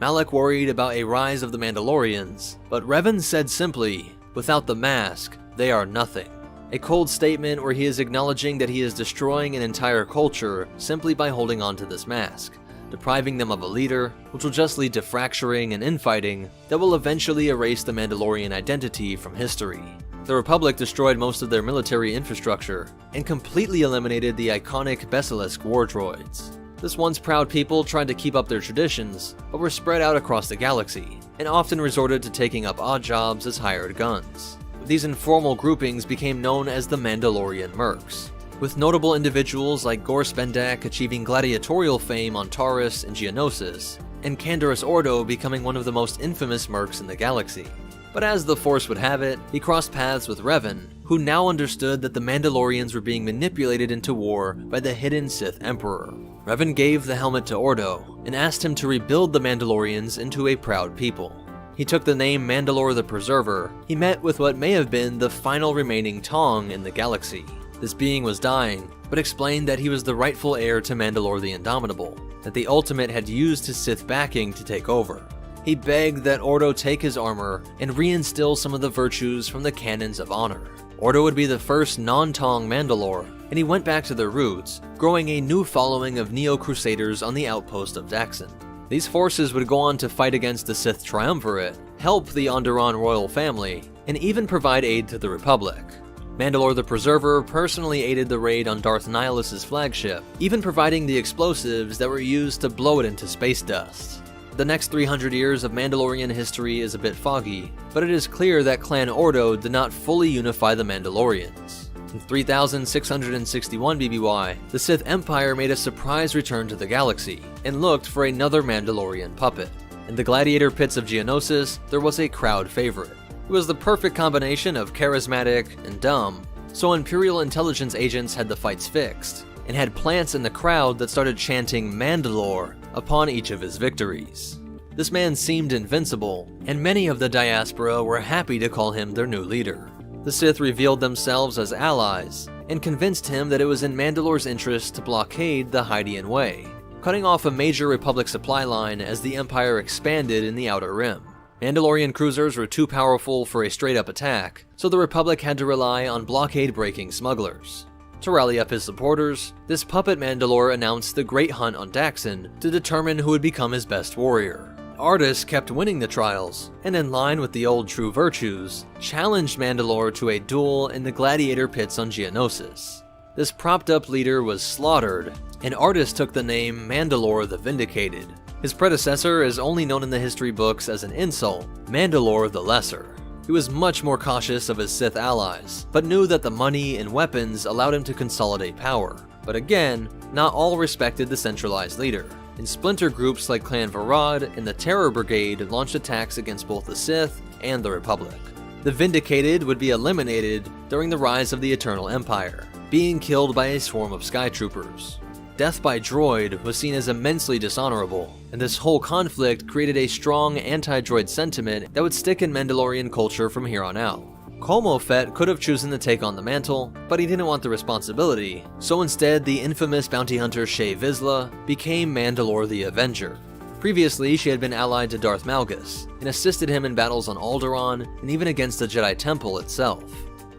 Malak worried about a rise of the Mandalorians, but Revan said simply, "Without the mask, they are nothing." A cold statement where he is acknowledging that he is destroying an entire culture simply by holding on to this mask, depriving them of a leader, which will just lead to fracturing and infighting that will eventually erase the Mandalorian identity from history. The Republic destroyed most of their military infrastructure and completely eliminated the iconic Basilisk war droids. This once proud people tried to keep up their traditions, but were spread out across the galaxy, and often resorted to taking up odd jobs as hired guns. These informal groupings became known as the Mandalorian Mercs, with notable individuals like Gore Spendak achieving gladiatorial fame on Taurus and Geonosis, and Canderous Ordo becoming one of the most infamous mercs in the galaxy. But as the Force would have it, he crossed paths with Revan, who now understood that the Mandalorians were being manipulated into war by the hidden Sith Emperor. Revan gave the helmet to Ordo, and asked him to rebuild the Mandalorians into a proud people. He took the name Mandalore the Preserver. He met with what may have been the final remaining Tong in the galaxy. This being was dying, but explained that he was the rightful heir to Mandalore the Indomitable, that the Ultimate had used his Sith backing to take over. He begged that Ordo take his armor and reinstill some of the virtues from the canons of honor. Ordo would be the first non-Tong Mandalore, and he went back to their roots, growing a new following of Neo-Crusaders on the outpost of Daxon. These forces would go on to fight against the Sith Triumvirate, help the Onderon royal family, and even provide aid to the Republic. Mandalore the Preserver personally aided the raid on Darth Nihilus' flagship, even providing the explosives that were used to blow it into space dust. The next 300 years of Mandalorian history is a bit foggy, but it is clear that Clan Ordo did not fully unify the Mandalorians. In 3661 BBY, the Sith Empire made a surprise return to the galaxy, and looked for another Mandalorian puppet. In the gladiator pits of Geonosis, there was a crowd favorite. It was the perfect combination of charismatic and dumb, so Imperial intelligence agents had the fights fixed, and had plants in the crowd that started chanting Mandalore upon each of his victories. This man seemed invincible, and many of the diaspora were happy to call him their new leader. The Sith revealed themselves as allies, and convinced him that it was in Mandalore's interest to blockade the Hydean Way, cutting off a major Republic supply line as the Empire expanded in the Outer Rim. Mandalorian cruisers were too powerful for a straight-up attack, so the Republic had to rely on blockade-breaking smugglers. To rally up his supporters, this puppet Mandalore announced the Great Hunt on Daxon to determine who would become his best warrior. Artus kept winning the trials, and in line with the old true virtues, challenged Mandalore to a duel in the gladiator pits on Geonosis. This propped-up leader was slaughtered, and Artus took the name Mandalore the Vindicated. His predecessor is only known in the history books as an insult, Mandalore the Lesser. He was much more cautious of his Sith allies, but knew that the money and weapons allowed him to consolidate power. But again, not all respected the centralized leader, and splinter groups like Clan Varad and the Terror Brigade launched attacks against both the Sith and the Republic. The Vindicated would be eliminated during the rise of the Eternal Empire, being killed by a swarm of skytroopers. Death by droid was seen as immensely dishonorable, and this whole conflict created a strong anti-droid sentiment that would stick in Mandalorian culture from here on out. Como Fett could have chosen to take on the mantle, but he didn't want the responsibility, so instead the infamous bounty hunter Shae Vizsla became Mandalore the Avenger. Previously, she had been allied to Darth Malgus, and assisted him in battles on Alderaan, and even against the Jedi Temple itself.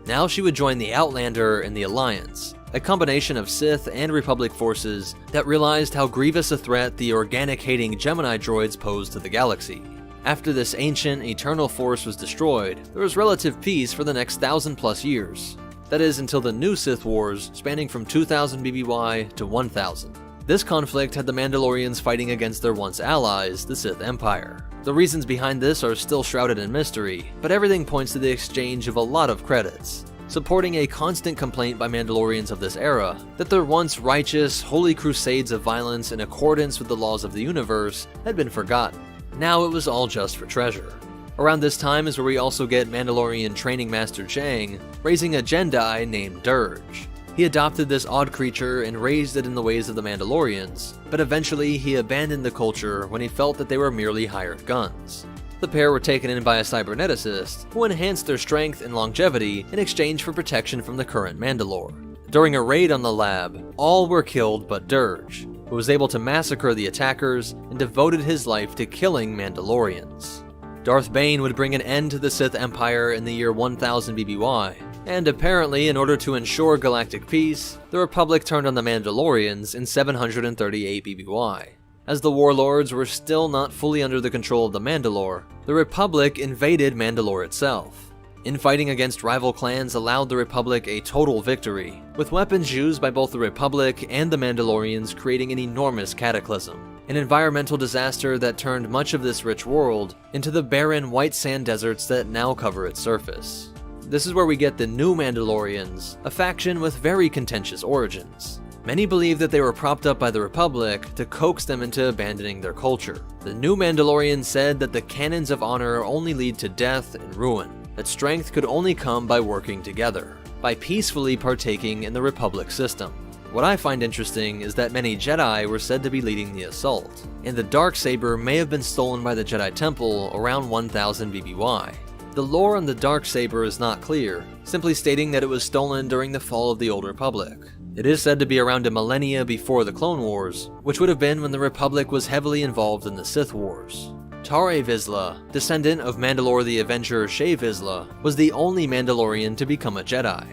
Now she would join the Outlander and the Alliance, a combination of Sith and Republic forces that realized how grievous a threat the organic-hating Gemini droids posed to the galaxy. After this ancient, eternal force was destroyed, there was relative peace for the next 1,000+ years. That is, until the new Sith Wars, spanning from 2000 BBY to 1000. This conflict had the Mandalorians fighting against their once allies, the Sith Empire. The reasons behind this are still shrouded in mystery, but everything points to the exchange of a lot of credits, supporting a constant complaint by Mandalorians of this era that their once righteous, holy crusades of violence in accordance with the laws of the universe had been forgotten. Now it was all just for treasure. Around this time is where we also get Mandalorian training master Chang raising a Jedi named Dirge. He adopted this odd creature and raised it in the ways of the Mandalorians, but eventually he abandoned the culture when he felt that they were merely hired guns. The pair were taken in by a cyberneticist, who enhanced their strength and longevity in exchange for protection from the current Mandalore. During a raid on the lab, all were killed but Dirge, who was able to massacre the attackers and devoted his life to killing Mandalorians. Darth Bane would bring an end to the Sith Empire in the year 1000 BBY, and apparently in order to ensure galactic peace, the Republic turned on the Mandalorians in 738 BBY. As the warlords were still not fully under the control of the Mandalore, the Republic invaded Mandalore itself. Infighting against rival clans allowed the Republic a total victory, with weapons used by both the Republic and the Mandalorians creating an enormous cataclysm, an environmental disaster that turned much of this rich world into the barren white sand deserts that now cover its surface. This is where we get the new Mandalorians, a faction with very contentious origins. Many believe that they were propped up by the Republic to coax them into abandoning their culture. The new Mandalorians said that the canons of honor only lead to death and ruin, that strength could only come by working together, by peacefully partaking in the Republic system. What I find interesting is that many Jedi were said to be leading the assault, and the Darksaber may have been stolen by the Jedi Temple around 1000 BBY. The lore on the Darksaber is not clear, simply stating that it was stolen during the fall of the Old Republic. It is said to be around a millennia before the Clone Wars, which would have been when the Republic was heavily involved in the Sith Wars. Shae Vizsla, descendant of Mandalore the Avenger Shae Vizsla, was the only Mandalorian to become a Jedi.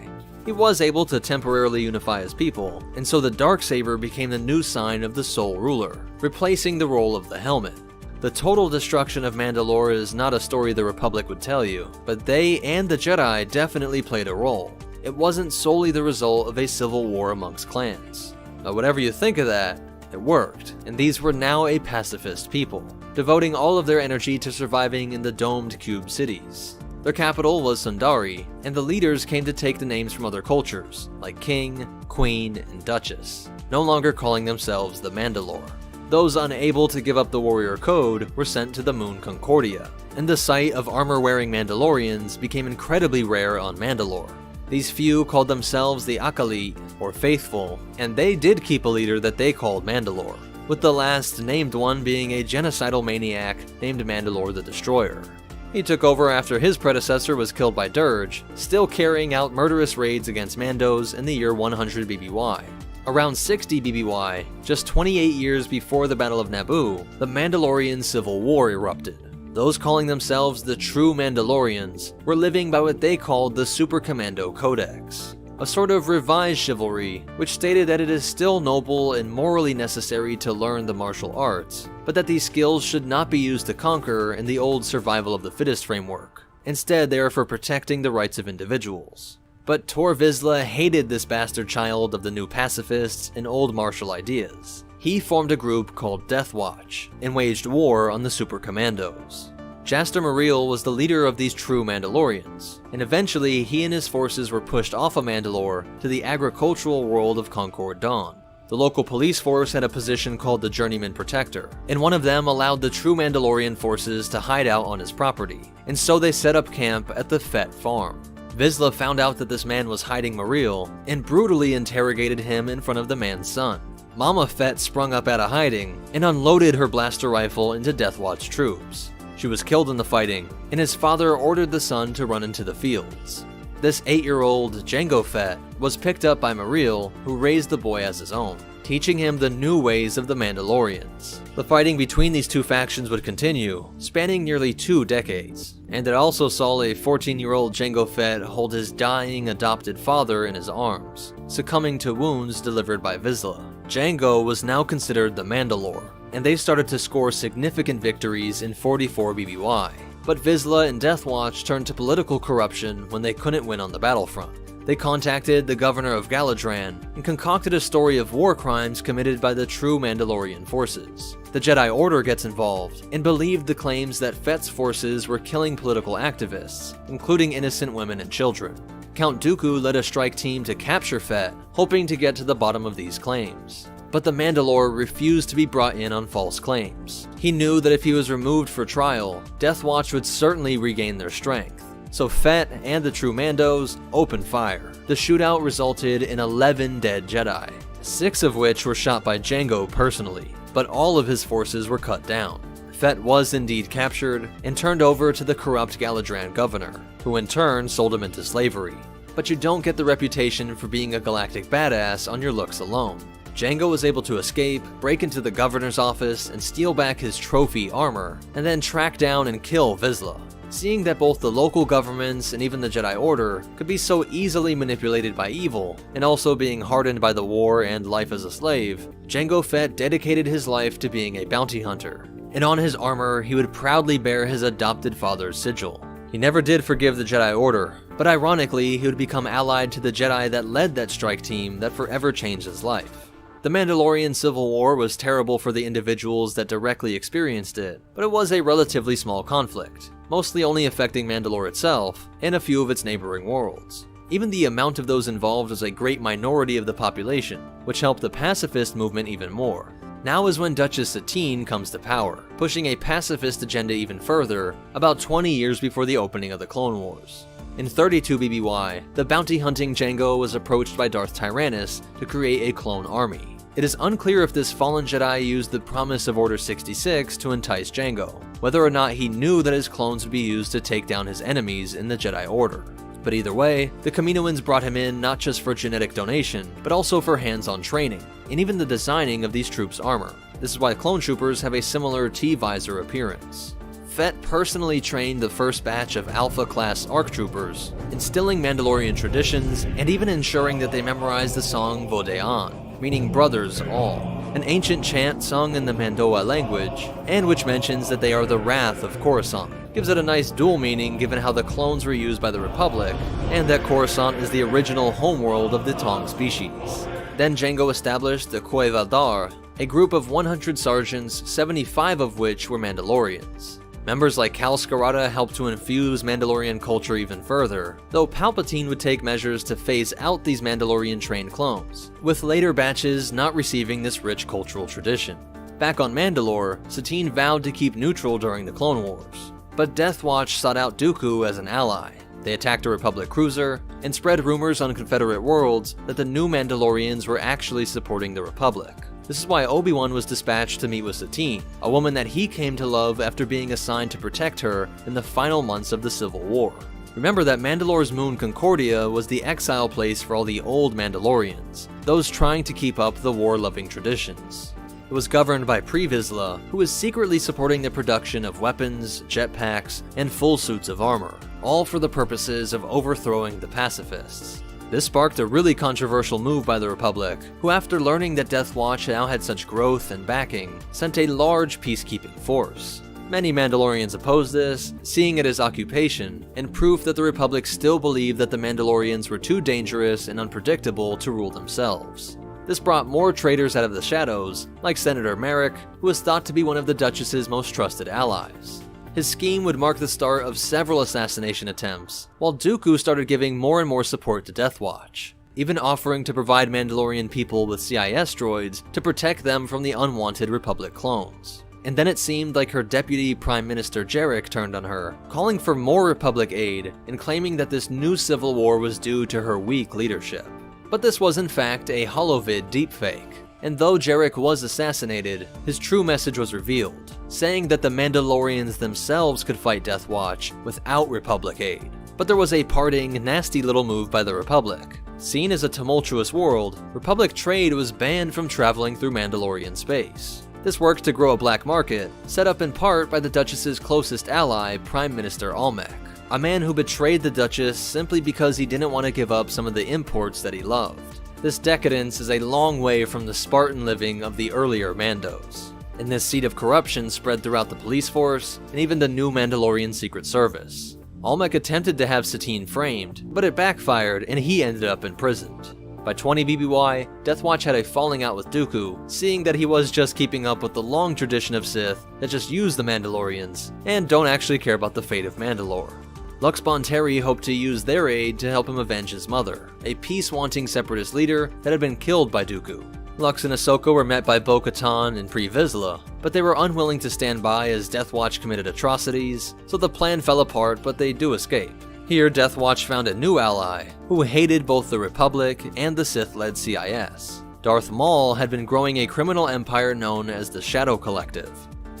He was able to temporarily unify his people, and so the Darksaber became the new sign of the sole ruler, replacing the role of the helmet. The total destruction of Mandalore is not a story the Republic would tell you, but they and the Jedi definitely played a role. It wasn't solely the result of a civil war amongst clans. But whatever you think of that, it worked, and these were now a pacifist people, devoting all of their energy to surviving in the domed cube cities. Their capital was Sundari, and the leaders came to take the names from other cultures, like King, Queen, and Duchess, no longer calling themselves the Mandalore. Those unable to give up the warrior code were sent to the moon Concordia, and the sight of armor-wearing Mandalorians became incredibly rare on Mandalore. These few called themselves the Acolyte, or Faithful, and they did keep a leader that they called Mandalore, with the last named one being a genocidal maniac named Mandalore the Destroyer. He took over after his predecessor was killed by Dirge, still carrying out murderous raids against Mandos in the year 100 BBY. Around 60 BBY, just 28 years before the Battle of Naboo, the Mandalorian Civil War erupted. Those calling themselves the true Mandalorians were living by what they called the Super Commando Codex, a sort of revised chivalry which stated that it is still noble and morally necessary to learn the martial arts, but that these skills should not be used to conquer in the old survival of the fittest framework. Instead, they are for protecting the rights of individuals. But Tor Vizsla hated this bastard child of the new pacifists and old martial ideas. He formed a group called Death Watch and waged war on the Super Commandos. Jaster Muriel was the leader of these true Mandalorians, and eventually he and his forces were pushed off of Mandalore to the agricultural world of Concord Dawn. The local police force had a position called the Journeyman Protector, and one of them allowed the true Mandalorian forces to hide out on his property, and so they set up camp at the Fett farm. Vizsla found out that this man was hiding Muriel and brutally interrogated him in front of the man's son. Mama Fett sprung up out of hiding and unloaded her blaster rifle into Death Watch troops. She was killed in the fighting, and his father ordered the son to run into the fields. This 8-year-old, Jango Fett, was picked up by Mariel, who raised the boy as his own, teaching him the new ways of the Mandalorians. The fighting between these two factions would continue, spanning nearly 2 decades, and it also saw a 14-year-old Jango Fett hold his dying adopted father in his arms, succumbing to wounds delivered by Vizsla. Jango was now considered the Mandalore, and they started to score significant victories in 44 BBY. But Vizsla and Death Watch turned to political corruption when they couldn't win on the battlefront. They contacted the governor of Galadran and concocted a story of war crimes committed by the true Mandalorian forces. The Jedi Order gets involved and believed the claims that Fett's forces were killing political activists, including innocent women and children. Count Dooku led a strike team to capture Fett, hoping to get to the bottom of these claims. But the Mandalore refused to be brought in on false claims. He knew that if he was removed for trial, Death Watch would certainly regain their strength. So Fett and the true Mandos opened fire. The shootout resulted in 11 dead Jedi, 6 of which were shot by Jango personally, but all of his forces were cut down. Fett was indeed captured and turned over to the corrupt Galadran governor, who in turn sold him into slavery. But you don't get the reputation for being a galactic badass on your looks alone. Jango was able to escape, break into the governor's office, and steal back his trophy armor, and then track down and kill Vizsla. Seeing that both the local governments and even the Jedi Order could be so easily manipulated by evil, and also being hardened by the war and life as a slave, Jango Fett dedicated his life to being a bounty hunter, and on his armor he would proudly bear his adopted father's sigil. He never did forgive the Jedi Order, but ironically he would become allied to the Jedi that led that strike team that forever changed his life. The Mandalorian Civil War was terrible for the individuals that directly experienced it, but it was a relatively small conflict, mostly only affecting Mandalore itself and a few of its neighboring worlds. Even the amount of those involved was a great minority of the population, which helped the pacifist movement even more. Now is when Duchess Satine comes to power, pushing a pacifist agenda even further, about 20 years before the opening of the Clone Wars. In 32 BBY, the bounty-hunting Jango was approached by Darth Tyrannus to create a clone army. It is unclear if this fallen Jedi used the promise of Order 66 to entice Jango, whether or not he knew that his clones would be used to take down his enemies in the Jedi Order. But either way, the Kaminoans brought him in not just for genetic donation, but also for hands-on training, and even the designing of these troops' armor. This is why clone troopers have a similar T-visor appearance. Fett personally trained the first batch of Alpha-class ARC troopers, instilling Mandalorian traditions, and even ensuring that they memorized the song Vodean, meaning brothers all, an ancient chant sung in the Mandoa language, and which mentions that they are the wrath of Coruscant. Gives it a nice dual meaning given how the clones were used by the Republic, and that Coruscant is the original homeworld of the Tong species. Then Jango established the Khoi Valdar, a group of 100 sergeants, 75 of which were Mandalorians. Members like Cal Skirata helped to infuse Mandalorian culture even further, though Palpatine would take measures to phase out these Mandalorian-trained clones, with later batches not receiving this rich cultural tradition. Back on Mandalore, Satine vowed to keep neutral during the Clone Wars, but Death Watch sought out Dooku as an ally. They attacked a Republic cruiser, and spread rumors on Confederate worlds that the new Mandalorians were actually supporting the Republic. This is why Obi-Wan was dispatched to meet with Satine, a woman that he came to love after being assigned to protect her in the final months of the Civil War. Remember that Mandalore's moon Concordia was the exile place for all the old Mandalorians, those trying to keep up the war-loving traditions. It was governed by Pre-Vizsla, who was secretly supporting the production of weapons, jetpacks, and full suits of armor, all for the purposes of overthrowing the pacifists. This sparked a really controversial move by the Republic, who after learning that Death Watch now had such growth and backing, sent a large peacekeeping force. Many Mandalorians opposed this, seeing it as occupation, and proof that the Republic still believed that the Mandalorians were too dangerous and unpredictable to rule themselves. This brought more traitors out of the shadows, like Senator Merrick, who was thought to be one of the Duchess's most trusted allies. His scheme would mark the start of several assassination attempts, while Dooku started giving more and more support to Death Watch, even offering to provide Mandalorian people with CIS droids to protect them from the unwanted Republic clones. And then it seemed like her deputy Prime Minister Jarek turned on her, calling for more Republic aid and claiming that this new civil war was due to her weak leadership. But this was in fact a holovid deepfake. And though Jarek was assassinated, his true message was revealed, saying that the Mandalorians themselves could fight Death Watch without Republic aid. But there was a parting, nasty little move by the Republic. Seen as a tumultuous world, Republic trade was banned from traveling through Mandalorian space. This worked to grow a black market, set up in part by the Duchess's closest ally, Prime Minister Almec, a man who betrayed the Duchess simply because he didn't want to give up some of the imports that he loved. This decadence is a long way from the Spartan living of the earlier Mandos. And this seed of corruption spread throughout the police force, and even the new Mandalorian Secret Service. Almec attempted to have Satine framed, but it backfired and he ended up imprisoned. By 20 BBY, Death Watch had a falling out with Dooku, seeing that he was just keeping up with the long tradition of Sith that just use the Mandalorians, and don't actually care about the fate of Mandalore. Lux Bonteri hoped to use their aid to help him avenge his mother, a peace-wanting separatist leader that had been killed by Dooku. Lux and Ahsoka were met by Bo-Katan and Pre Vizsla, but they were unwilling to stand by as Death Watch committed atrocities, so the plan fell apart, but they do escape. Here, Death Watch found a new ally, who hated both the Republic and the Sith-led CIS. Darth Maul had been growing a criminal empire known as the Shadow Collective.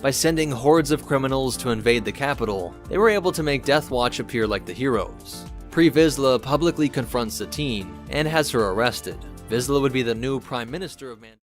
By sending hordes of criminals to invade the capital, they were able to make Death Watch appear like the heroes. Pre Vizsla publicly confronts Satine and has her arrested. Vizsla would be the new Prime Minister of Mandalore.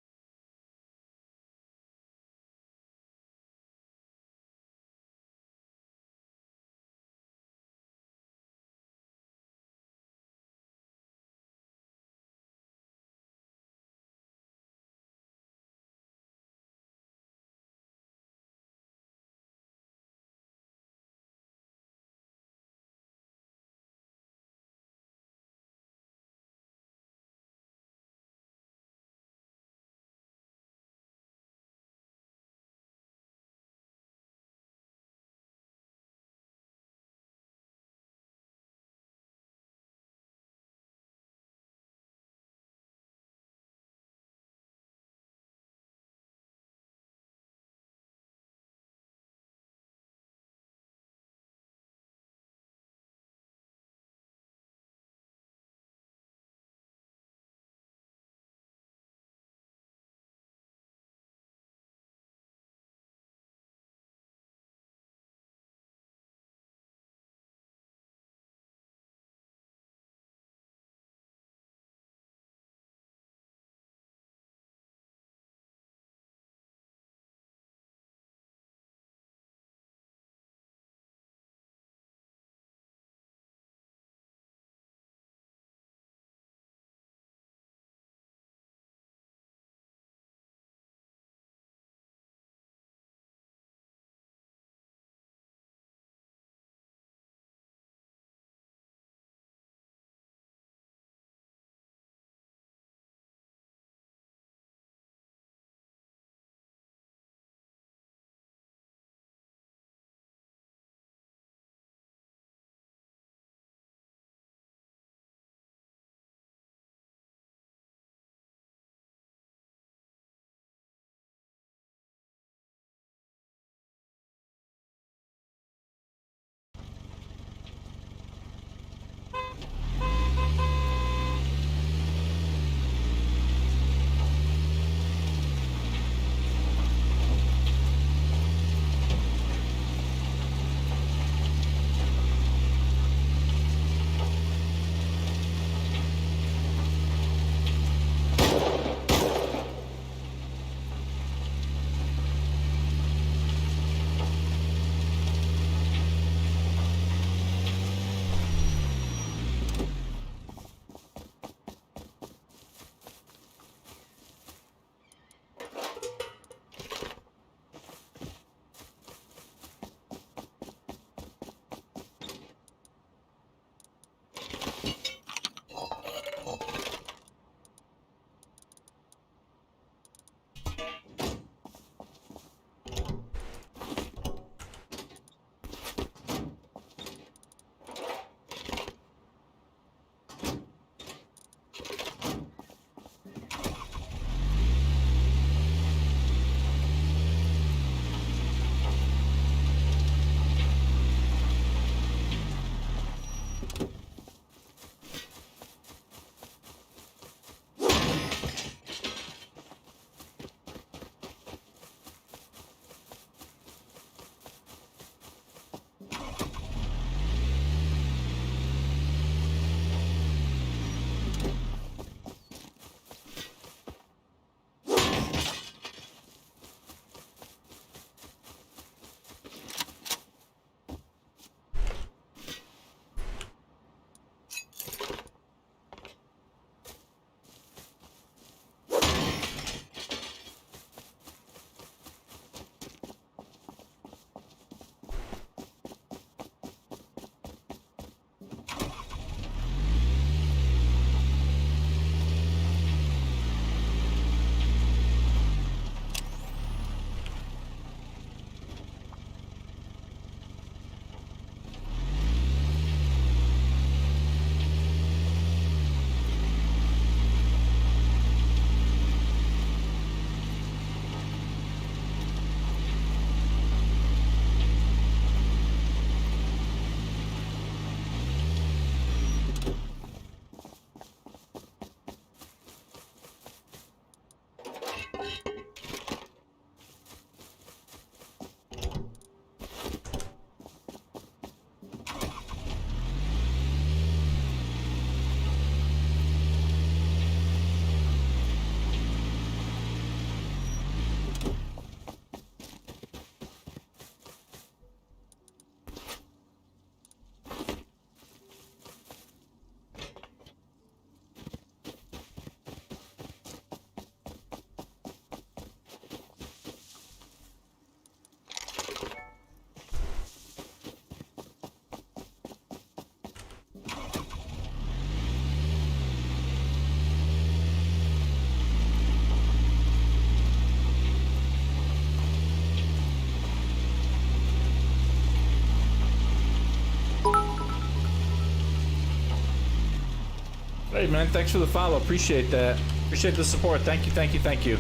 Hey man, thanks for the follow. Appreciate that. Appreciate the support. Thank you, thank you, thank you.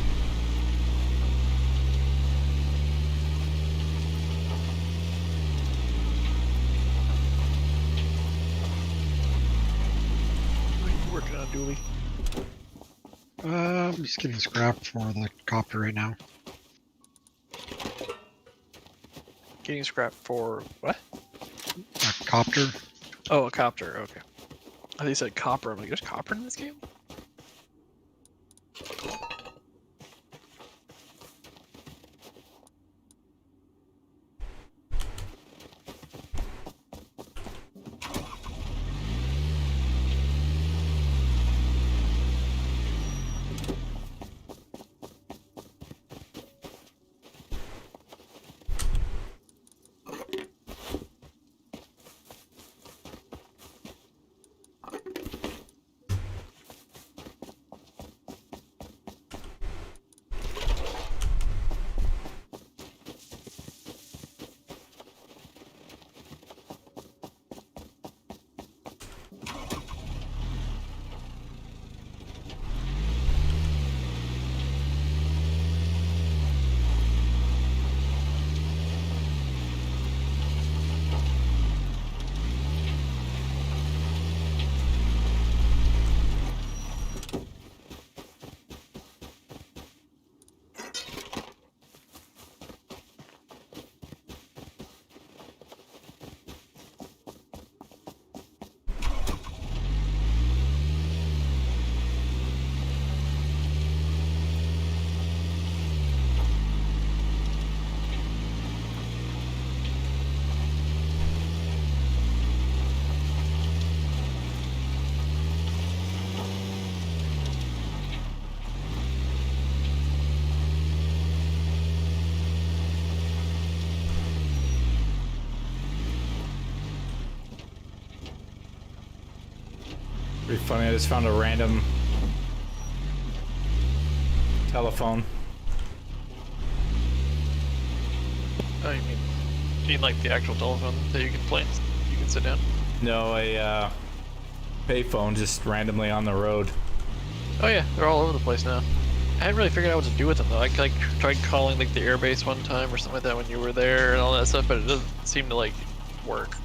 What are you working on, Dooley? I'm just getting scrap for the copter right now. Getting scrap for what? A copter. Oh, a copter. Okay. I thought you said copper. I'm like, there's copper in this game? Pretty funny, I just found a random telephone. Oh, you mean like the actual telephone that you can play? You can sit down? No, a payphone just randomly on the road. Oh yeah, they're all over the place now. I hadn't really figured out what to do with them though. I like tried calling like the airbase one time or something like that when you were there and all that stuff, but it doesn't seem to like work.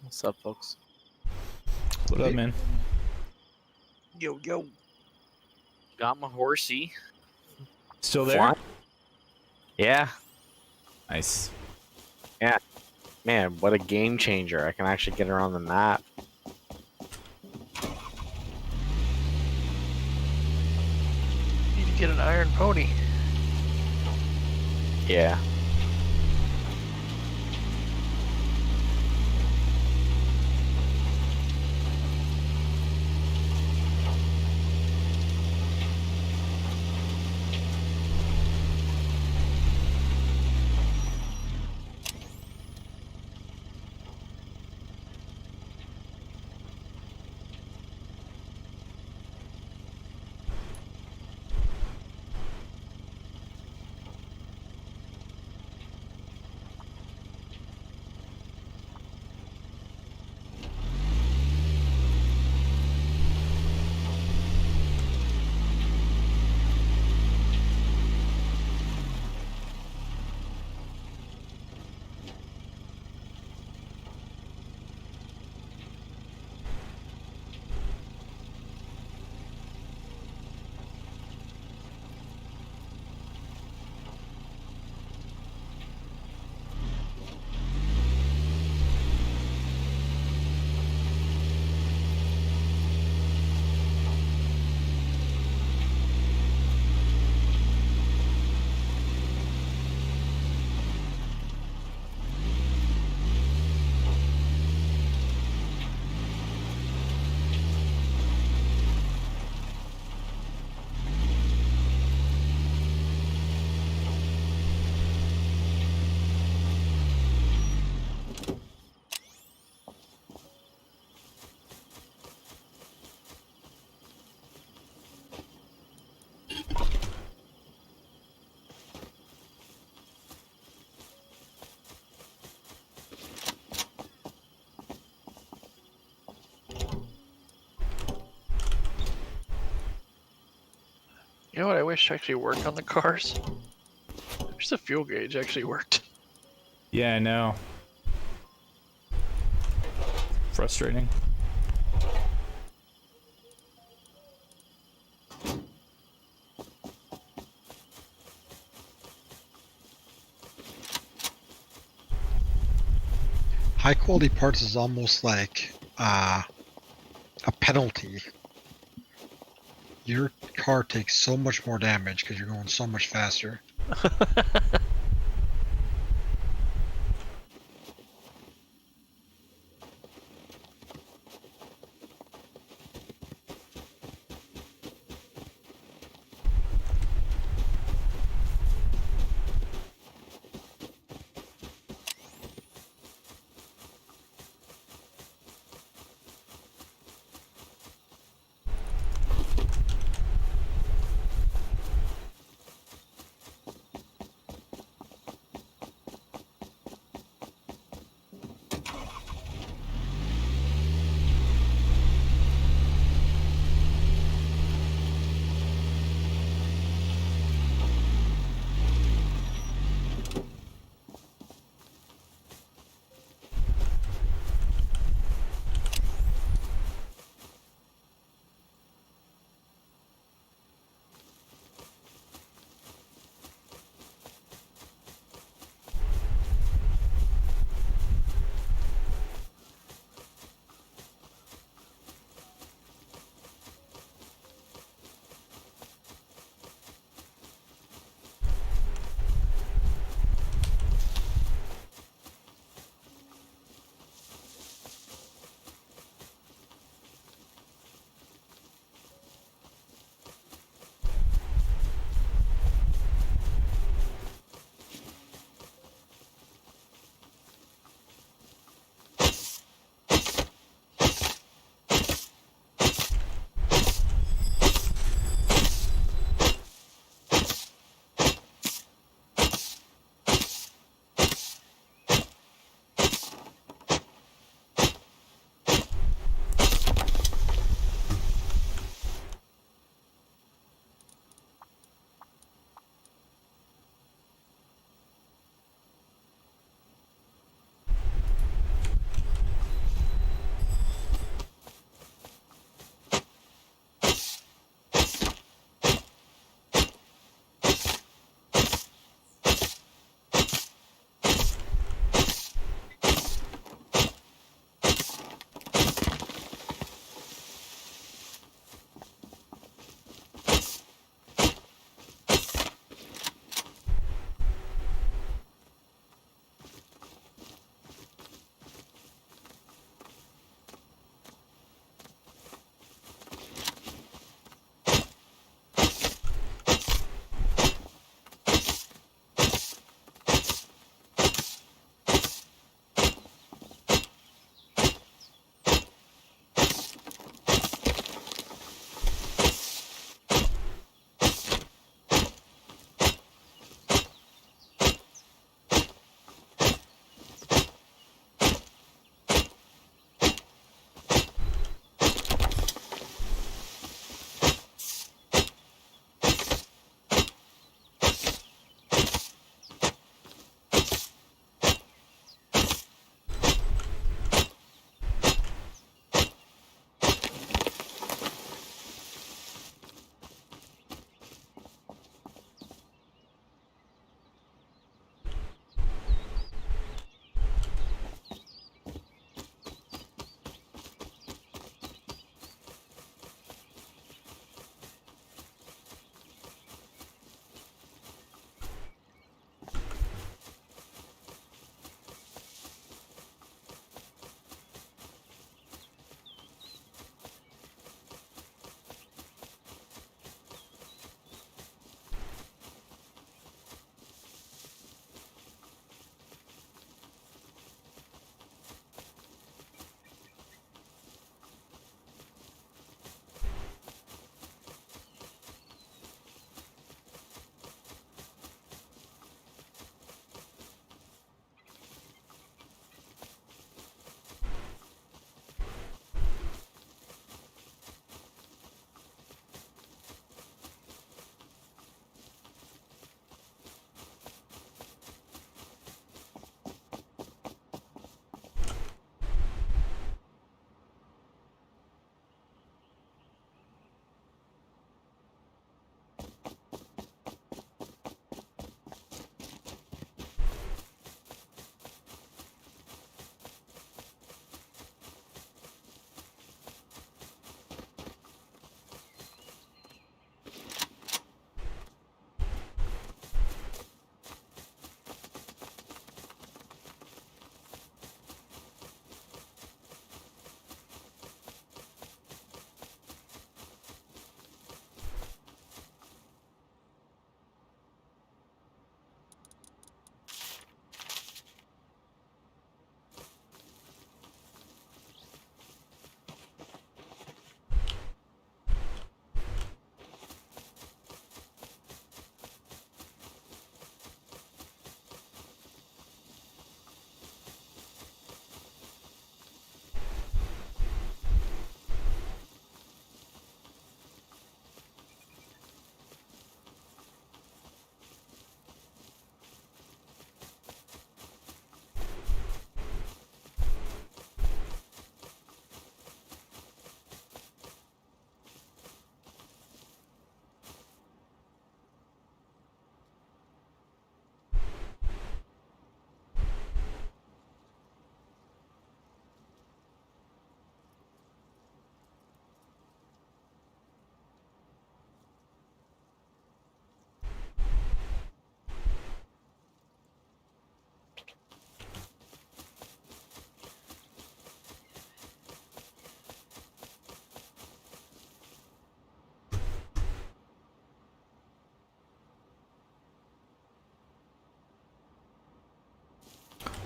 What's up, folks? What up, man? Yo, yo. Got my horsey. Still there? Flying. Yeah. Nice. Yeah. Man, what a game changer. I can actually get around the map. Need to get an iron pony. Yeah. You know what I wish actually worked on the cars? I wish the fuel gauge actually worked. Yeah, I know. Frustrating. High quality parts is almost like a penalty. Your car takes so much more damage because you're going so much faster.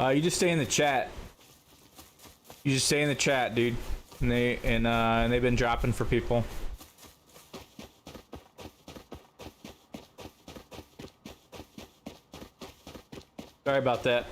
You just stay in the chat. You just stay in the chat, dude. And they've been dropping for people. Sorry about that.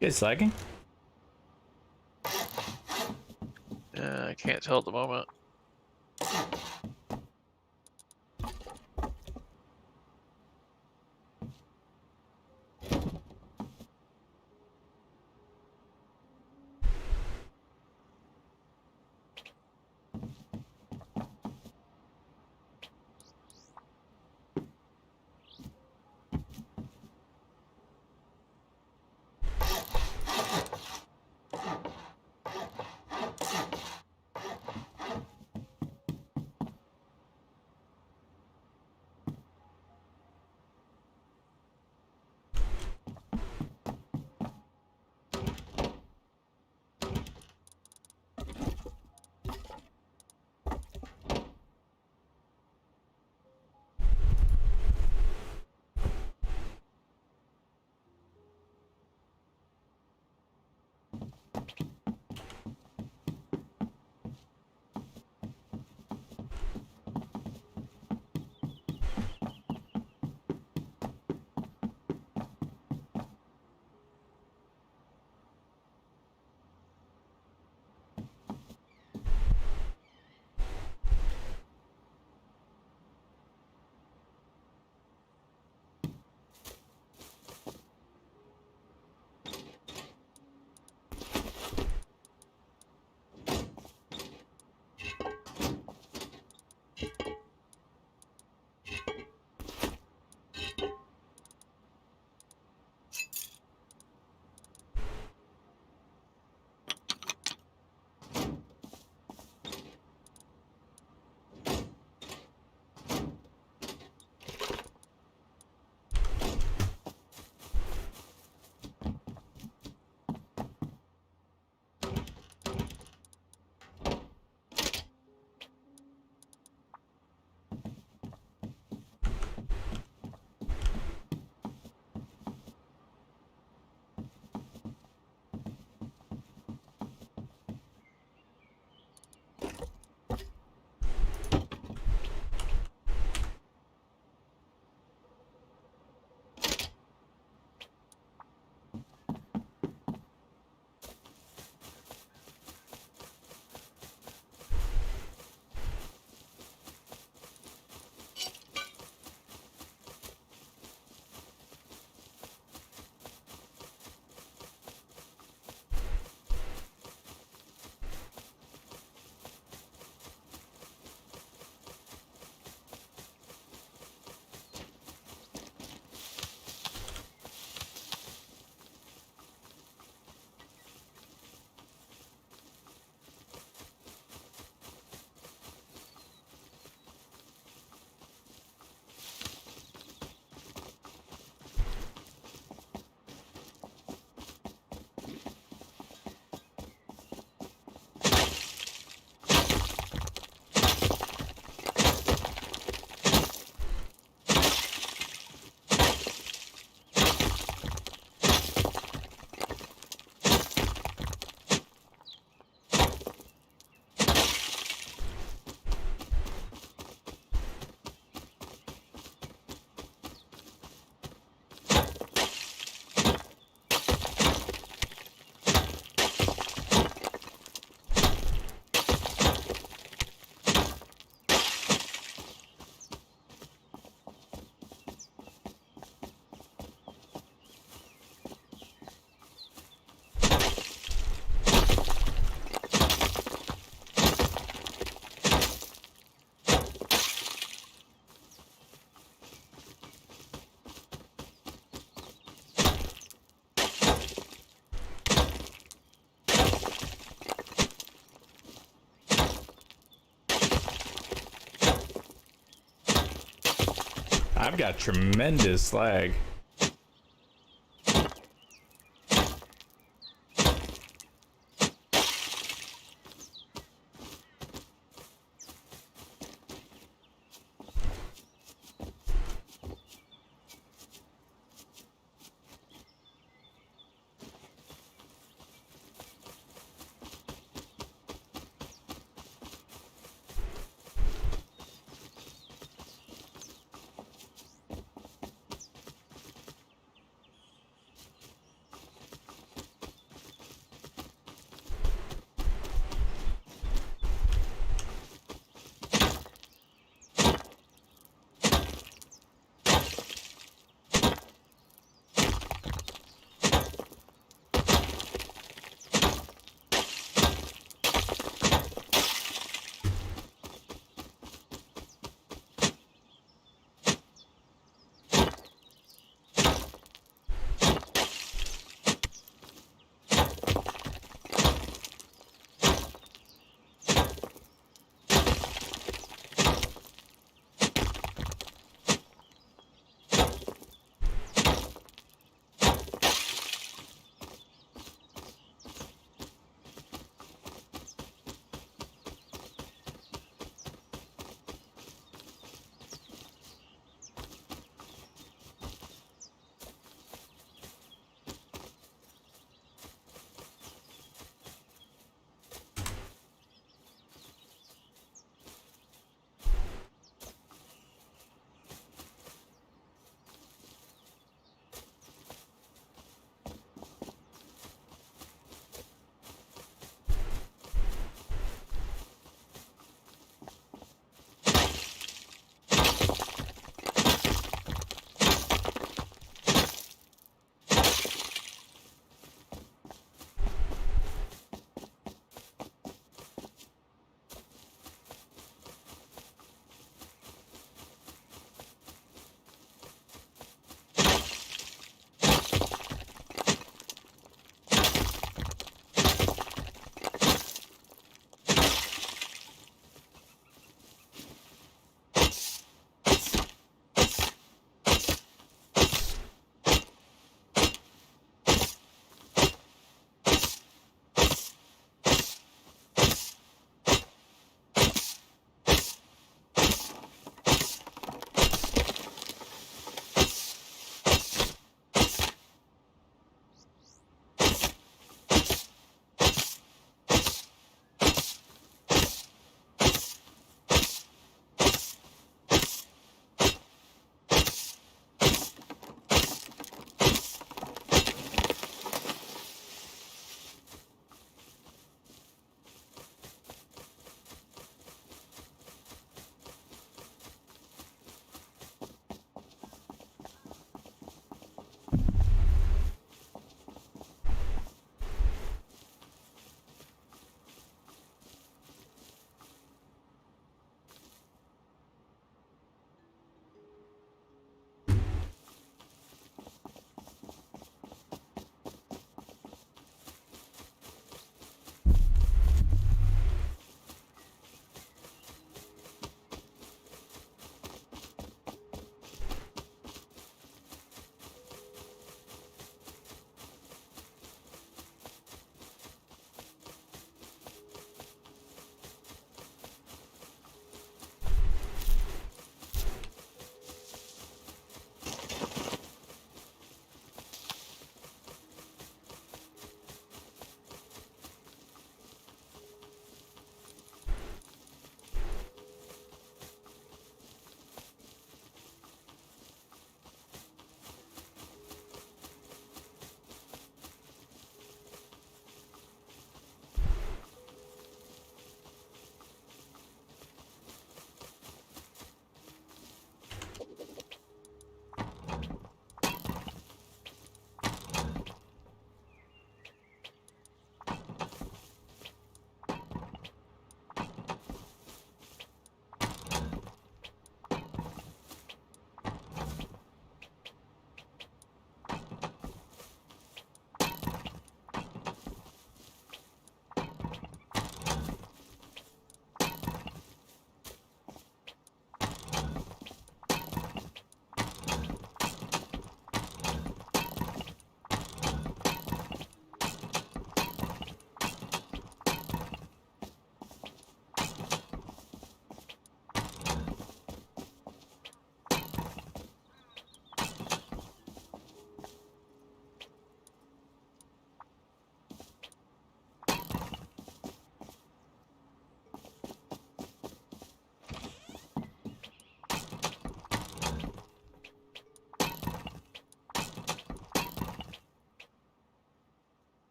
It's lagging. I can't tell at the moment. I've got tremendous lag.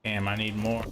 Damn, I need more.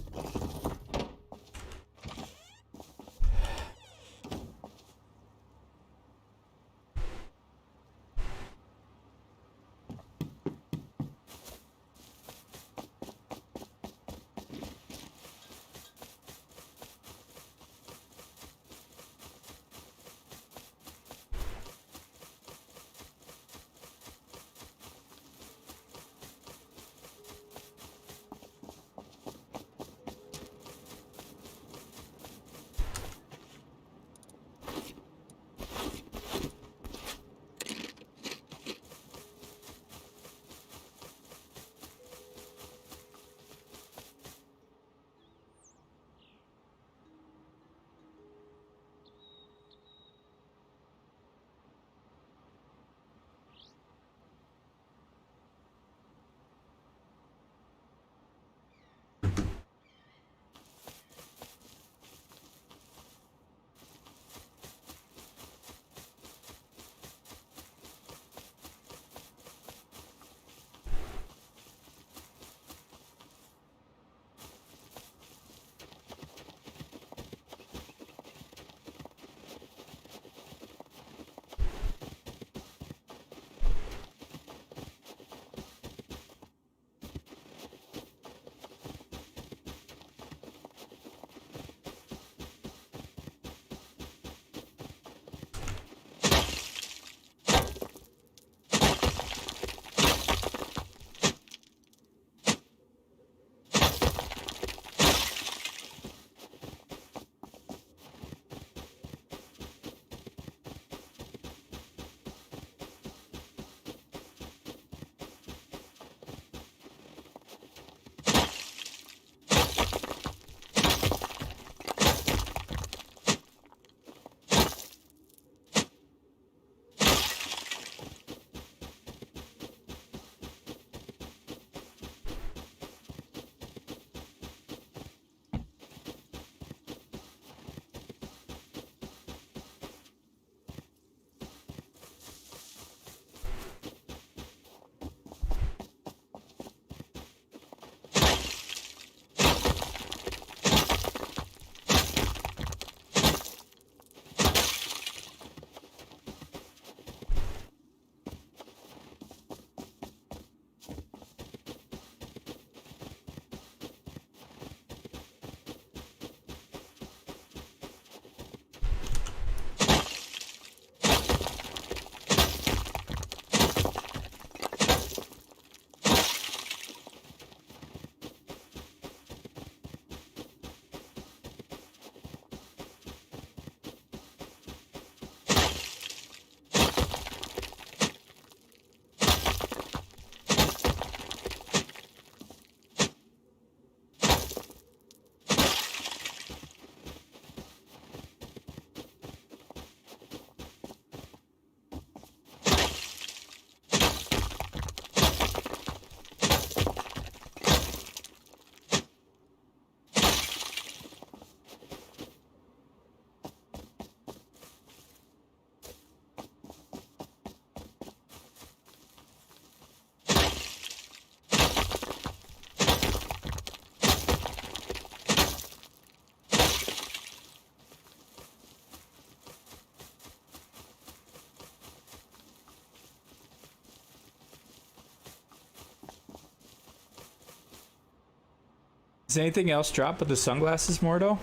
Does anything else drop with the sunglasses, Mordo?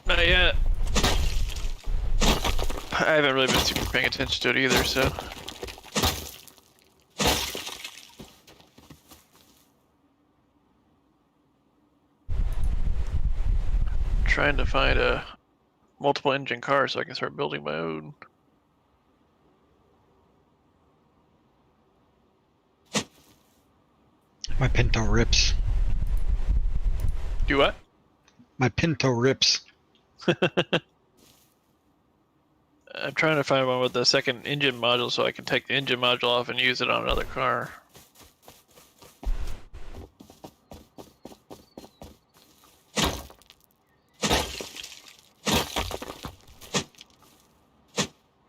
Not yet. I haven't really been super paying attention to it either, so. Trying to find a multiple engine car so I can start building my own. My Pinto rips. Do what? My Pinto rips. I'm trying to find one with the second engine module so I can take the engine module off and use it on another car.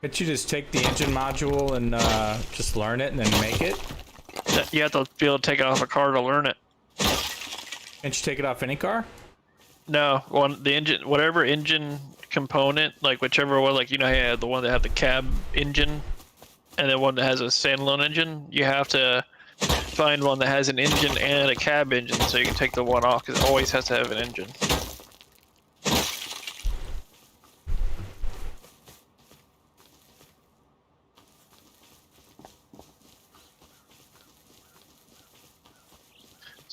Can't you just take the engine module and just learn it and then make it? You have to be able to take it off a car to learn it. Can't you take it off any car? No, the engine, whatever engine component, like whichever one, like you know, how you have the one that had the cab engine, and then one that has a standalone engine. You have to find one that has an engine and a cab engine, so you can take the one off because it always has to have an engine.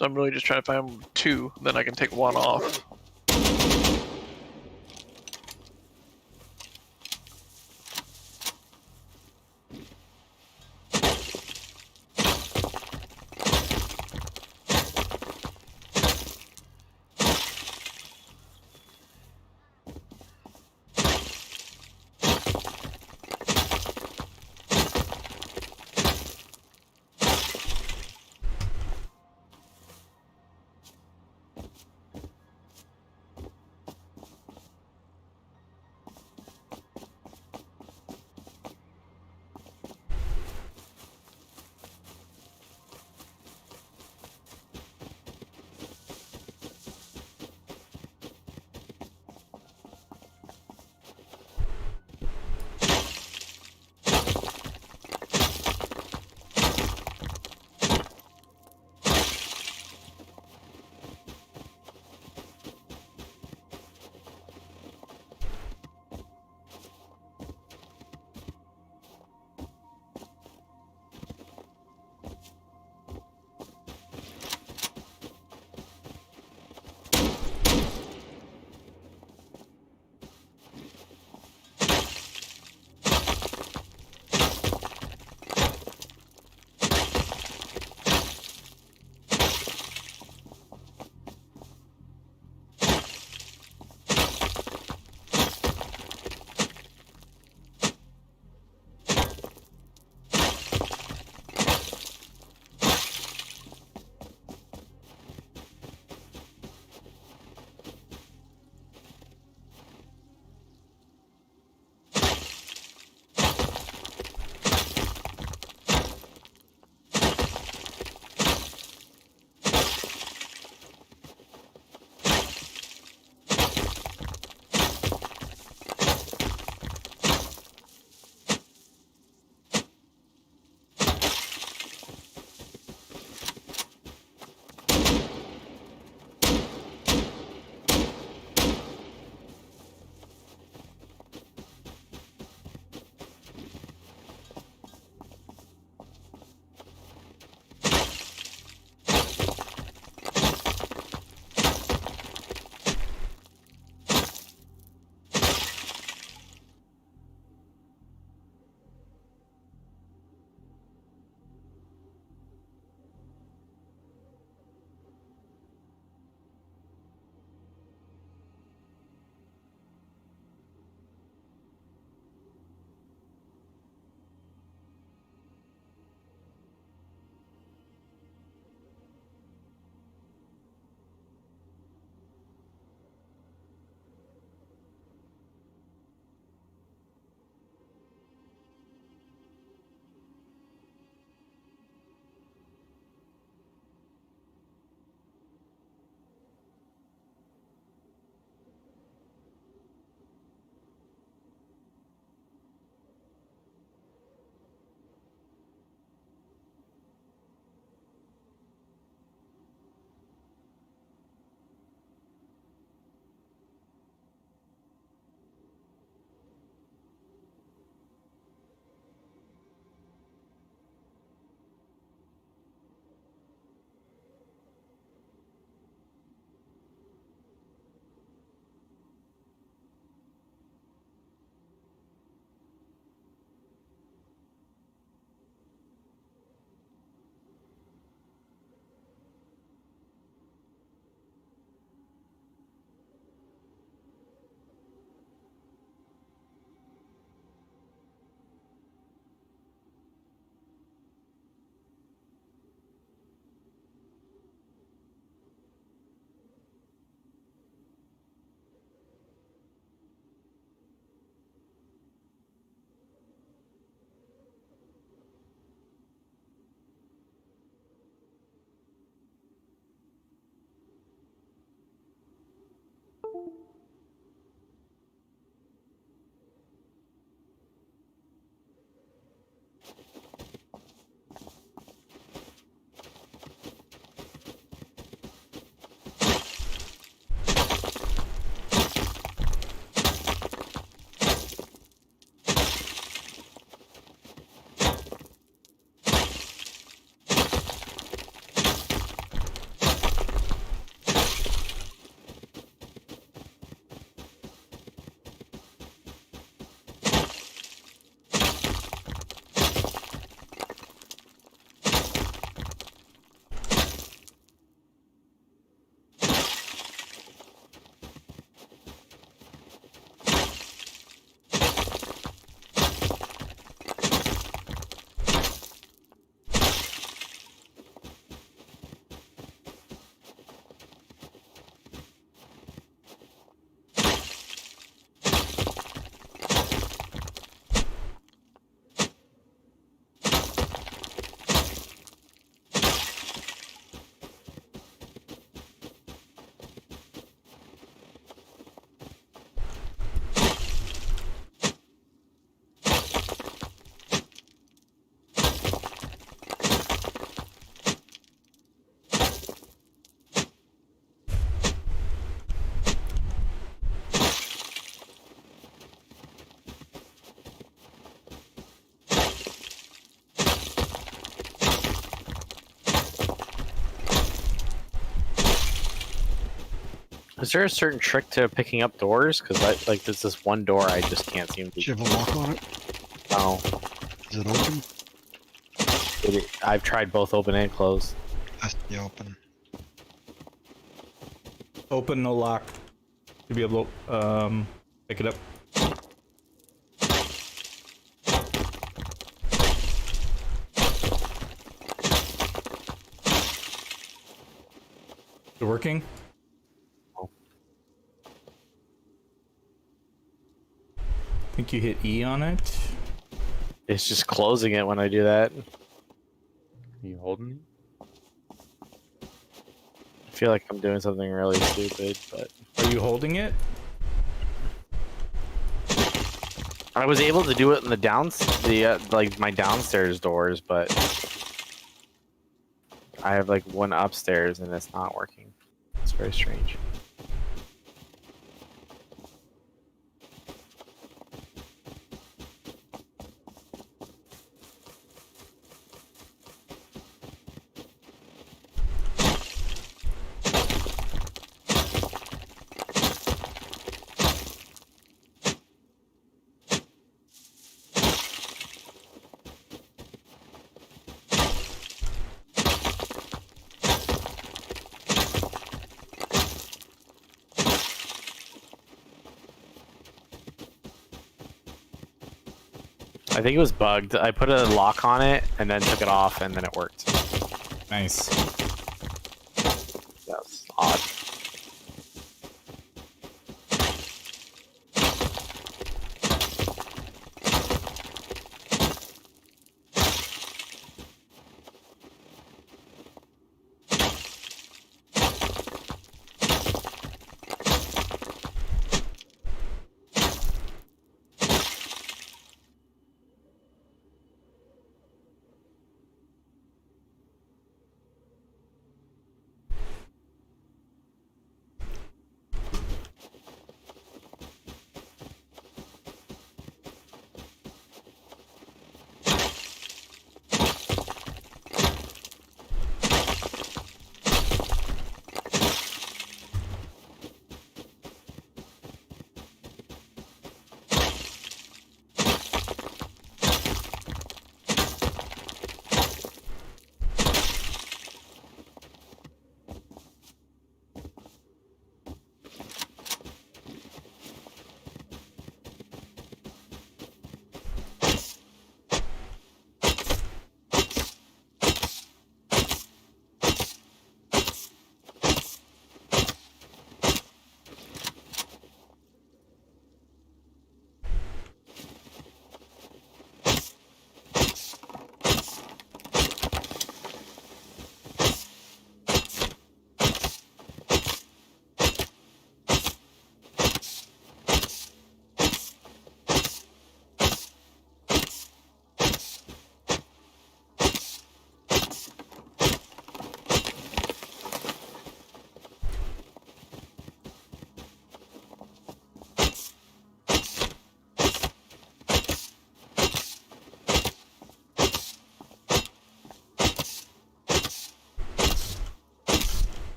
So I'm really just trying to find two, then I can take one off. Is there a certain trick to picking up doors? Because like there's this one door I just can't seem to. Do you have a lock on it? No. Is it open? I've tried both open and closed. Has to be open. Open, no lock. You'll be able to pick it up. Is it working? I think you hit E on it. It's just closing it when I do that. Are you holding it? I feel like I'm doing something really stupid, but Are you holding it? I was able to do it in the like my downstairs doors, but I have like one upstairs and it's not working. It's very strange. I think it was bugged. I put a lock on it and then took it off and then it worked. Nice. That's odd.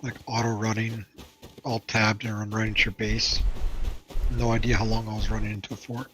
Like auto running, all tabbed and run right into your base. No idea how long I was running into a fort.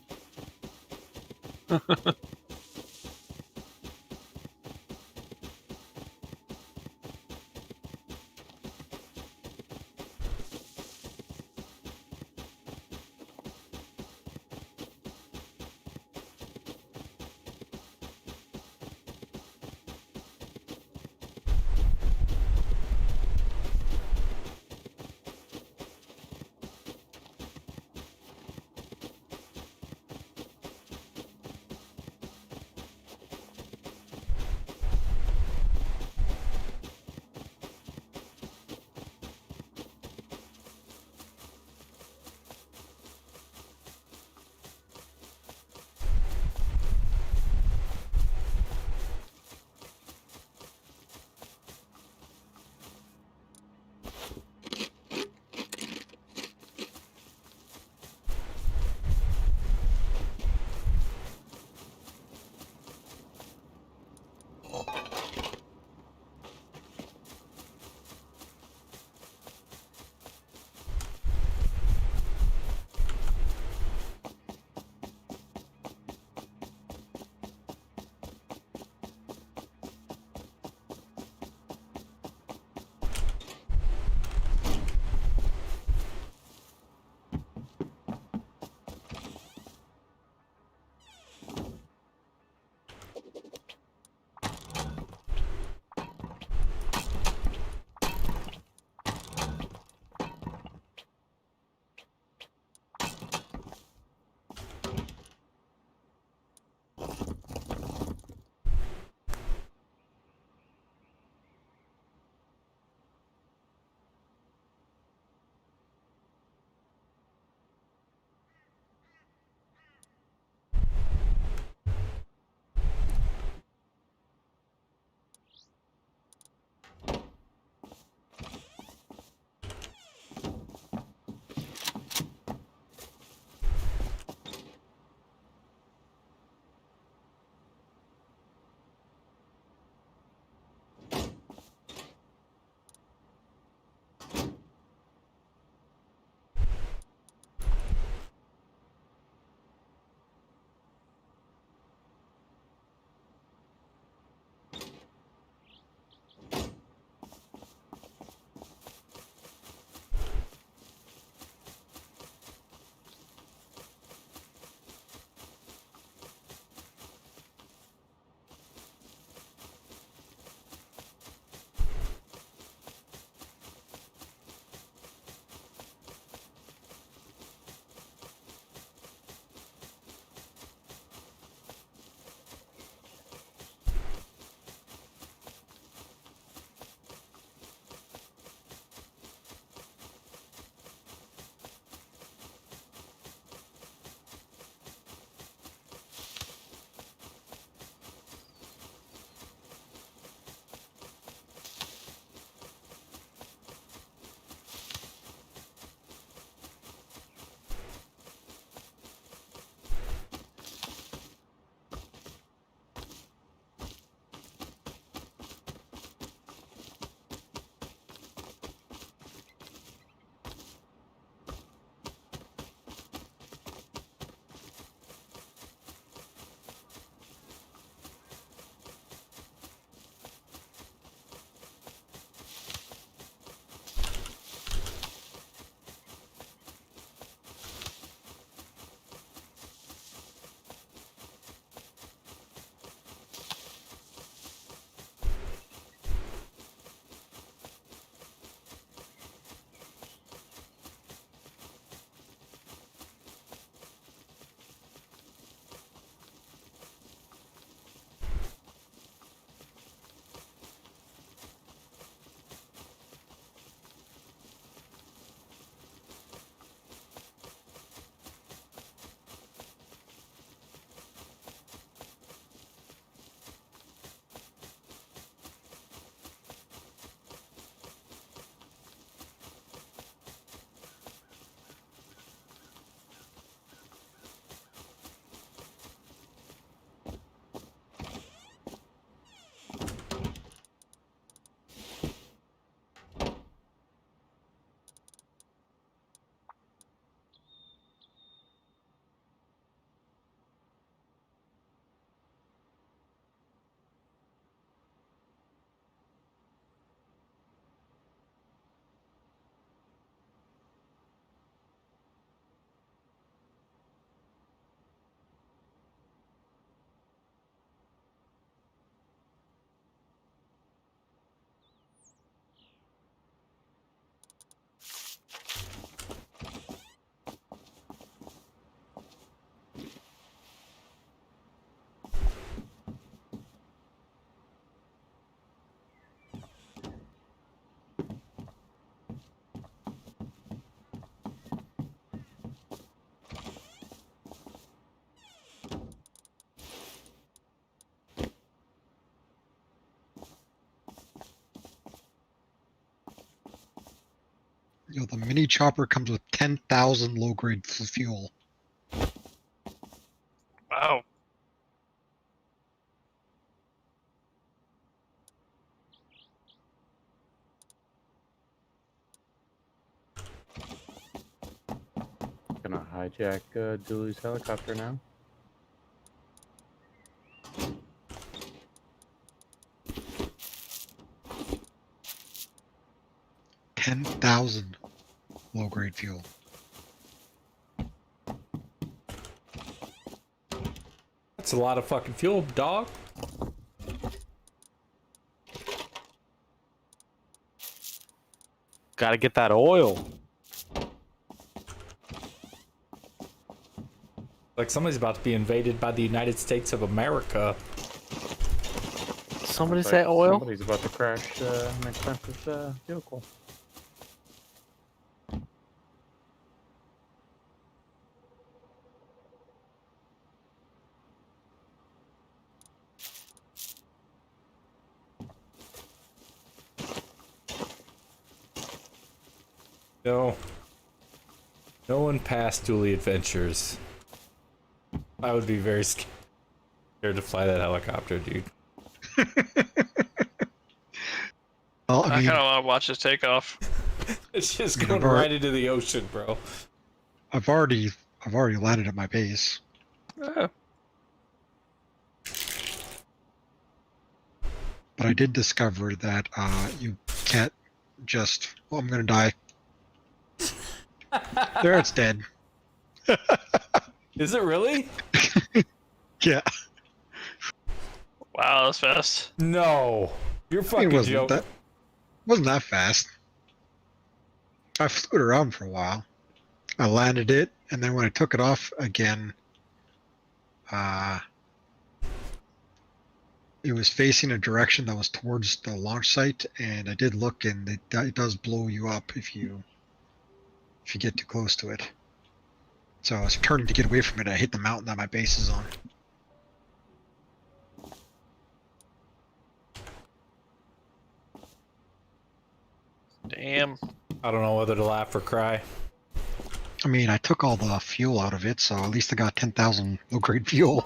The mini chopper comes with 10,000 low-grade fuel. Wow. Gonna hijack Dooley's helicopter now. $10,000 low-grade fuel. That's a lot of fucking fuel, dog. Gotta get that oil. Like somebody's about to be invaded by the United States of America. Somebody Looks say like oil? Somebody's about to crash an expensive vehicle. No. No one passed Dooley Adventures. I would be very scared to fly that helicopter, dude. Well, I kind of want to watch this takeoff. It's just Yeah, going but- right into the ocean, bro. I've already landed at my base. Oh. But I did discover that you can't just, oh, I'm gonna die. There, it's dead. Is it really? Yeah. Wow, that's fast. No. You're It fucking joking. wasn't that fast. I flew it around for a while. I landed it, and then when I took it off again, it was facing a direction that was towards the launch site, and I did look, and it does blow you up if you get too close to it. So I was turning to get away from it. I hit the mountain that my base is on. Damn. I don't know whether to laugh or cry. I mean, I took all the fuel out of it, so at least I got 10,000 low-grade fuel.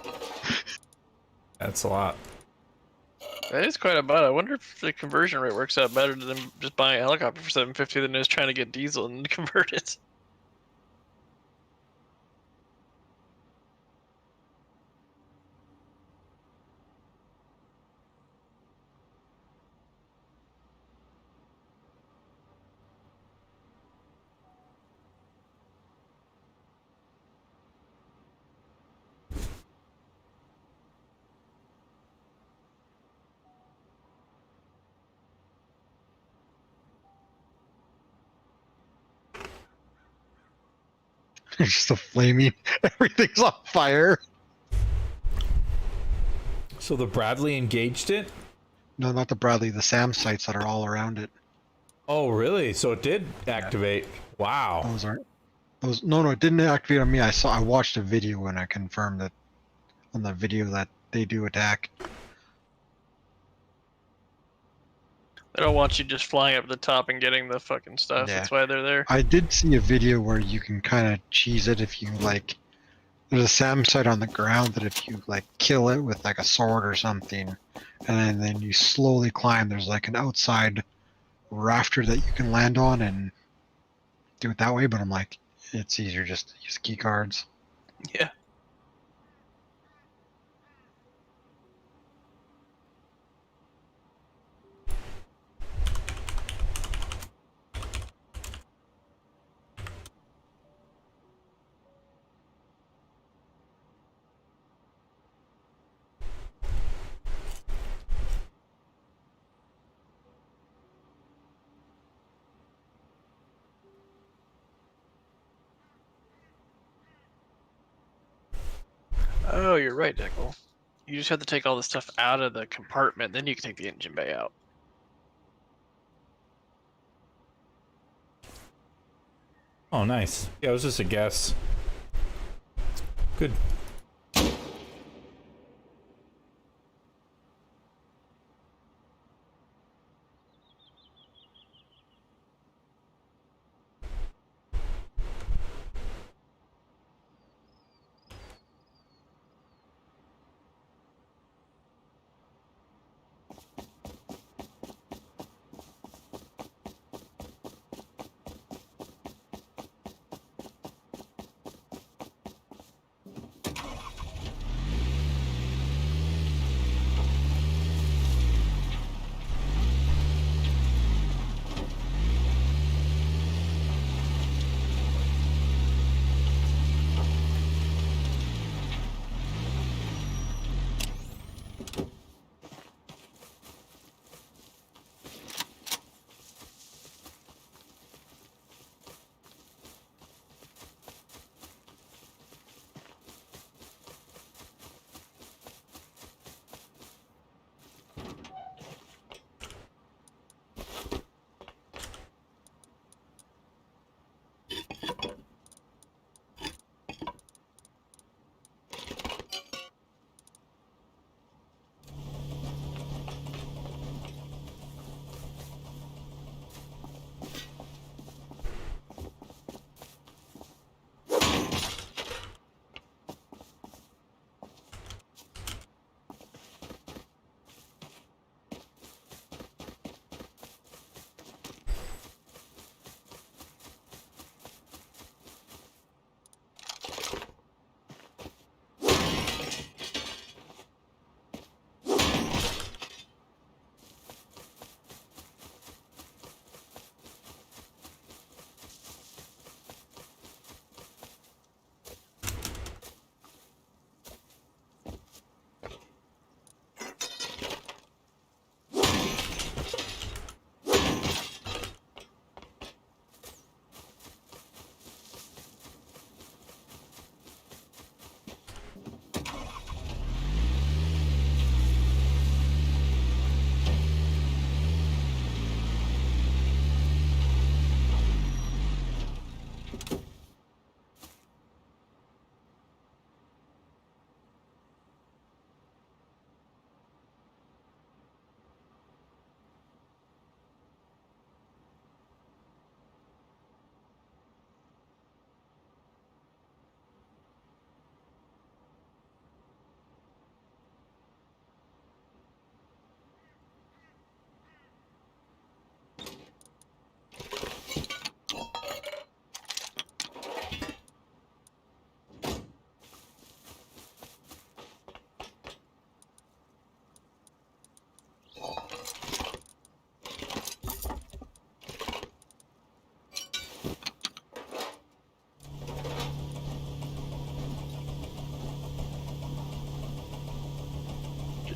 That's a lot. That is quite a bit. I wonder if the conversion rate works out better than just buying a helicopter for 750 than it is trying to get diesel and convert it. It's just a flaming. Everything's on fire. So the Bradley engaged it? No, not the Bradley. The SAM sites that are all around it. Oh, really? So it did activate. Wow. Those aren't. Those no, it didn't activate on me. I watched a video and I confirmed that on the video that they do attack. They don't want you just flying up to the top and getting the fucking stuff. Yeah. That's why they're there. I did see a video where you can kind of cheese it if you like. There's a SAM site on the ground that if you like kill it with like a sword or something, and then you slowly climb, there's like an outside rafter that you can land on and do it that way. But I'm like, it's easier just to use key cards. Yeah. Oh, you're right, Deckle. You just have to take all the stuff out of the compartment, then you can take the engine bay out. Oh, nice. Yeah, it was just a guess. Good.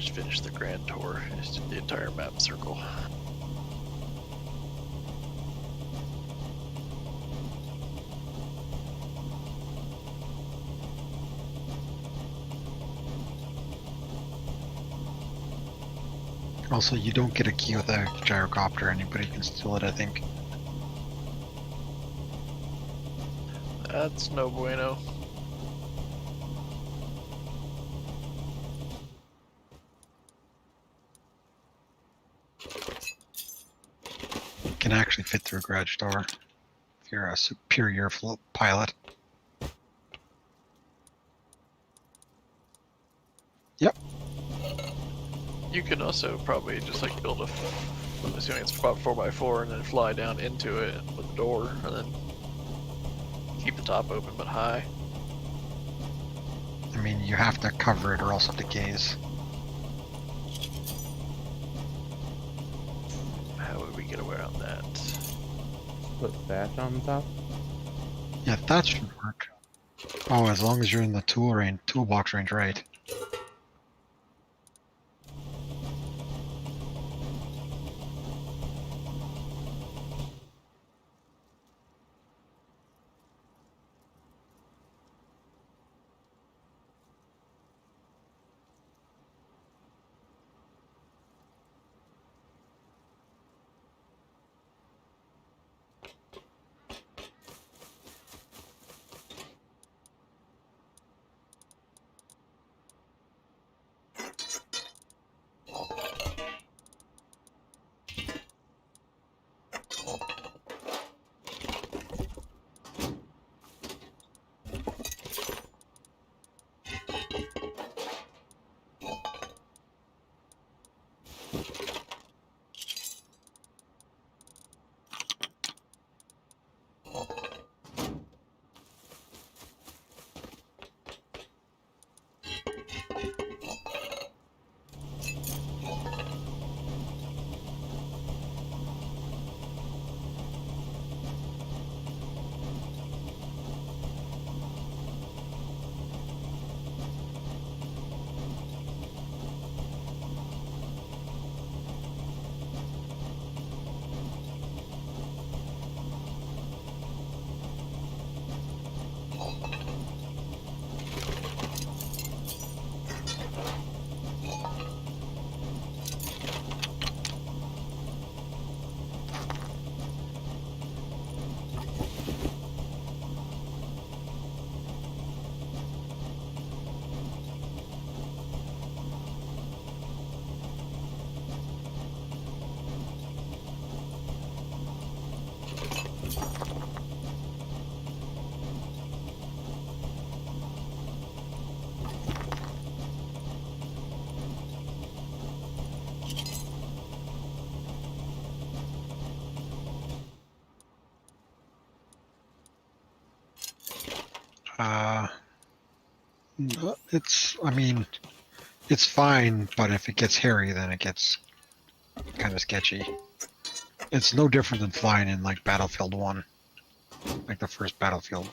just finished the grand tour. Just did the entire map circle. Also, you don't get a key with a gyrocopter. Anybody can steal it, I think. That's no bueno. Can actually fit through a garage door if you're a superior pilot. Yep. You can also probably just like build I'm assuming it's about 4x4 and then fly down into it with the door and then keep the top open but high. I mean, you have to cover it or else it decays. How would we get around that? Put thatch on top. Yeah, that should work. Oh, as long as you're in the toolbox range, right? I mean, it's fine, but if it gets hairy, then it gets kind of sketchy. It's no different than flying in like Battlefield 1, like the first Battlefield.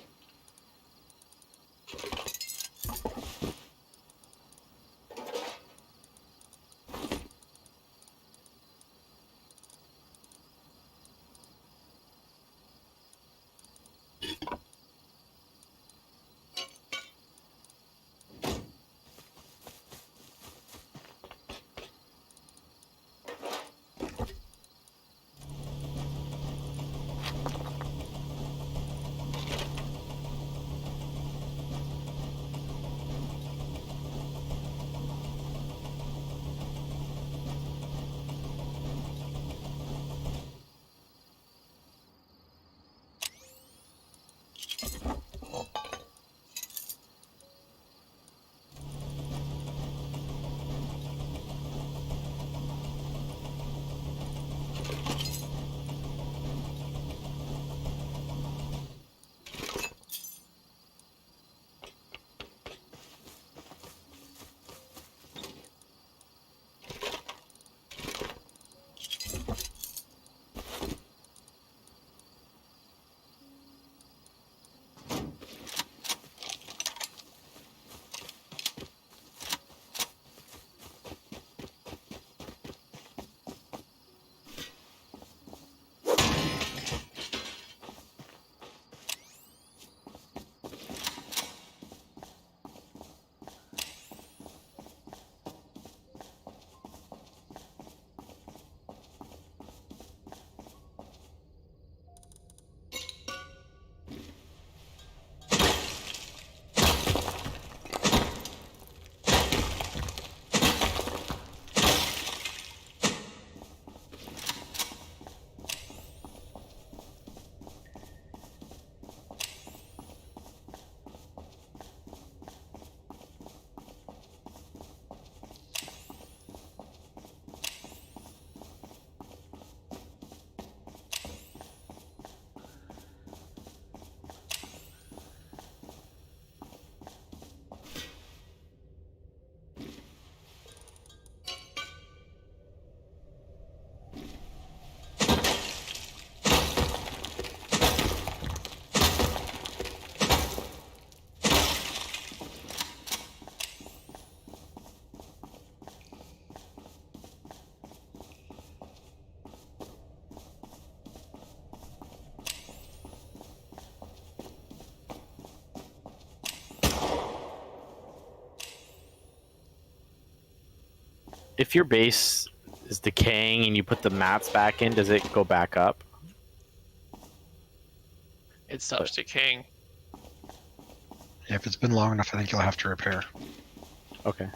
if your base is decaying and you put the mats back in, does it go back up? It stops decaying. Yeah, if it's been long enough, I think you'll have to repair. Okay.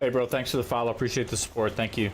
Hey, bro, thanks for the follow. Appreciate the support. Thank you.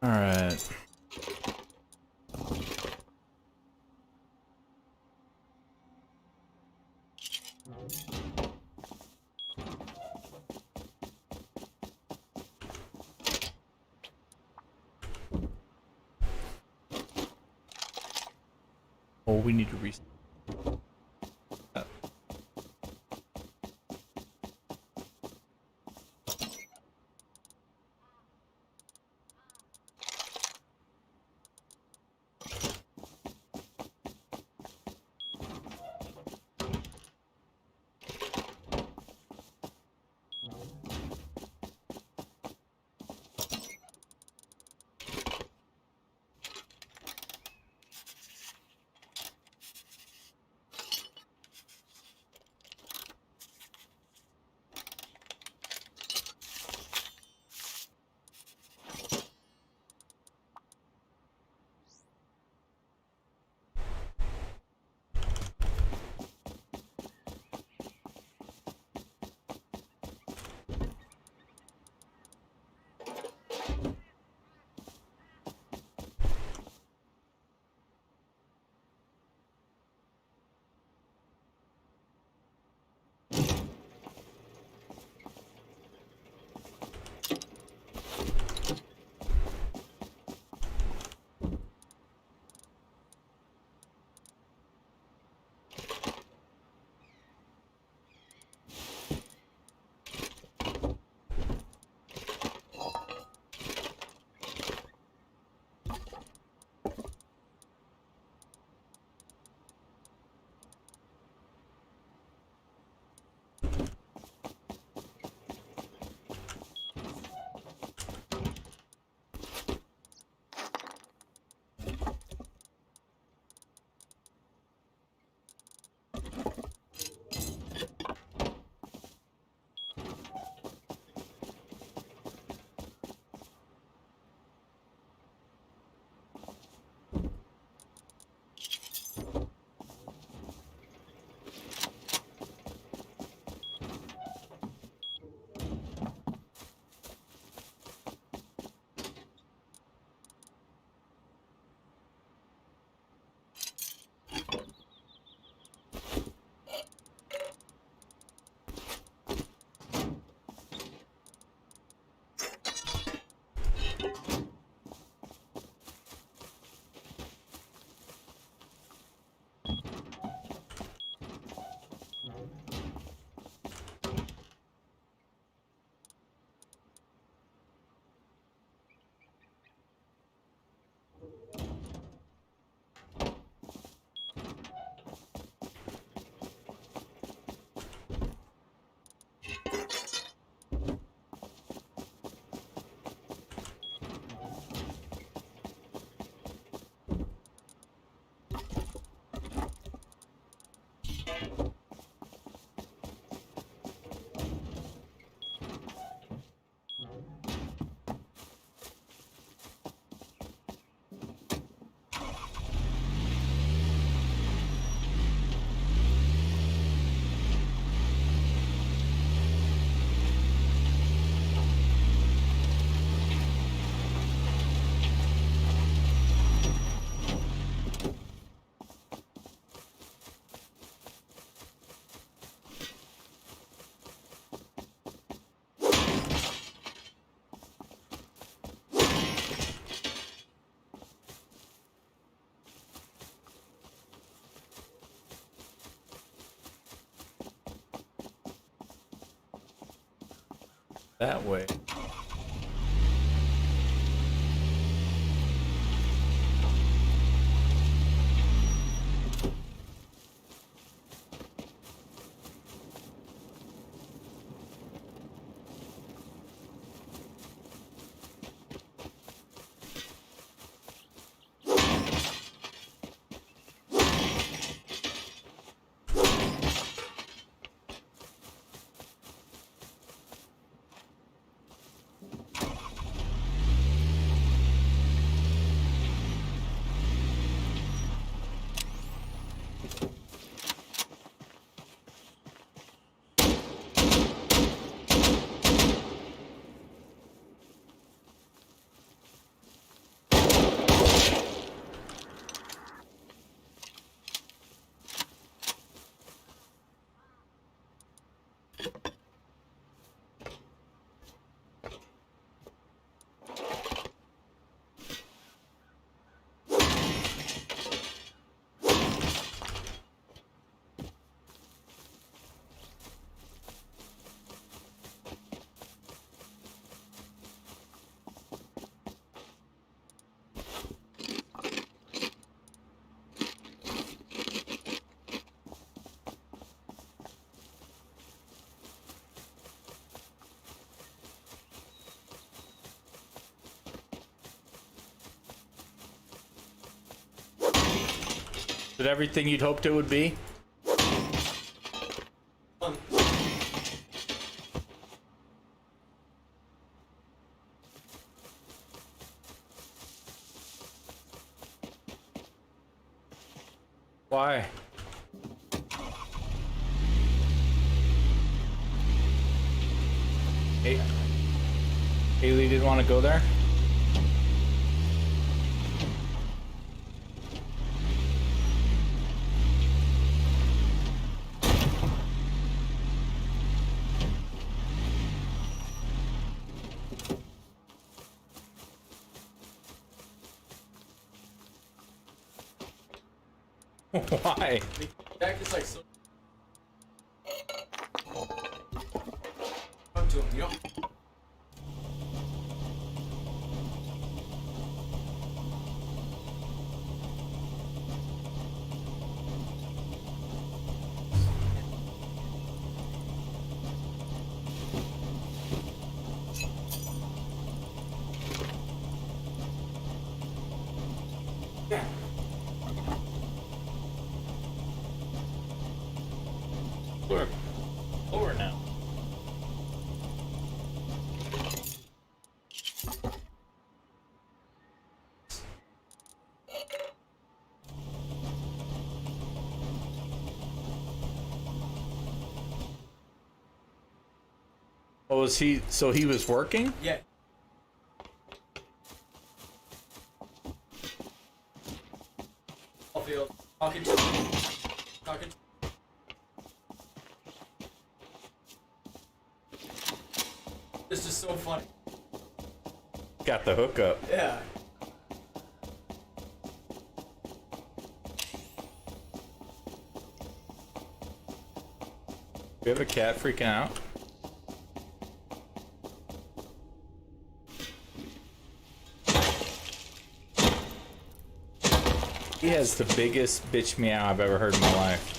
All right. Oh, we need to reset. That way. Is it everything you'd hoped it would be? Why? Hey, Haley didn't want to go there? Why? Jack is like so. Talk to him, you know. Yeah. Lower now. Oh, was he? So he was working? Yeah. Field. Talking to talking. This is so funny. Got the hookup. Yeah. We have a cat freaking out. He has the biggest bitch meow I've ever heard in my life.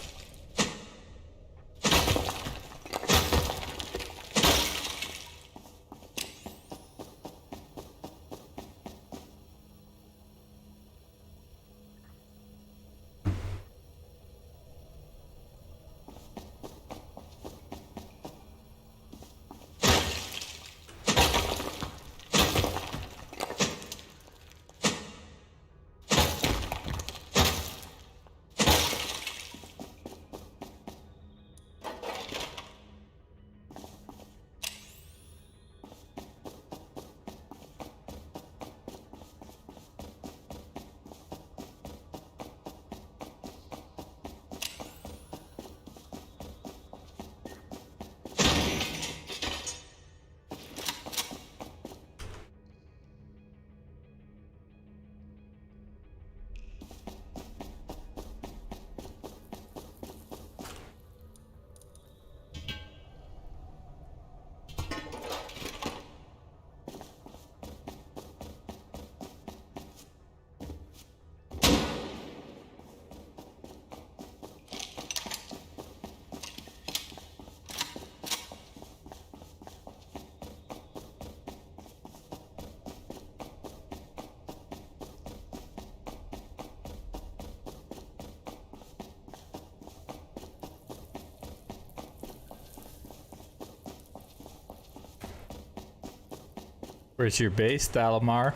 Where's your base, Dalamar?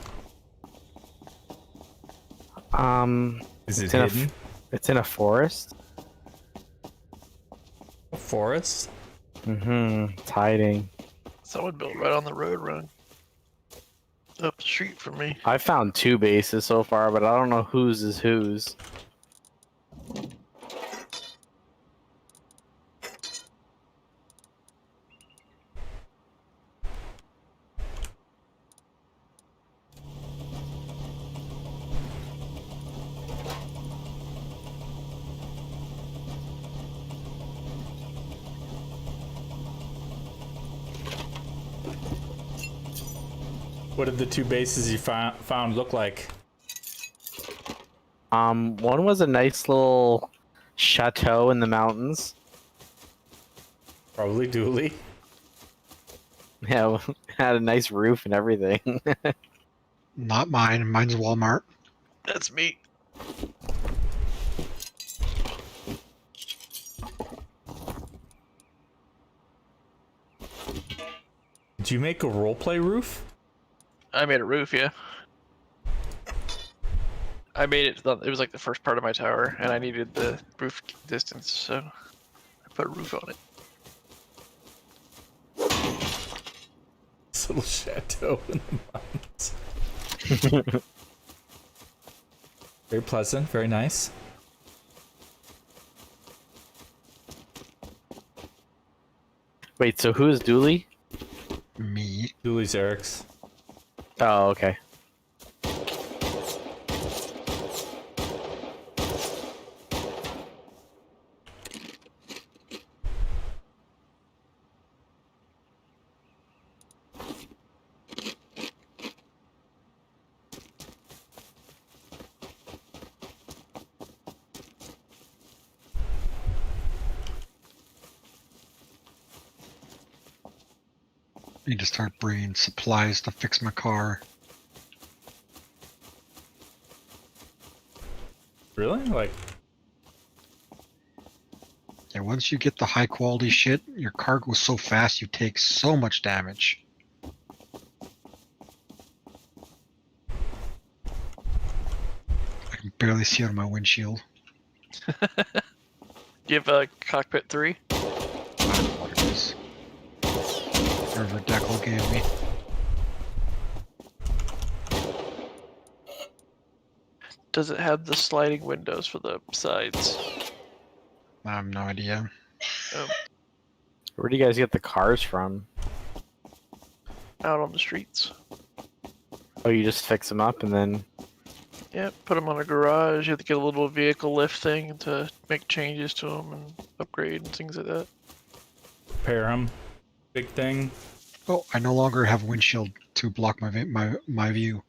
Is it hidden? It's in a forest. A forest? It's hiding. Someone built right on the road run. Up the street from me. I found 2 bases so far, but I don't know whose is whose. What did the 2 bases you found look like? One was a nice little chateau in the mountains. Probably Dooley. Yeah, had a nice roof and everything. Not mine. Mine's Walmart. That's me. Did you make a roleplay roof? I made a roof, yeah. I made it. It was like the first part of my tower, and I needed the roof distance, so I put a roof on it. This little chateau in the mountains. Very pleasant, very nice. Wait, so who is Dooley? Me. Dooley's Eric's. Oh, okay. Need to start bringing supplies to fix my car. Really? Like, Yeah, once you get the high quality shit, your car goes so fast you take so much damage. I can barely see out of my windshield. Do you have a cockpit 3? I don't know what it is. Whatever Deckle gave me. Does it have the sliding windows for the sides? I have no idea. Oh, Where do you guys get the cars from? out on the streets. Oh, you just fix them up and then... Yeah, put them on a garage. You have to get a little vehicle lift thing to make changes to them and upgrade and things like that. repair them. Big thing. Oh, I no longer have windshield to block my view.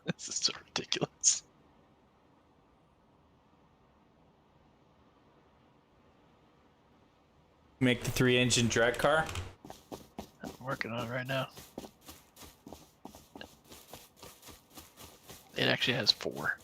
This is so ridiculous. Make the 3-engine drag car. I'm working on it right now. It actually has 4.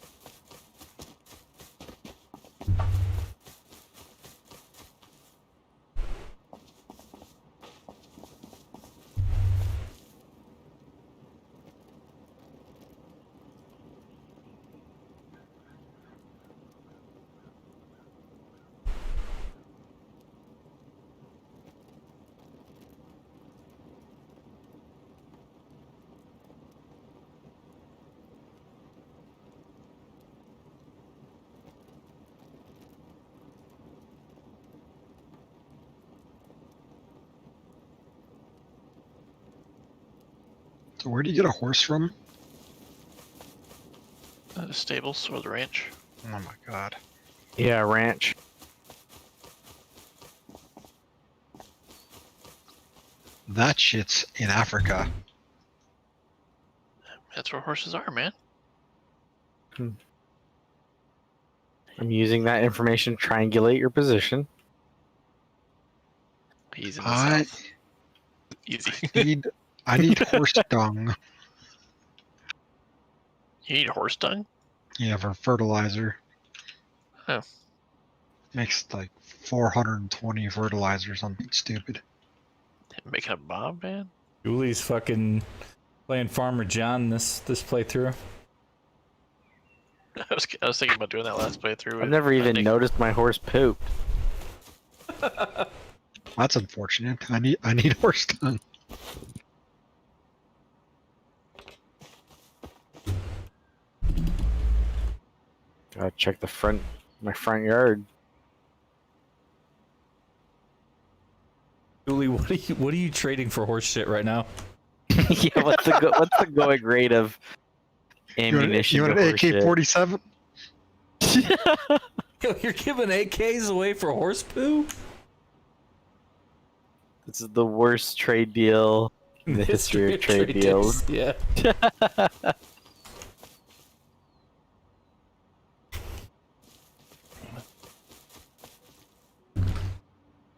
So where do you get a horse from? The stables or the ranch. Oh my god. Yeah, ranch. That shit's in Africa. That's where horses are, man. I'm using that information to triangulate your position. He's in the I south. Easy. I need horse dung. You need horse dung? Yeah, for fertilizer. Oh. Makes like 420 fertilizer or something stupid. Making a bomb, man? Julie's fucking playing Farmer John this playthrough. I was thinking about doing that last playthrough. I've never even noticed my horse pooped. That's unfortunate. I need horse dung. Gotta check my front yard. Julie, what are you trading for horse shit right now? Yeah, what's the going rate of ammunition? You want an AK-47? Yo, you're giving AKs away for horse poo? This is the worst trade deal in the history of trade deals. Yeah.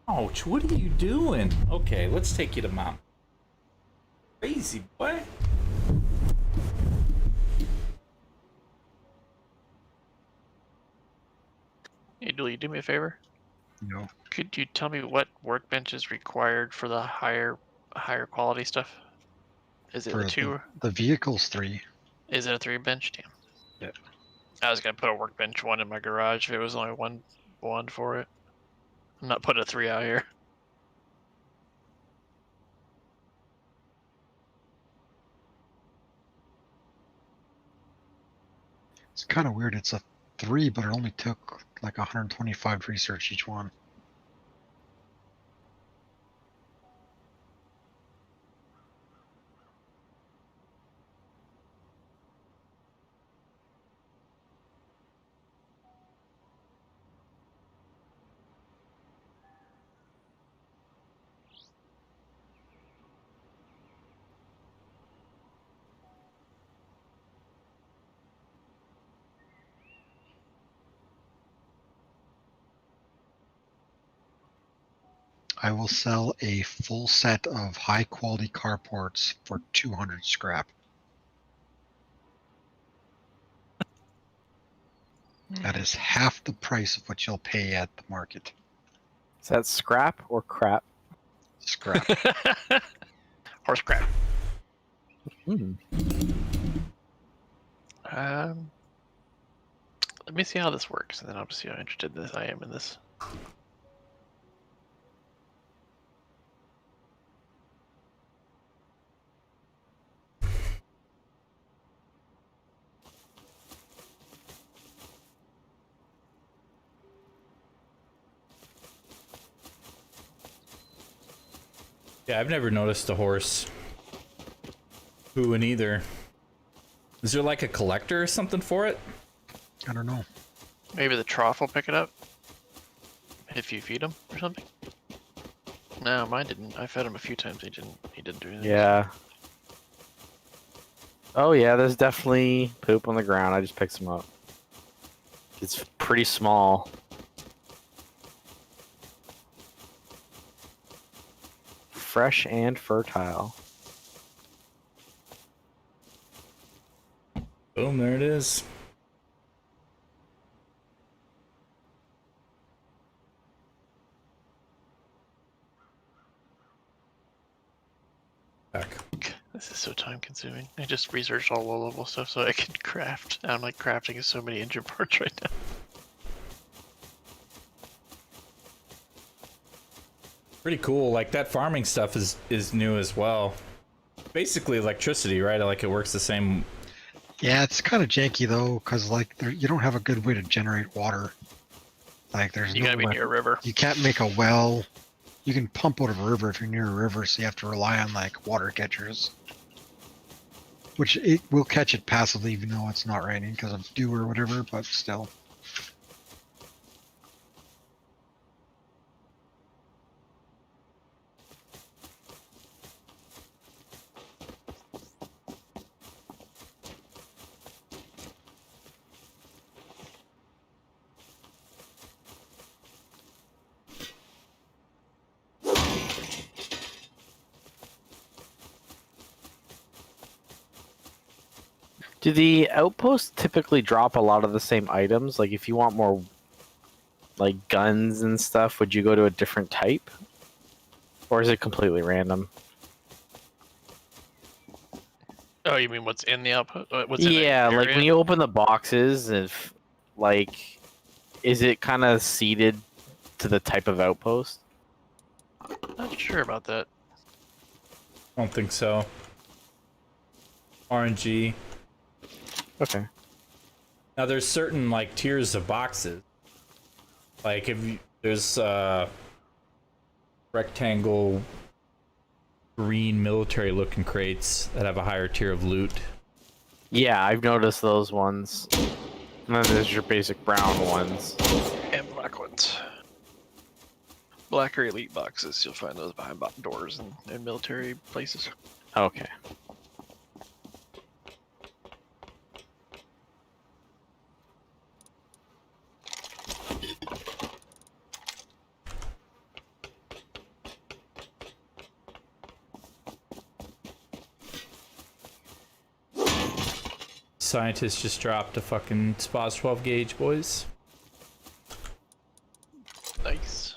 Ouch, what are you doing? Okay, let's take you to mom. Crazy boy. Hey, Dooley, do me a favor? No. Could you tell me what workbench is required for the higher quality stuff? Is it For a 2? The vehicle's 3. Is it a 3 bench? Damn. Yep. I was gonna put a workbench 1 in my garage if it was only one for it. I'm not putting a 3 out here. It's kind of weird. It's a 3, but it only took like 125 to research each one. I will sell a full set of high quality carports for 200 scrap. That is half the price of what you'll pay at the market. Is that scrap or crap? Scrap. Horse crap. Hmm. Let me see how this works, and then I'll just see how interested I am in this. Yeah, I've never noticed a horse pooing either. Is there like a collector or something for it? I don't know. Maybe the trough will pick it up if you feed him or something. No, mine didn't. I fed him a few times. He didn't do anything. Yeah. Oh yeah, there's definitely poop on the ground. I just picked some up. It's pretty small. Fresh and fertile. Boom, there it is. Back. This is so time consuming. I just researched all low level stuff so I can craft. I'm like crafting so many engine parts right now. Pretty cool. Like that farming stuff is new as well. Basically electricity, right? Like it works the same. Yeah, it's kind of janky though, because like you don't have a good way to generate water. Like there's You gotta be near a river. You can't make a well. You can pump out of a river if you're near a river, so you have to rely on like water catchers. Which it will catch it passively even though it's not raining because of dew or whatever, but still. Do the outposts typically drop a lot of the same items? Like, if you want more, like, guns and stuff, would you go to a different type? Or is it completely random? Oh, you mean what's in the output? What's in Yeah, the like area? when you open the boxes, if like, is it kind of seeded to the type of outpost? Not sure about that. I don't think so. RNG. Okay. Now there's certain like tiers of boxes. Like if you, there's rectangle green military looking crates that have a higher tier of loot. Yeah, I've noticed those ones. And then there's your basic brown ones. And black ones. Black or elite boxes, you'll find those behind doors and military places. Okay. Scientists just dropped a fucking SPAS 12 gauge, boys. Nice.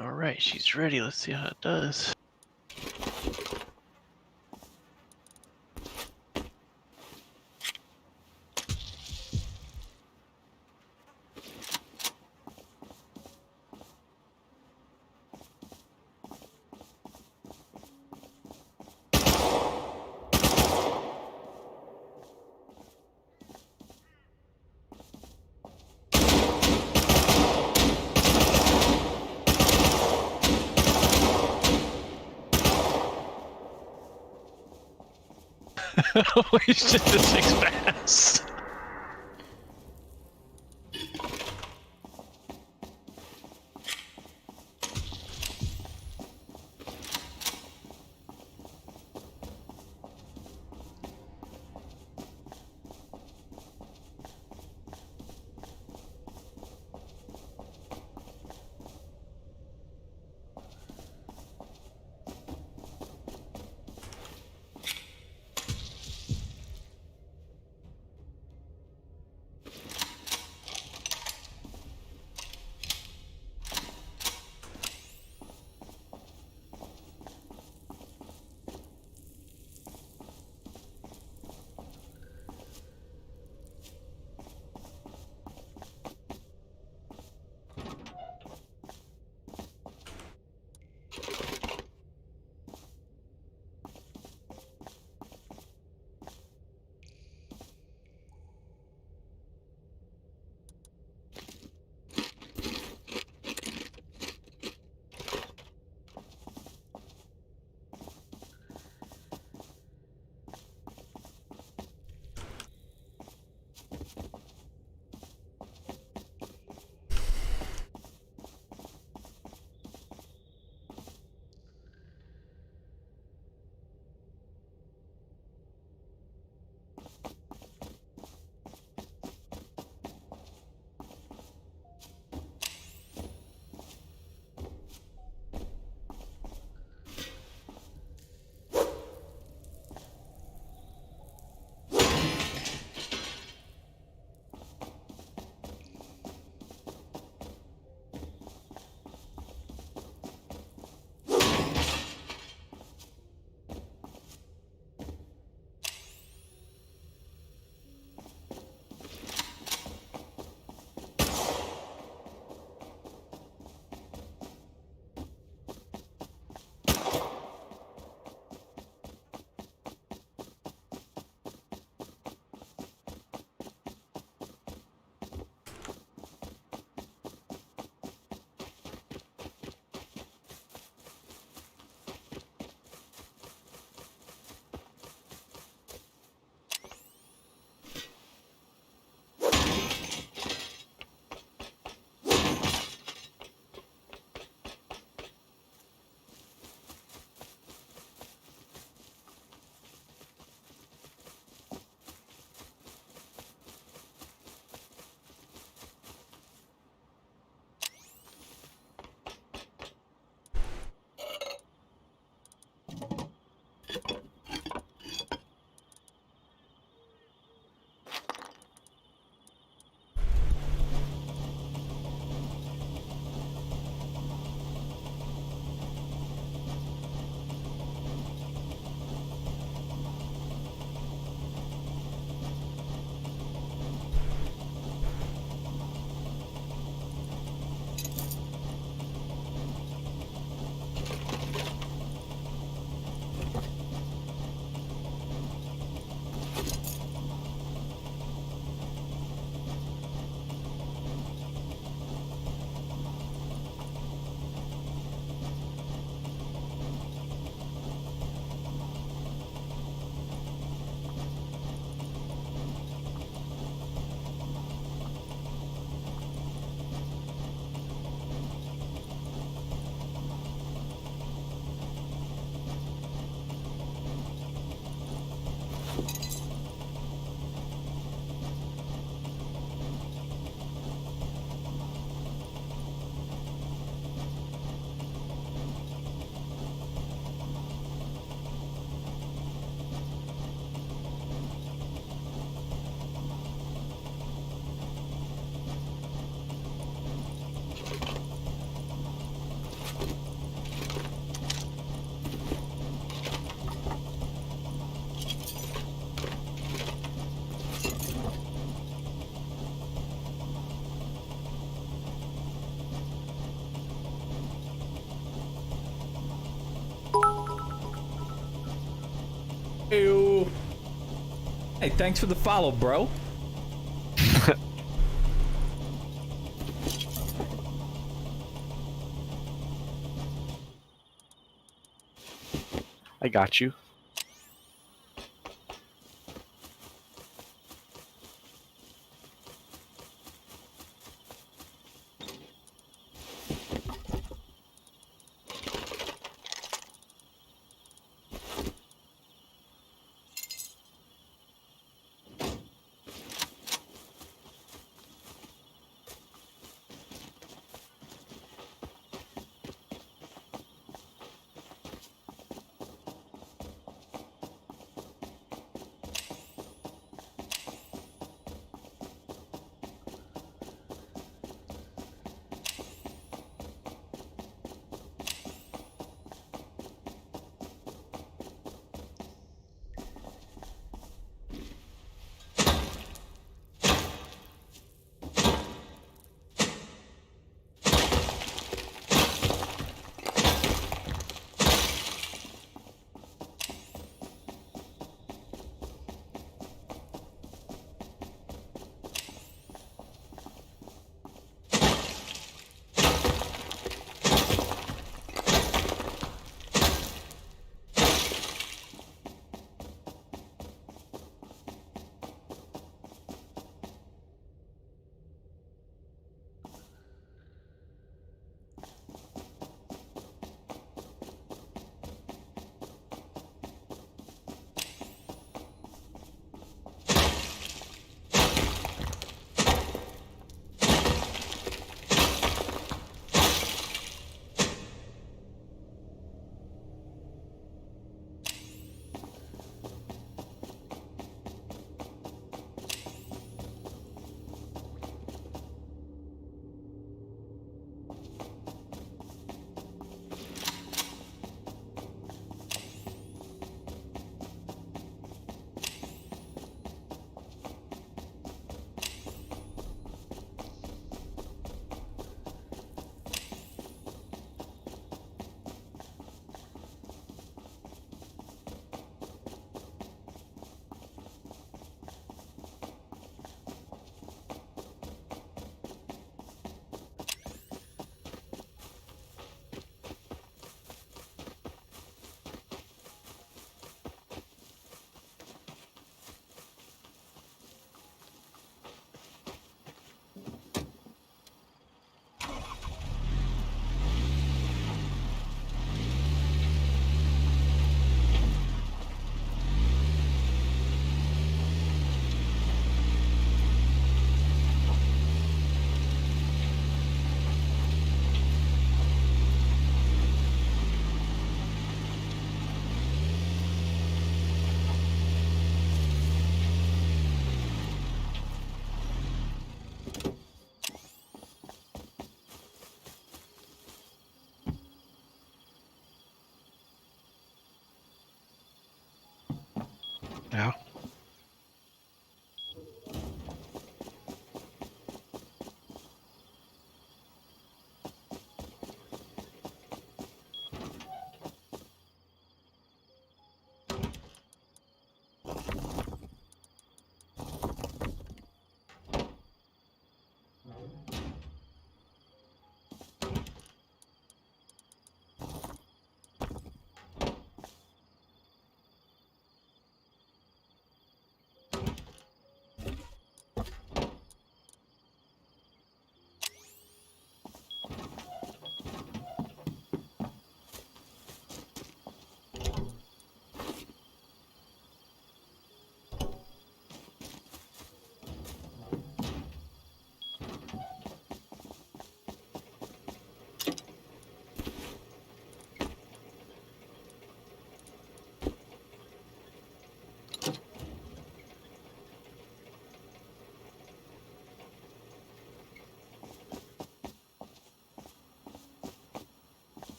Alright, she's ready. Let's see how it does. We should just expand. Ew. Hey, thanks for the follow, bro. I got you.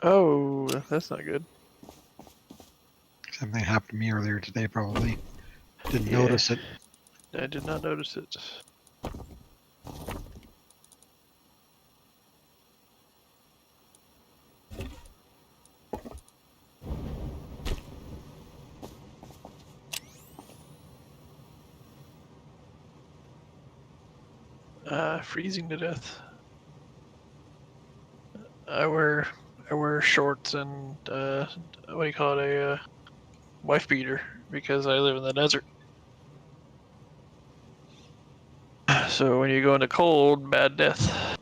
Oh, that's not good. Something happened to me earlier today, probably. Didn't Yeah. notice it. I did not notice it. Freezing to death. I wear shorts and what do you call it, a wife beater because I live in the desert. So when you go into cold, bad death.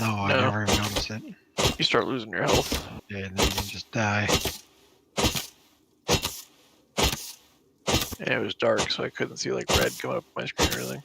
No, I No. never even noticed it. You start losing your health. Yeah, and then you just die. Yeah, it was dark, so I couldn't see like red coming up my screen or anything.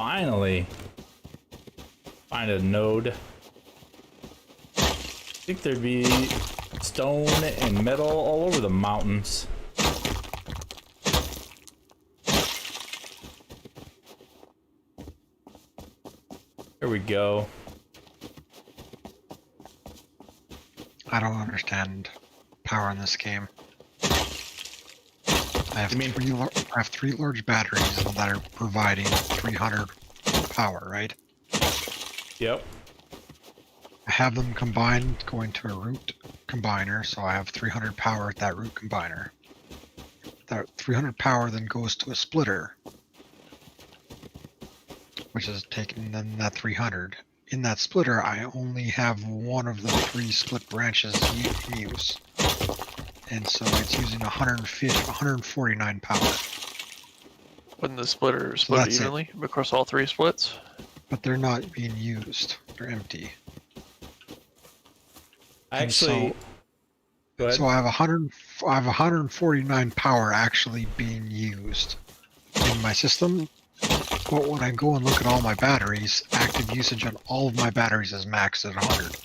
Finally. Find a node. I think there'd be stone and metal all over the mountains. There we go. I don't understand power in this game. I have three large batteries that are providing 300 power, right? Yep. I have them combined going to a root combiner, so I have 300 power at that root combiner. That 300 power then goes to a splitter. which is taking then that 300. In that splitter, I only have one of the 3 split branches in use. And so it's using 149 power. When the splitter So split that's it. evenly across all 3 splits. But they're not being used. They're empty. I And actually. Go ahead. So I have 149 power actually being used in my system. But when I go and look at all my batteries, active usage on all of my batteries is maxed at 100.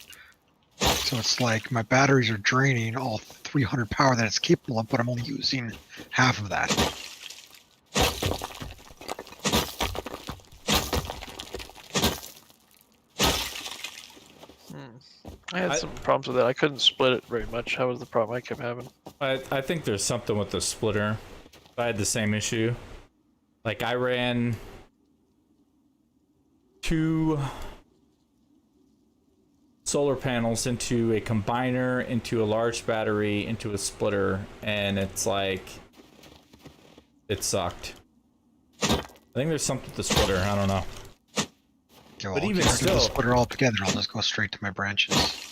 So it's like my batteries are draining all 300 power that it's capable of, but I'm only using half of that. I had some problems with that. I couldn't split it very much. That was the problem I kept having. I think there's something with the splitter. I had the same issue. Like I ran 2 solar panels into a combiner, into a large battery, into a splitter, and it's like it sucked. I think there's something with the splitter. I don't know. Okay, well, But I'll even get rid of still, the splitter altogether. I'll just go straight to my branches.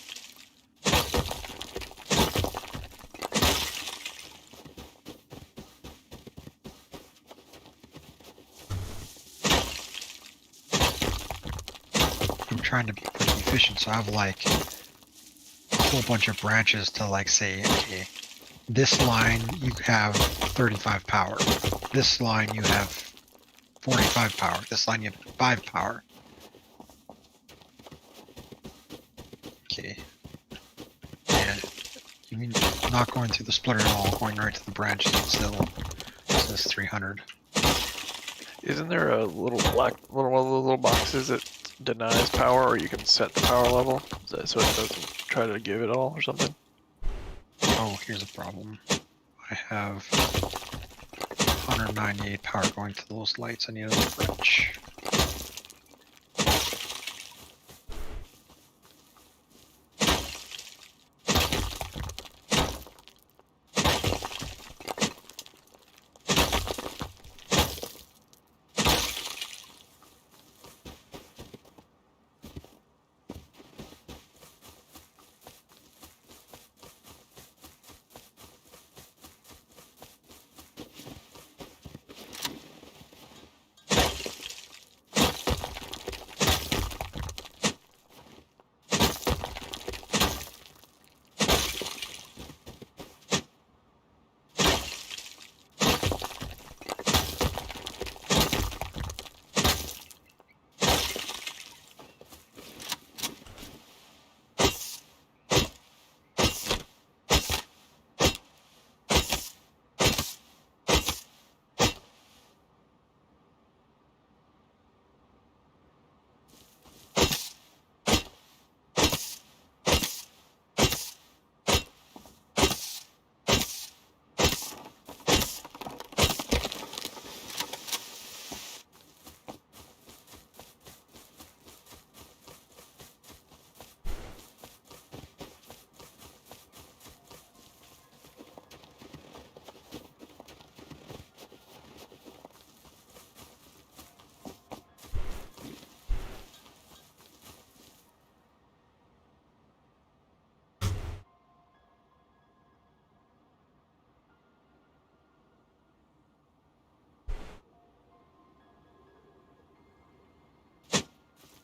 I'm trying to be pretty efficient, so I have like a whole bunch of branches to like say, okay, this line you have 35 power. This line you have 45 power. This line you have 5 power. Okay. Yeah. You mean not going through the splitter at all, going right to the branches and still says 300. Isn't there a little black one of those little boxes that denies power, or you can set the power level so it doesn't try to give it all or something? Oh, here's a problem. I have 198 power going to those lights. I need another branch.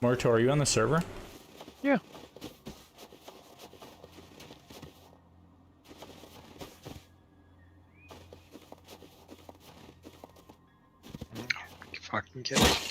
Morto, are you on the server? Yeah. Fucking get it.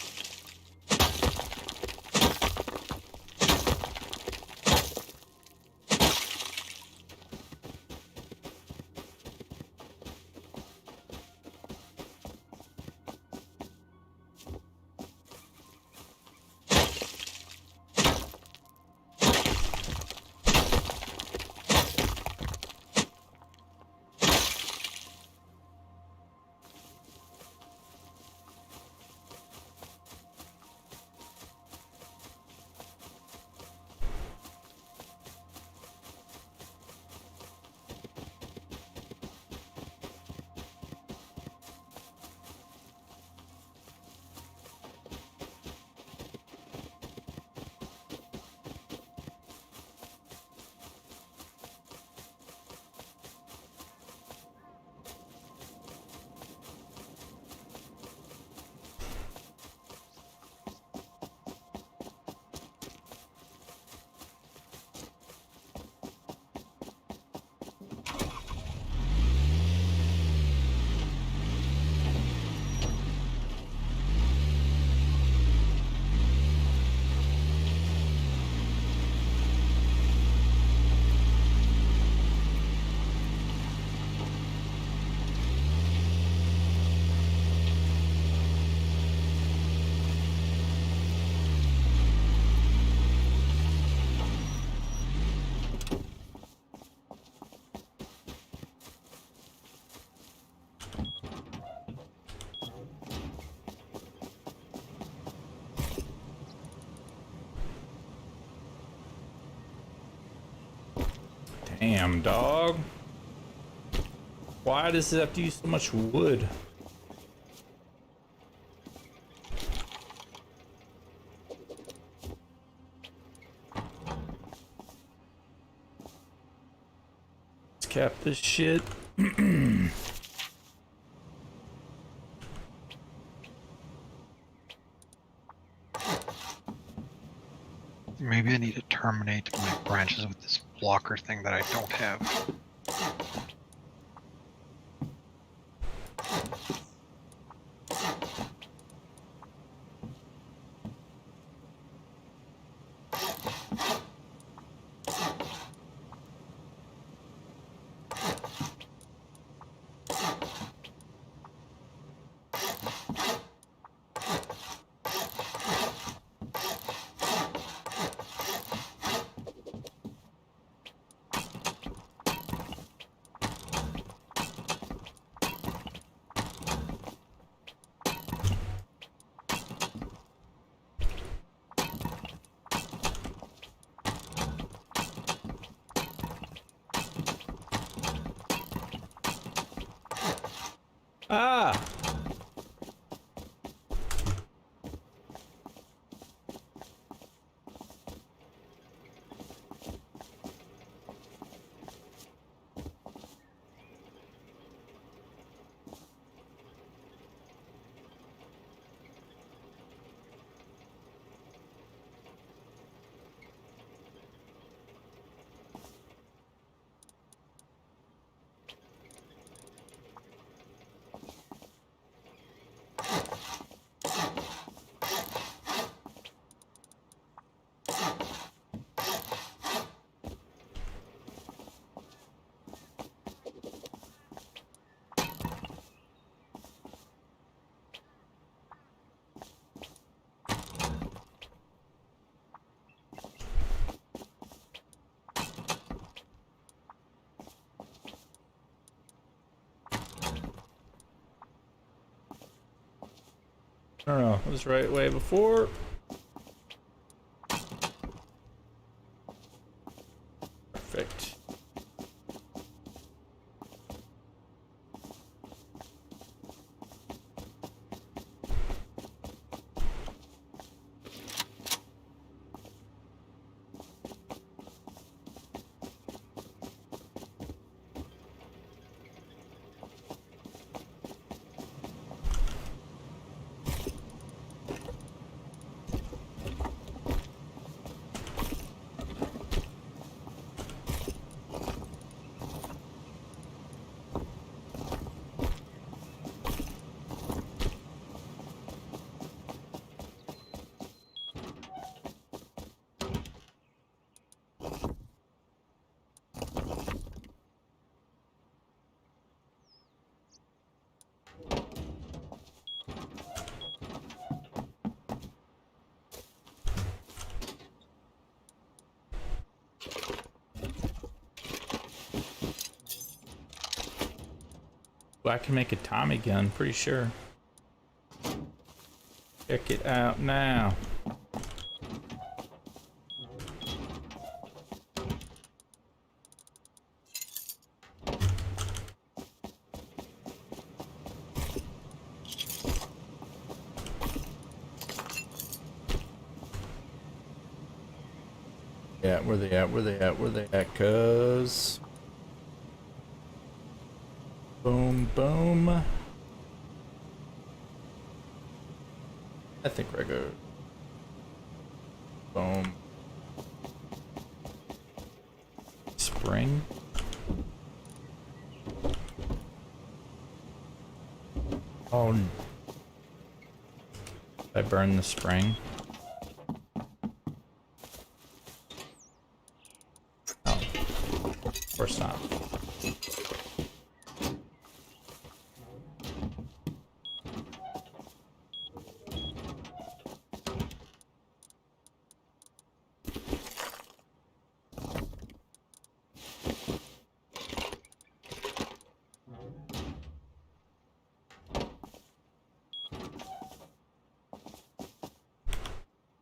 Damn, dog. Why does it have to use so much wood? Let's cap this shit. Maybe I need to terminate my branches with this blocker thing that I don't have. Ah! I don't know, it was the right way before. Perfect. I can make a Tommy gun, pretty sure. Check it out now. Yeah, where they at? Where they at? Where they at? Cuz boom, boom. I think regular. Boom. Spring. Oh. I burned the spring. Oh. Of course not.